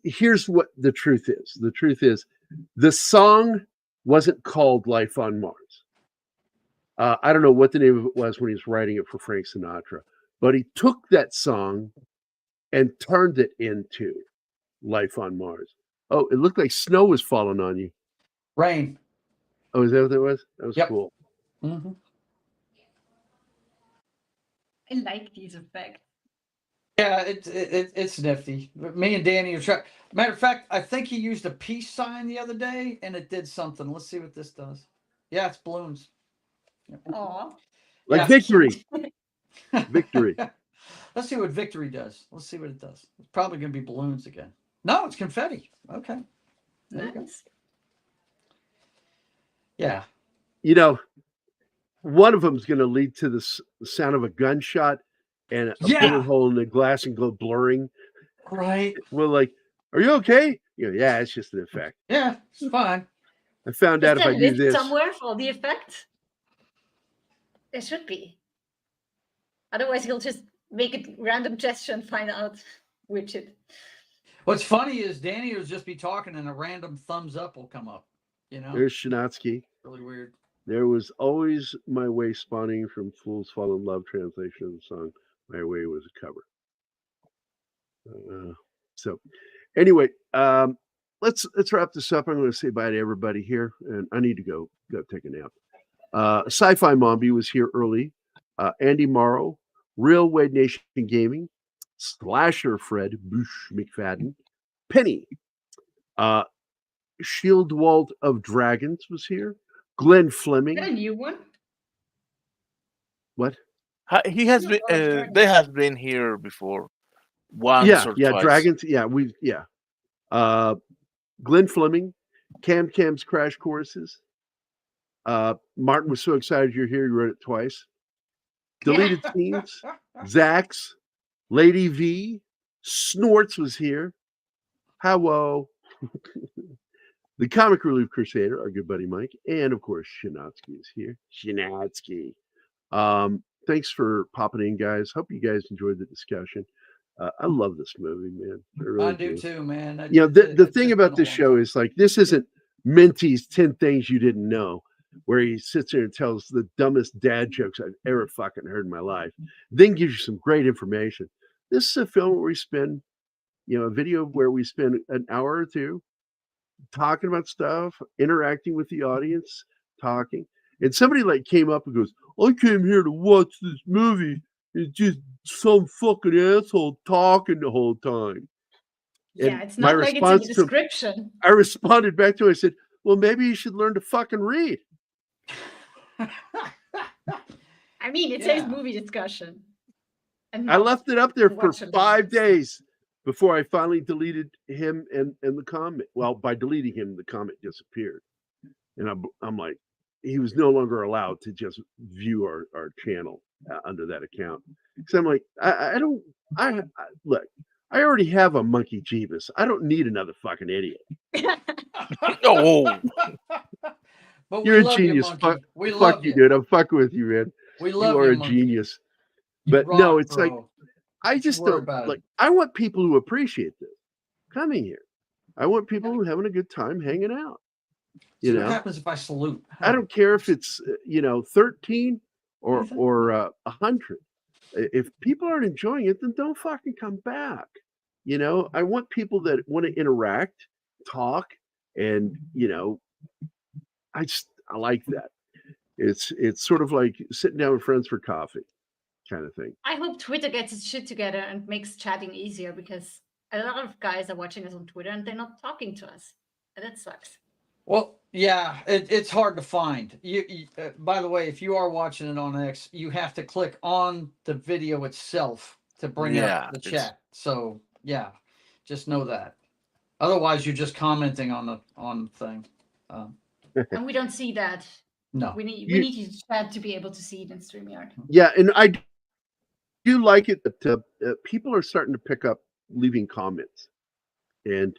here's what the truth is. The truth is the song wasn't called Life on Mars. I don't know what the name of it was when he was writing it for Frank Sinatra, but he took that song and turned it into Life on Mars. Oh, it looked like snow was falling on you. Rain. Oh, is that what that was? That was cool. Mm-hmm. I like these effects. Yeah, it's nifty. Me and Danny are trying. Matter of fact, I think he used a peace sign the other day, and it did something. Let's see what this does. Yeah, it's balloons. Oh, like victory. Victory. Let's see what victory does. Let's see what it does. It's probably going to be balloons again. No, it's confetti. Okay. There you go. nice. Yeah. You know, one of them is going to lead to the sound of a gunshot and a bullet hole in the glass and go blurring. Right. We're like, are you okay? You know, yeah, it's just an effect. Yeah, it's fine. I found out if I do this somewhere for the effect. There should be. Otherwise, he'll just make a random gesture and find out which it. What's funny is Danny will just be talking and a random thumbs up will come up. You know, There's Shinatsky. really weird. There was always my way spawning from Fools Fall in Love translation of the song. My way was a cover. So anyway, let's wrap this up. I'm going to say bye to everybody here, and I need to go take a nap. Sci-Fi Mombi was here early. Andy Morrow, Real Wade Nation Gaming, Slasher Fred, Bush McFadden, Penny, Shieldwald of Dragons was here. Glenn Fleming. Is that a new one? What? He has No, been. Dragons. They have been here before, once or Yeah, twice. Dragons. Yeah. Glenn Fleming, Cam's Crash Courses. Martin was so excited you're here, you wrote it twice. Deleted Scenes, Zax, Lady V, Snorts was here. Hello. The Comic Relief Crusader, our good buddy Mike, and of course Shinatsky is here. Shinatsky. Thanks for popping in, guys. Hope you guys enjoyed the discussion. I love this movie, man. I really do too, man. You know, the thing about this show is like this isn't Minty's 10 Things You Didn't Know, where he sits there and tells the dumbest dad jokes I've ever fucking heard in my life, then gives you some great information. This is a film where we spend, a video where we spend an hour or two talking about stuff, interacting with the audience, talking. And somebody like came up and goes, I came here to watch this movie. It's just some fucking asshole talking the whole time. Yeah, And it's my not like it's in the response to him, description. I responded back to him. I said, well, maybe you should learn to fucking read. I mean, it says movie discussion. And I left it up there for watch it. 5 days before I finally deleted him and the comment. Well, by deleting him, the comment disappeared. And I'm like, he was no longer allowed to just view our channel under that account. So I'm like, look, I already have a monkey Jeebus. I don't need another fucking idiot. Oh, But You're we a love genius. you, monkey. We Fuck love you, dude. I'm fucking with you, man. We love you are you, a monkey. genius. You But rock, no, it's bro. like I just worry don't about like. it. I want people who appreciate this coming here. I want people who are having a good time hanging out. See what happens if I salute? I don't care if it's 13 or Ethan? or 100. If people aren't enjoying it, then don't fucking come back. I want people that want to interact, talk, and I like that. It's sort of like sitting down with friends for coffee, kind of thing. I hope Twitter gets its shit together and makes chatting easier, because a lot of guys are watching us on Twitter and they're not talking to us. And that sucks. Well, yeah, it's hard to find. By the way, if you are watching it on X, you have to click on the video itself to bring up the chat. So yeah, just know that. Otherwise, you're just commenting on the thing. And we don't see that. No, we need you to chat to be able to see it in StreamYard. Yeah, and I do like it that people are starting to pick up leaving comments, and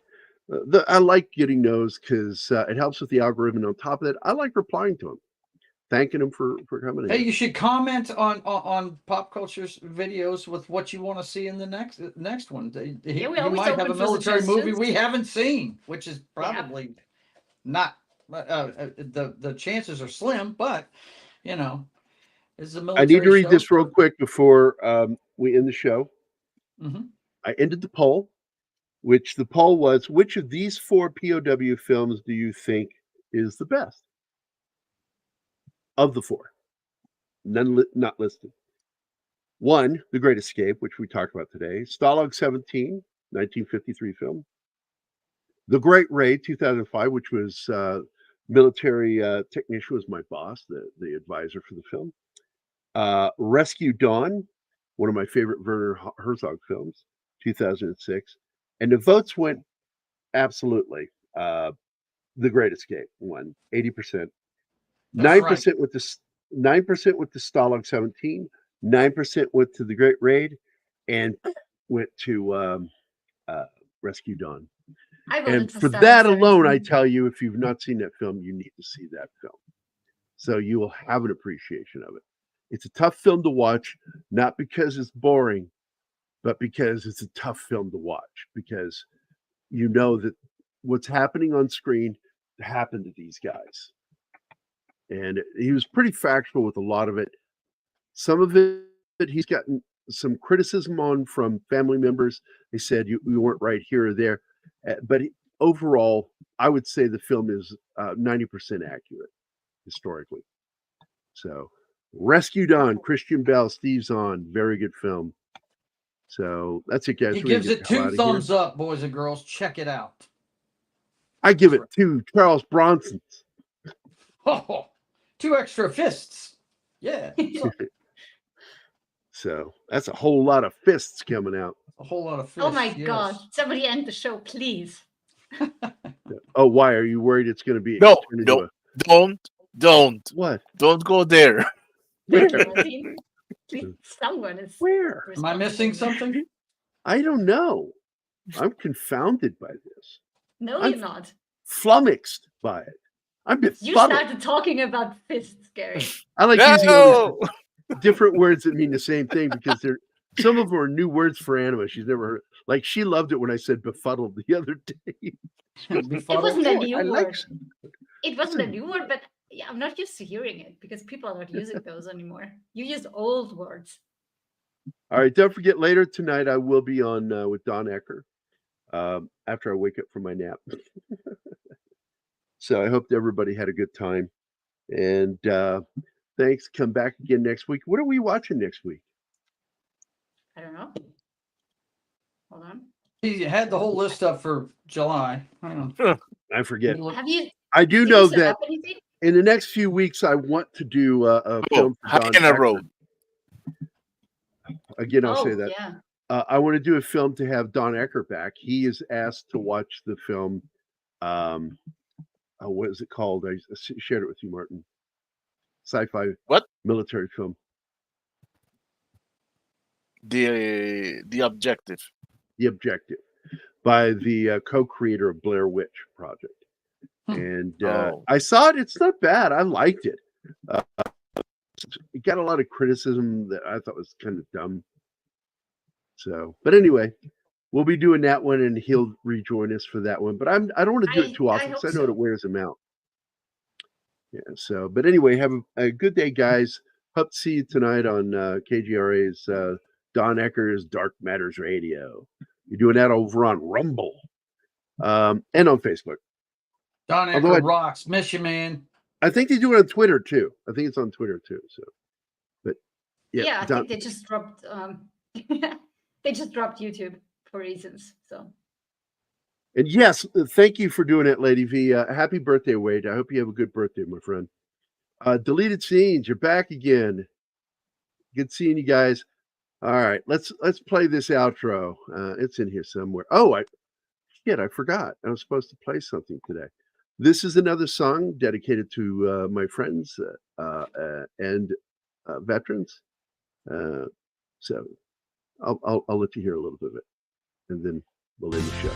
I like getting those because it helps with the algorithm. And on top of that, I like replying to them, thanking them for coming in. Hey, you should comment on Pop Culture's videos with what you want to see in the next one. You might have a military movie we haven't seen, which is probably not. The chances are slim, but it's a military. I need to read show, this real quick before we end the show. Mm-hmm. I ended the poll, which the poll was: which of these 4 POW films do you think is the best of the 4? None not listed. 1, The Great Escape, which we talked about today. Stalag 17, 1953 film. The Great Raid, 2005, which was military technician was my boss, the advisor for the film. Rescue Dawn, one of my favorite Werner Herzog films, 2006. And the votes went absolutely. The Great Escape won 80%. 9% with the 9% with the Stalag 17. 9% went to the Great Raid, and went to Rescue Dawn. And for that alone, I tell you, if you've not seen that film, you need to see that film. So you will have an appreciation of it. It's a tough film to watch, not because it's boring, but because it's a tough film to watch. Because you know that what's happening on screen happened to these guys. And he was pretty factual with a lot of it. Some of it he's gotten some criticism on from family members. They said you weren't right here or there. But overall, I would say the film is 90% accurate historically. So, Rescue Dawn, Christian Bale, Steve Zahn, very good film. So that's it, guys. He gives it 2 thumbs up, boys and girls. Check it out. I give it 2 Charles Bronsons. Oh, 2 extra fists. Yeah. So that's a whole lot of fists coming out. A whole lot of fists. Oh my God. Somebody end the show, please. Oh, why? Are you worried it's going to be? No, don't. What? Don't go there. Where? Someone is. Where? Am I missing something? I don't know. I'm confounded by this. No, I'm you're not. Flummoxed by it. I'm You befuddled. started talking about fists, Gerry. I like using all No! these different words that mean the same thing because some of them are new words for Anima. She's never heard. Like she loved it when I said befuddled the other day. It wasn't a new I like word. It wasn't a new word, but yeah, I'm not used to hearing it because people are not using those anymore. You use old words. All right, don't forget later tonight I will be on with Don Ecker after I wake up from my nap. So I hope everybody had a good time, and thanks. Come back again next week. What are we watching next week? I don't know. Hold on. He had the whole list up for July. I don't know. I forget. Have you? I do did know you set that up anything? in the next few weeks I want to do a film for Don High in a Ecker. row. Again, I'll say Oh, that. yeah. I want to do a film to have Don Ecker back. He is asked to watch the film. What is it called? I shared it with you, Martin. Sci-fi What? Military film. The objective. The Objective, by the co-creator of Blair Witch Project. And I saw it. It's not bad. I liked it. It got a lot of criticism that I thought was kind of dumb. So, but anyway, we'll be doing that one, and he'll rejoin us for that one. But I don't want to do it too often because I know it wears him out. Yeah. So, but anyway, have a good day, guys. Hope to see you tonight on KGRA's Don Ecker's Dark Matters Radio. You're doing that over on Rumble and on Facebook. Don Ecker rocks. Miss you, man. I think they do it on Twitter too. I think it's on Twitter too. So, but Yeah, I think they just dropped. They just dropped YouTube for reasons. So. And yes, thank you for doing it, Lady V. Happy birthday, Wade. I hope you have a good birthday, my friend. Deleted Scenes, you're back again. Good seeing you guys. All right, let's play this outro. It's in here somewhere. Oh, I forgot. I was supposed to play something today. This is another song dedicated to my friends and veterans. So I'll let you hear a little bit of it, and then we'll end the show.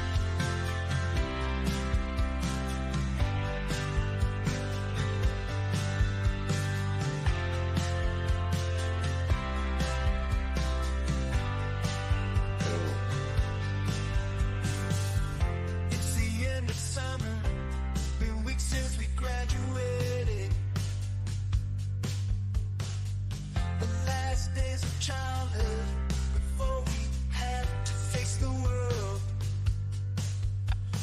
It's the end of summer. Been weeks since we graduated. The last days of childhood before we had to face the world.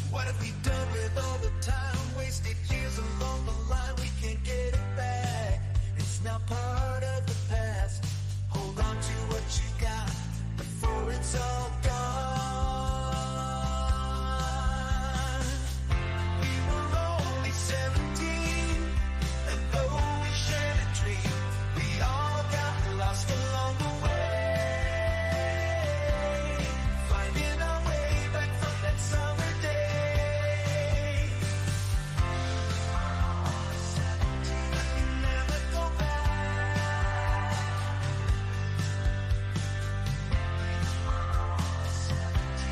What have we done with all the time wasted years along the line? We can't get it back. It's now part of the past. Hold on to what you got before it's all gone. We were only 17, and though we shared a dream, we all got lost along the way, finding our way back from that summer day. 17, we can never go back. 17.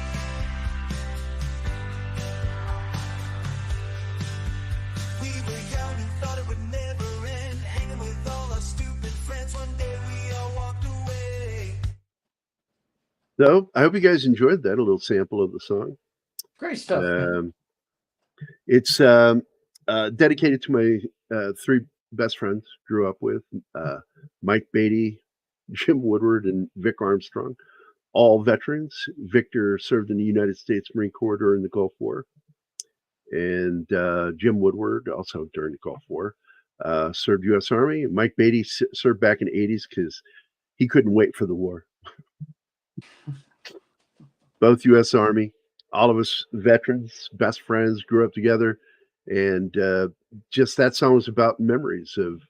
We were young and thought it would never end, hanging with all our stupid friends. One day we all walked away. So I hope you guys enjoyed that, a little sample of the song. Great stuff. Man. It's dedicated to my three best friends grew up with, Mike Beatty, Jim Woodward, and Vic Armstrong, all veterans. Victor served in the United States Marine Corps during the Gulf War, and Jim Woodward also during the Gulf War served U.S. Army. Mike Beatty served back in the 80s because he couldn't wait for the war. Both U.S. Army, all of us veterans, best friends, grew up together. And just that song was about memories of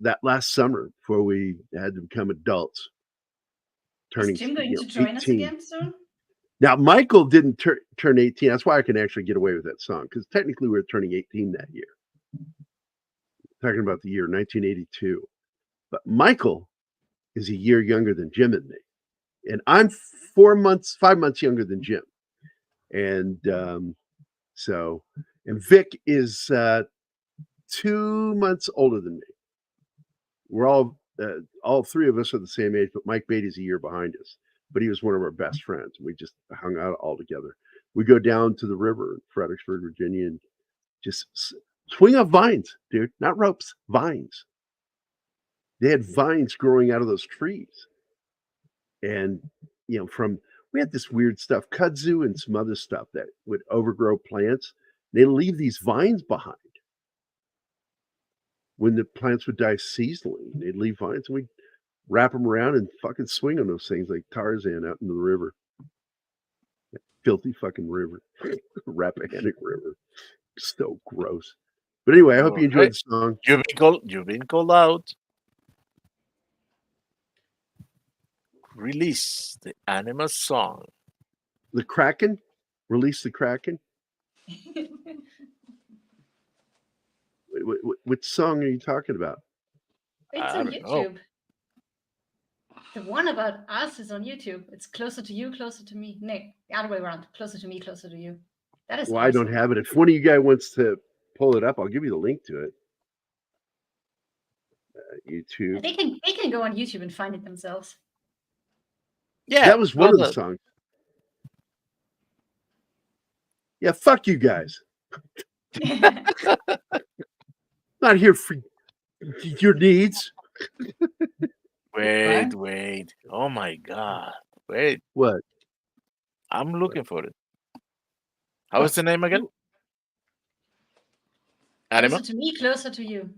that last summer before we had to become adults. Is Jim going to join 18. Us again soon? Now, Michael didn't turn 18. That's why I can actually get away with that song, because technically we were turning 18 that year. Talking about the year 1982. But Michael is a year younger than Jim and me. And I'm 5 months younger than Jim. And and Vic is 2 months older than me. We're all three of us are the same age, but Mike Beatty's a year behind us. But he was one of our best friends. We just hung out all together. We go down to the river in Fredericksburg, Virginia, and just swing off vines, dude. Not ropes, vines. They had vines growing out of those trees. And, we had this weird stuff, kudzu and some other stuff that would overgrow plants. They leave these vines behind. When the plants would die seasonally, they'd leave vines, and we'd wrap them around and fucking swing on those things like Tarzan out into the river. That filthy fucking river. Rappahannock River. So gross. But anyway, I hope you enjoyed the song. You've been called out. Release the Anima song. The Kraken? Release the Kraken? What song are you talking about? It's on YouTube. The one about us is on YouTube. It's Closer to You, Closer to Me. No, the other way around. Closer to Me, Closer to You. That is. Well, awesome. I don't have it. If one of you guys wants to pull it up, I'll give you the link to it. YouTube. They can go on YouTube and find it themselves. Yeah, that was one of the songs. Yeah, fuck you guys. Not here for your needs. Wait. Oh my God. Wait. What? I'm looking for it. How is the name again? Anima? Closer to Me, Closer to You.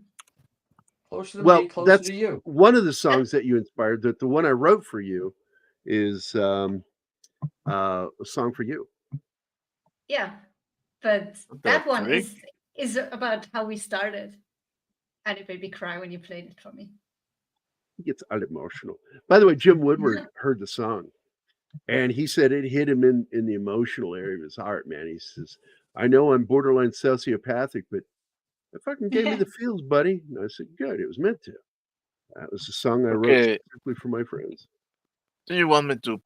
Closer to Me, Closer to You. One of the songs that you inspired. The one I wrote for you is a song for you. Yeah, but that one is about how we started, and it made me cry when you played it for me. He gets unemotional. By the way, Jim Woodward heard the song, and he said it hit him in the emotional area of his heart. Man, he says, "I know I'm borderline sociopathic, but it fucking gave me the feels, buddy." And I said, "Good, it was meant to." That was a song I wrote specifically for my friends. Do you want me to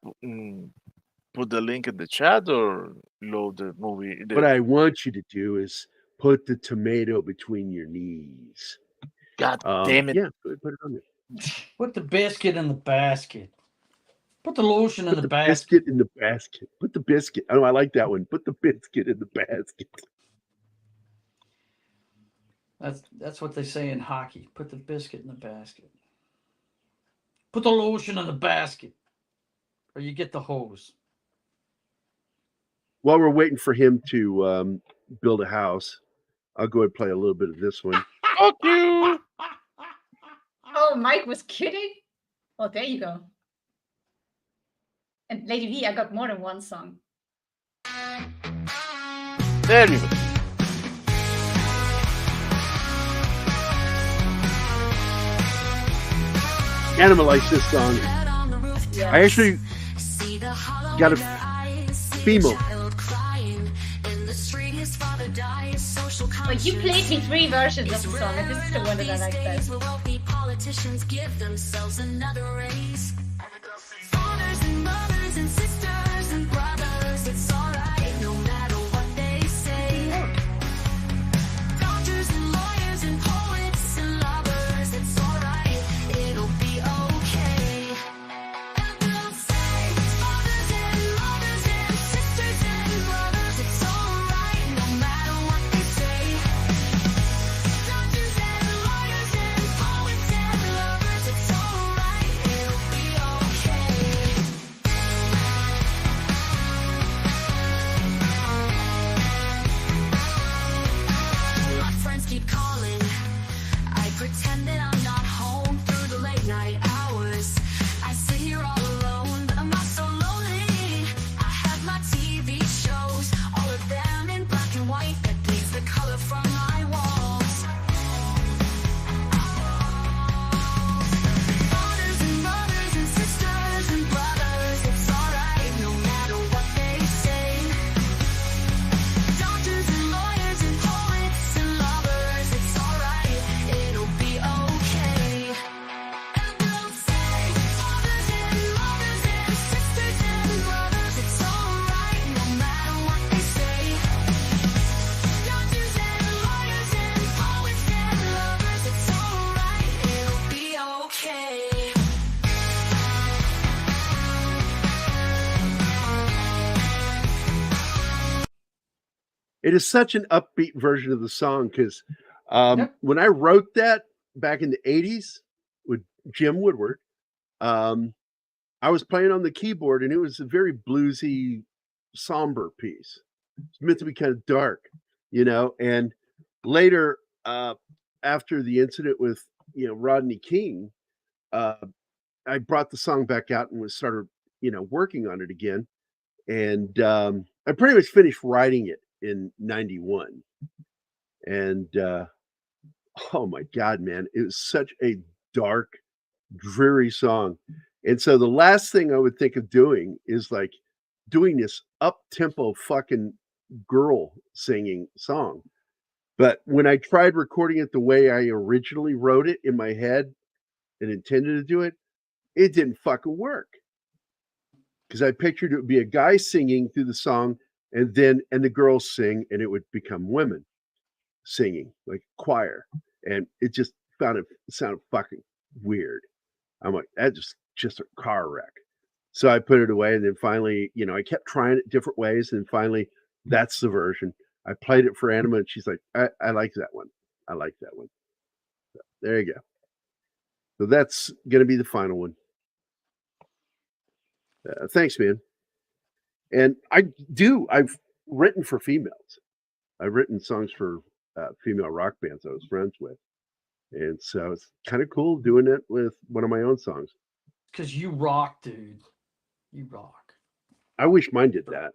put the link in the chat or load the movie? What I want you to do is put the tomato between your knees. God damn it. Yeah, go ahead, put it on there. Put the biscuit in the basket. Put the lotion in the basket. Biscuit in the basket. Put the biscuit. Oh, I like that one. Put the biscuit in the basket. That's what they say in hockey. Put the biscuit in the basket. Put the lotion in the basket. Or you get the hose. While we're waiting for him to build a house, I'll go ahead and play a little bit of this one. Fuck you! Oh, Mike was kidding? Oh, there you go. And Lady V, I got more than one song. There you go. Anima likes this song. Yes. I actually got a female. But you played me 3 versions of the song, and this is the one that I like best. Politicians give themselves another raise. Fathers and mothers and sisters and brothers, it's alright no matter what they say. Doctors and lawyers and poets and lovers, it's alright, it'll be okay. And they'll say fathers and mothers and sisters and brothers. It is such an upbeat version of the song because Yep. when I wrote that back in the 80s with Jim Woodward, I was playing on the keyboard and it was a very bluesy, somber piece. It's meant to be kind of dark, you know. And later, after the incident with Rodney King, I brought the song back out and started working on it again. And I pretty much finished writing it in '91. And oh my God, man, it was such a dark, dreary song. And so the last thing I would think of doing is like doing this up tempo fucking girl singing song. But when I tried recording it the way I originally wrote it in my head and intended to do it, it didn't fucking work. Because I pictured it would be a guy singing through the song and the girls sing and it would become women singing like choir. And it just sounded fucking weird. I'm like, that's just a car wreck. So I put it away, and then finally, I kept trying it different ways, and finally, that's the version. I played it for Anima, and she's like, I like that one. I like that one. So, there you go. So that's going to be the final one. Thanks, man. And I've written for females. I've written songs for female rock bands I was friends with. And so it's kind of cool doing it with one of my own songs. Because you rock, dude. You rock. I wish mine did that.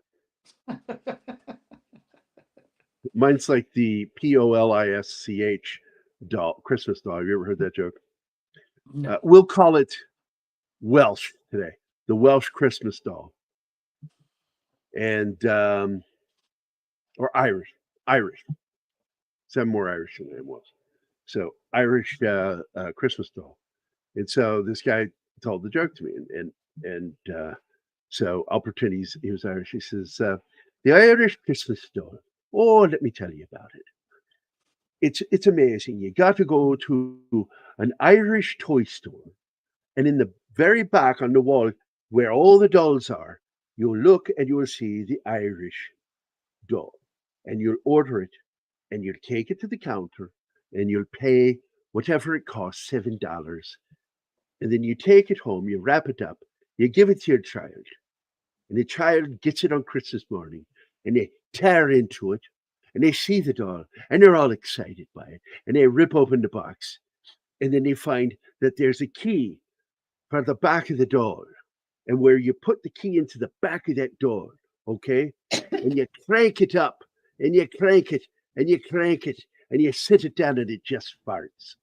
Mine's like the POLISCH doll, Christmas doll. Have you ever heard that joke? No. We'll call it Welsh today. The Welsh Christmas doll. And, or Irish. So I'm more Irish than I was. So Irish Christmas doll. And so this guy told the joke to me, and so I'll pretend he was Irish. He says, the Irish Christmas doll. Oh, let me tell you about it. It's amazing. You got to go to an Irish toy store, and in the very back on the wall where all the dolls are, you'll look and you'll see the Irish doll, and you'll order it, and you'll take it to the counter, and you'll pay whatever it costs, $7. And then you take it home, you wrap it up, you give it to your child. And the child gets it on Christmas morning, and they tear into it, and they see the doll, and they're all excited by it. And they rip open the box, and then they find that there's a key for the back of the doll. And where you put the key into the back of that doll, okay? And you crank it up, and you crank it, and you crank it, and you sit it down, and it just farts.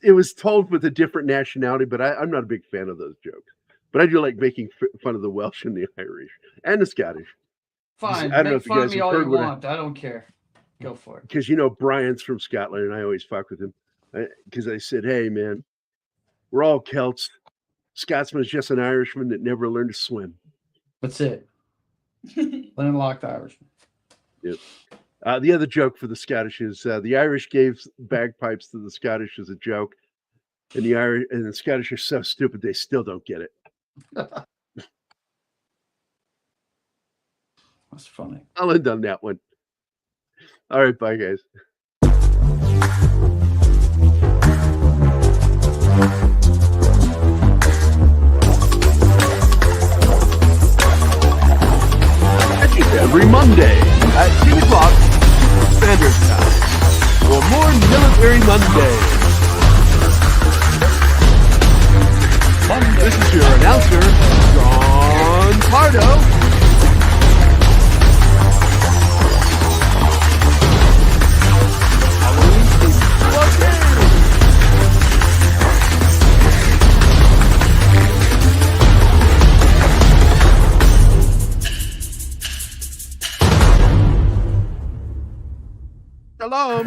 It was told with a different nationality, but I'm not a big fan of those jokes. But I do like making fun of the Welsh and the Irish and the Scottish. Fine. I don't know Make if you fun of guys me have all heard you what want. I don't care. Go for it. Because Brian's from Scotland, and I always fuck with him. Because I said, hey, man, we're all Celts. Scotsman's just an Irishman that never learned to swim. That's it. Landlocked Irishman. Yep. The other joke for the Scottish is the Irish gave bagpipes to the Scottish as a joke, and the Scottish are so stupid they still don't get it. That's funny. I'll end on that one. All right, bye, guys. Every Monday at 10 o'clock Standard Time for more Military Monday. This is your announcer, John Pardo. Shalom.